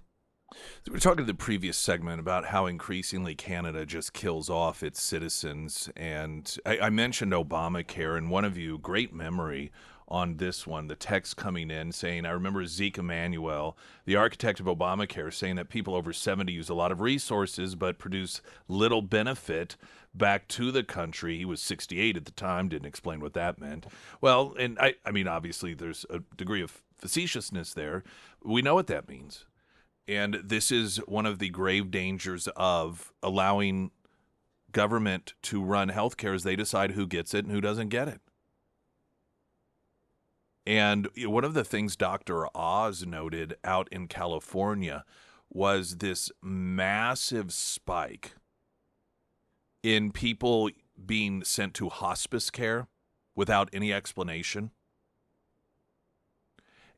We were talking in the previous segment about how increasingly Canada just kills off its citizens. And I mentioned Obamacare, and one of you, great memory on this one, the text coming in saying, I remember Zeke Emanuel, the architect of Obamacare, saying that people over 70 use a lot of resources but produce little benefit back to the country. He was 68 at the time, didn't explain what that meant. Well, and I mean, obviously there's a degree of facetiousness there. We know what that means. And this is one of the grave dangers of allowing government to run healthcare as they decide who gets it and who doesn't get it. And one of the things Dr. Oz noted out in California was this massive spike in people being sent to hospice care without any explanation.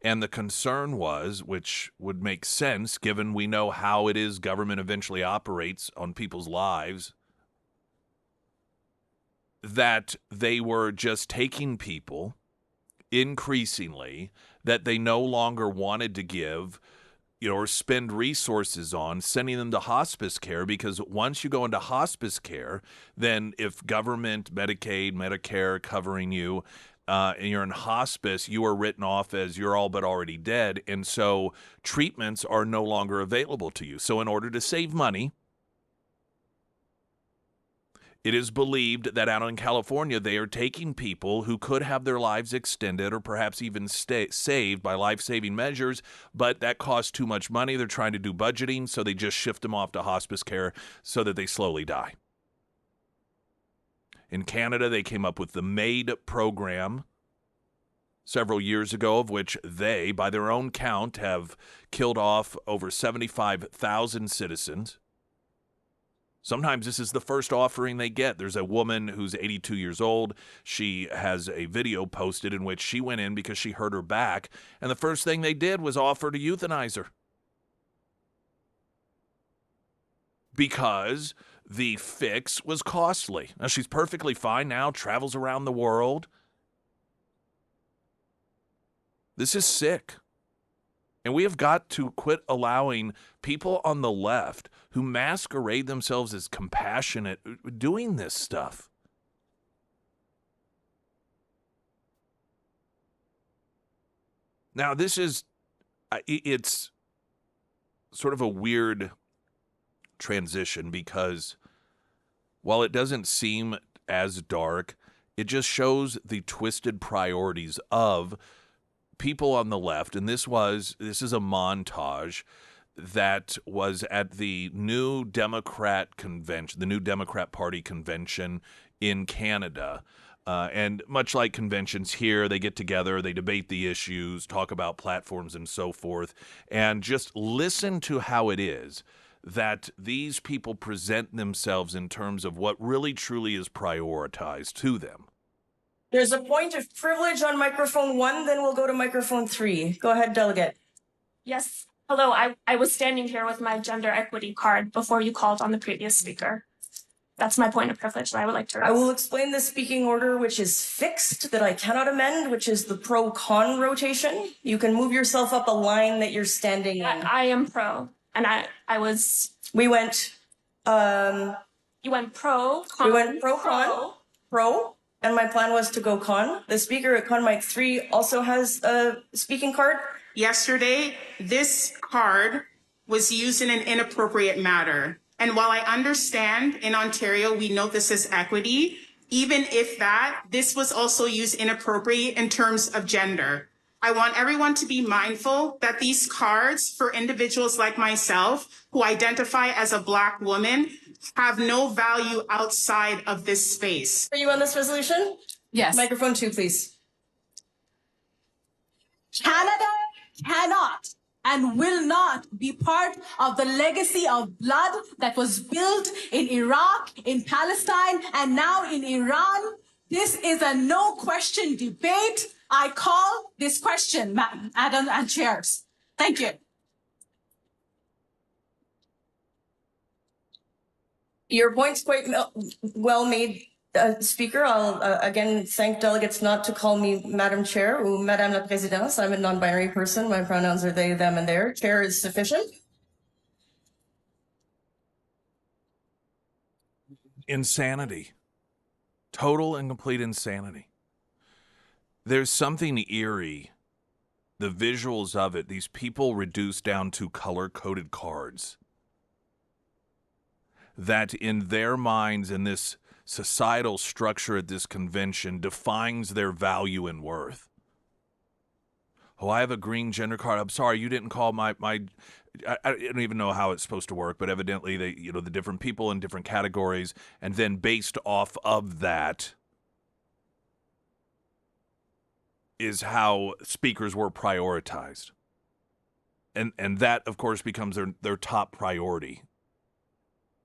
And the concern was, which would make sense given we know how it is government eventually operates on people's lives, that they were just taking people increasingly that they no longer wanted to give, or spend resources on, sending them to hospice care, because once you go into hospice care, then if government, Medicaid, Medicare covering you, and you're in hospice, you are written off as you're all but already dead, and so treatments are no longer available to you. So in order to save money, it is believed that out in California, they are taking people who could have their lives extended or perhaps even saved by life-saving measures, but that costs too much money. They're trying to do budgeting, so they just shift them off to hospice care so that they slowly die. In Canada, they came up with the MAID program several years ago, of which they, by their own count, have killed off over 75,000 citizens. Sometimes this is the first offering they get. There's a woman who's 82 years old. She has a video posted in which she went in because she hurt her back, and the first thing they did was offer to euthanize her. Because the fix was costly. Now, she's perfectly fine now, travels around the world. This is sick. And we have got to quit allowing people on the left who masquerade themselves as compassionate doing this stuff. Now, it's sort of a weird transition because while it doesn't seem as dark, it just shows the twisted priorities of people on the left. And this is a montage that was at the new Democrat convention, the new Democrat Party convention in Canada. And much like conventions here, they get together, they debate the issues, talk about platforms and so forth, and just listen to how it is that these people present themselves in terms of what really truly is prioritized to them. There's a point of privilege on microphone 1, then we'll go to microphone 3. Go ahead, delegate. Yes. Hello. I was standing here with my gender equity card before you called on the previous speaker. That's my point of privilege that I would like to raise. I will explain the speaking order, which is fixed, that I cannot amend, which is the pro-con rotation. You can move yourself up a line that you're standing in. I am pro, and I was. We went. You went pro. Con, we went pro-con. Pro. And my plan was to go con. The speaker at con mic 3 also has a speaking card. Yesterday, this card was used in an inappropriate manner. And while I understand in Ontario, we know this is equity, even if this was also used inappropriate in terms of gender. I want everyone to be mindful that these cards for individuals like myself who identify as a Black woman have no value outside of this space. Are you on this resolution? Yes. Microphone 2, please. Canada cannot and will not be part of the legacy of blood that was built in Iraq, in Palestine, and now in Iran. This is a no question debate. I call this question, Madam and Chairs. Thank you. Your point's quite well made, Speaker. I'll again thank delegates not to call me Madam Chair or Madame la Présidente. I'm a non-binary person. My pronouns are they, them, and their. Chair is sufficient. Insanity. Total and complete insanity. There's something eerie. The visuals of it, these people reduced down to color-coded cards. That in their minds, in this societal structure at this convention, defines their value and worth. Oh, I have a green gender card. I'm sorry, you didn't call my I don't even know how it's supposed to work, but evidently they, the different people in different categories, and then based off of that is how speakers were prioritized. And that, of course, becomes their top priority.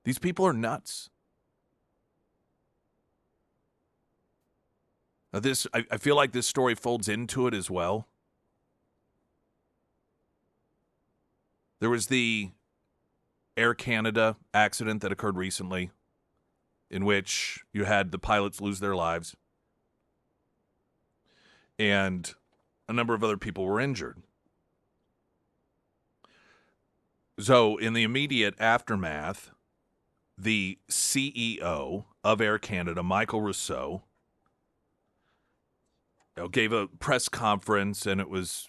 These people are nuts. Now I feel like this story folds into it as well. There was the Air Canada accident that occurred recently in which you had the pilots lose their lives and a number of other people were injured. So in the immediate aftermath, the CEO of Air Canada, Michael Rousseau, gave a press conference, and it was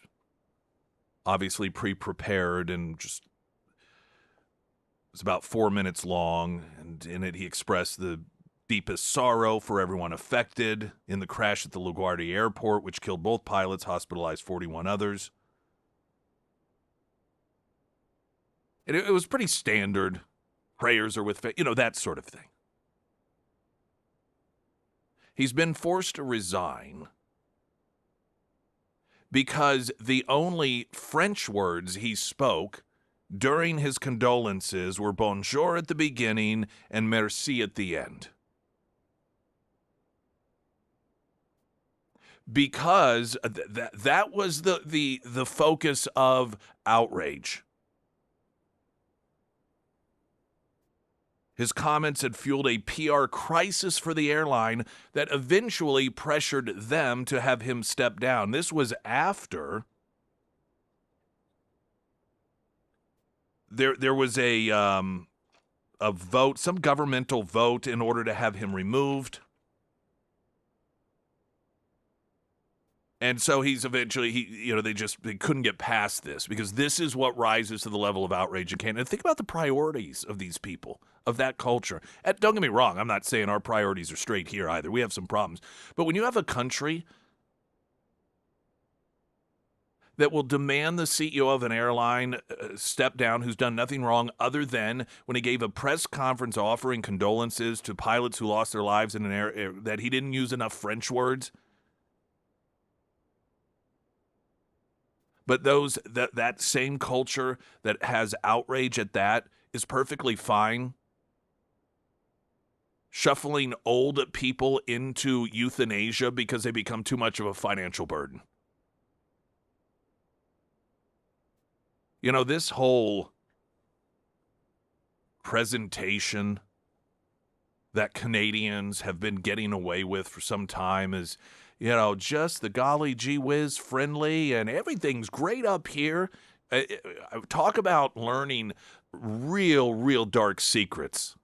obviously pre-prepared and just it was about 4 minutes long, and in it he expressed the deepest sorrow for everyone affected in the crash at the LaGuardia airport, which killed both pilots, hospitalized 41 others. And it was pretty standard. Prayers are with, that sort of thing. He's been forced to resign because the only French words he spoke during his condolences were bonjour at the beginning and merci at the end. Because that was the focus of outrage. His comments had fueled a PR crisis for the airline that eventually pressured them to have him step down. This was after there was a vote, some governmental vote in order to have him removed. And so he's eventually, they couldn't get past this because this is what rises to the level of outrage in Canada. Think about the priorities of these people, of that culture. And don't get me wrong, I'm not saying our priorities are straight here either. We have some problems. But when you have a country that will demand the CEO of an airline step down who's done nothing wrong other than when he gave a press conference offering condolences to pilots who lost their lives in an air that he didn't use enough French words. But that same culture that has outrage at that is perfectly fine. Shuffling old people into euthanasia because they become too much of a financial burden. This whole presentation that Canadians have been getting away with for some time is, just the golly gee whiz friendly and everything's great up here. Talk about learning real dark secrets.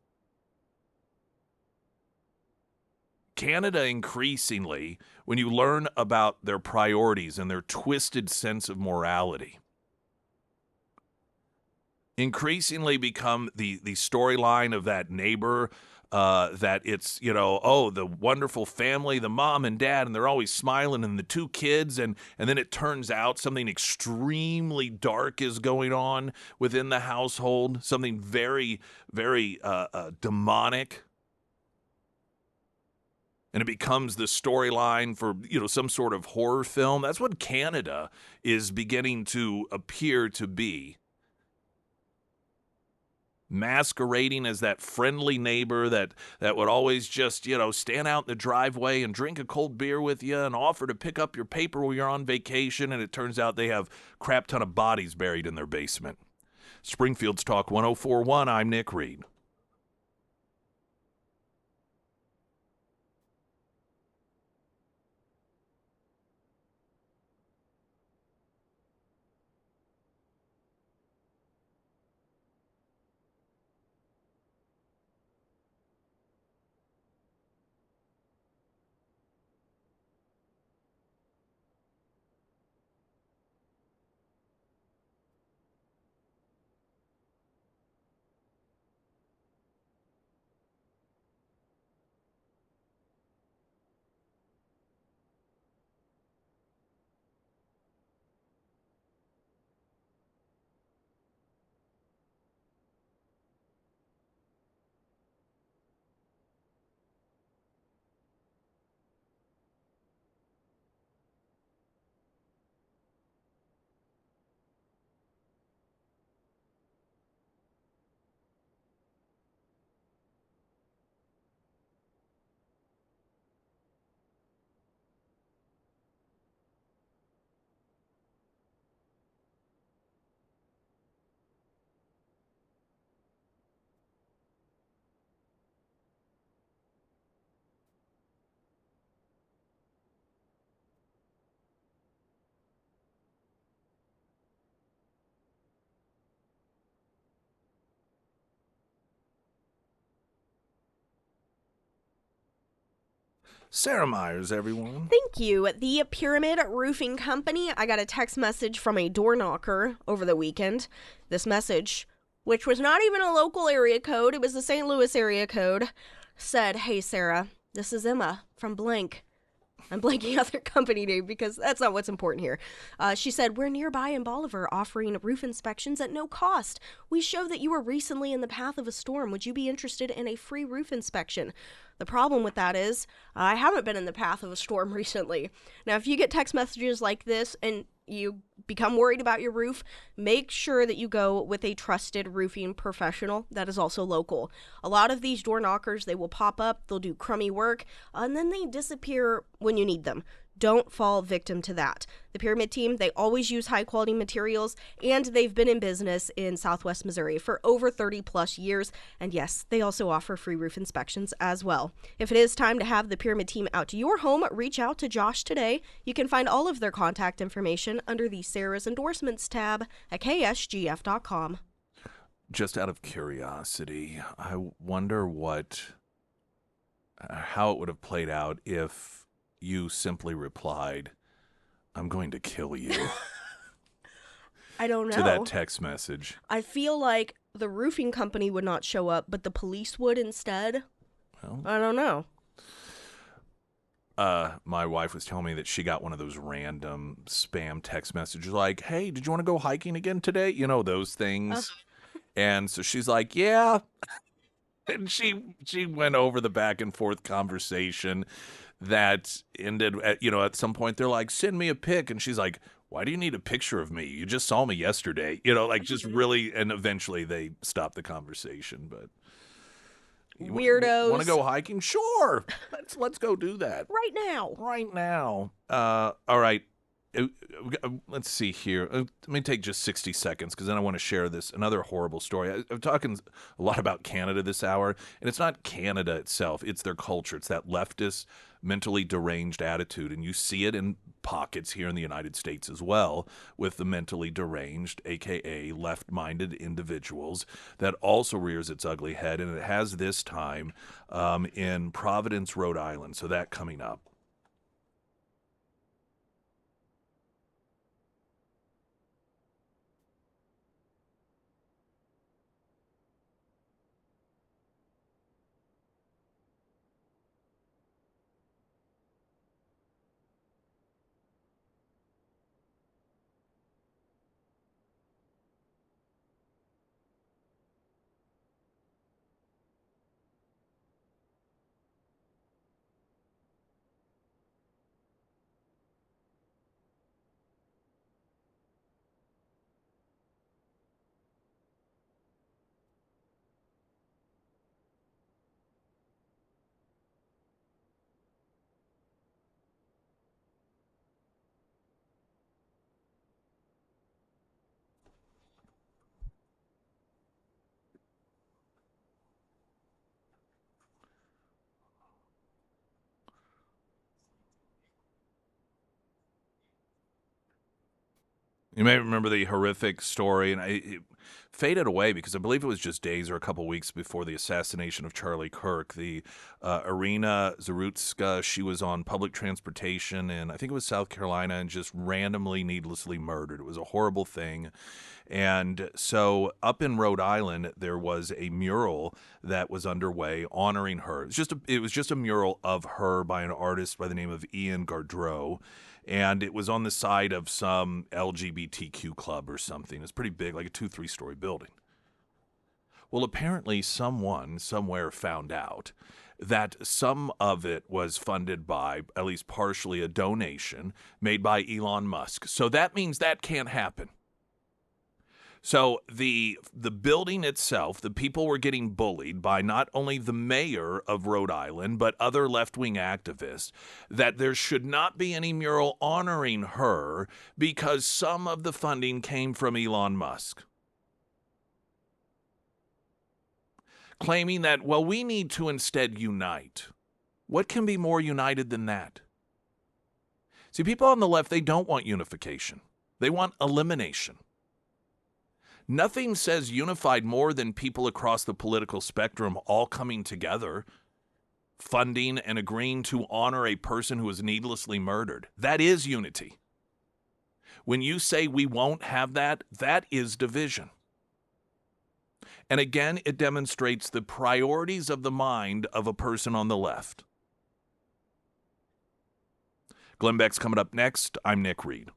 Canada, increasingly, when you learn about their priorities and their twisted sense of morality, increasingly become the storyline of that neighbor, that it's, the wonderful family, the mom and dad, and they're always smiling, and the two kids, and then it turns out something extremely dark is going on within the household, something very, very demonic. And it becomes the storyline for, some sort of horror film. That's what Canada is beginning to appear to be. Masquerading as that friendly neighbor that would always just, stand out in the driveway and drink a cold beer with you and offer to pick up your paper while you're on vacation, and it turns out they have a crap ton of bodies buried in their basement. Springfield's Talk 104.1, I'm Nick Reed. Sarah Myers, everyone. Thank you. The Pyramid Roofing Company. I got a text message from a door knocker over the weekend. This message, which was not even a local area code, it was the St. Louis area code, said, "Hey, Sarah, this is Emma from blank." I'm blanking out their company name because that's not what's important here. She said, "We're nearby in Bolivar offering roof inspections at no cost. We show that you were recently in the path of a storm. Would you be interested in a free roof inspection?" The problem with that is I haven't been in the path of a storm recently. Now, if you get text messages like this and you become worried about your roof, make sure that you go with a trusted roofing professional that is also local. A lot of these door knockers, they will pop up, they'll do crummy work, and then they disappear when you need them. Don't fall victim to that. The Pyramid team, they always use high quality materials, and they've been in business in Southwest Missouri for over 30 plus years. And yes, they also offer free roof inspections as well. If it is time to have the Pyramid team out to your home, reach out to Josh today. You can find all of their contact information under the Sarah's Endorsements tab at ksgf.com. Just out of curiosity, I wonder how it would have played out if you simply replied, "I'm going to kill you." I don't know. To that text message. I feel like the roofing company would not show up, but the police would instead. Well, I don't know. My wife was telling me that she got one of those random spam text messages like, "Hey, did you want to go hiking again today?" You know, those things. And so she's like, "Yeah." And she went over the back and forth conversation that ended at some point they're like, "Send me a pic," and she's like, "Why do you need a picture of me? You just saw me yesterday." Just really, and eventually they stopped the conversation. But weirdos. Want to go hiking? Sure. Let's go do that right now. Right now. All right. let's see here. Let me take just 60 seconds because then I want to share another horrible story. I'm talking a lot about Canada this hour, and it's not Canada itself. It's their culture. It's that leftist, mentally deranged attitude, and you see it in pockets here in the United States as well with the mentally deranged, a.k.a. left-minded individuals that also rears its ugly head, and it has this time in Providence, Rhode Island. So that coming up. You may remember the horrific story, and it faded away because I believe it was just days or a couple weeks before the assassination of Charlie Kirk. The Irina Zarutska, she was on public transportation in, I think it was South Carolina, and just randomly, needlessly murdered. It was a horrible thing. And so up in Rhode Island, there was a mural that was underway honoring her. It was just a mural of her by an artist by the name of Ian Gardreau. And it was on the side of some LGBTQ club or something. It's pretty big, like a 2-3 story building. Well, apparently someone somewhere found out that some of it was funded by, at least partially, a donation made by Elon Musk. So that means that can't happen. So the building itself, the people were getting bullied by not only the mayor of Rhode Island, but other left-wing activists, that there should not be any mural honoring her because some of the funding came from Elon Musk. Claiming that, well, we need to instead unite. What can be more united than that? See, people on the left, they don't want unification. They want elimination. Nothing says unified more than people across the political spectrum all coming together, funding and agreeing to honor a person who was needlessly murdered. That is unity. When you say we won't have that, that is division. And again, it demonstrates the priorities of the mind of a person on the left. Glenn Beck's coming up next. I'm Nick Reed.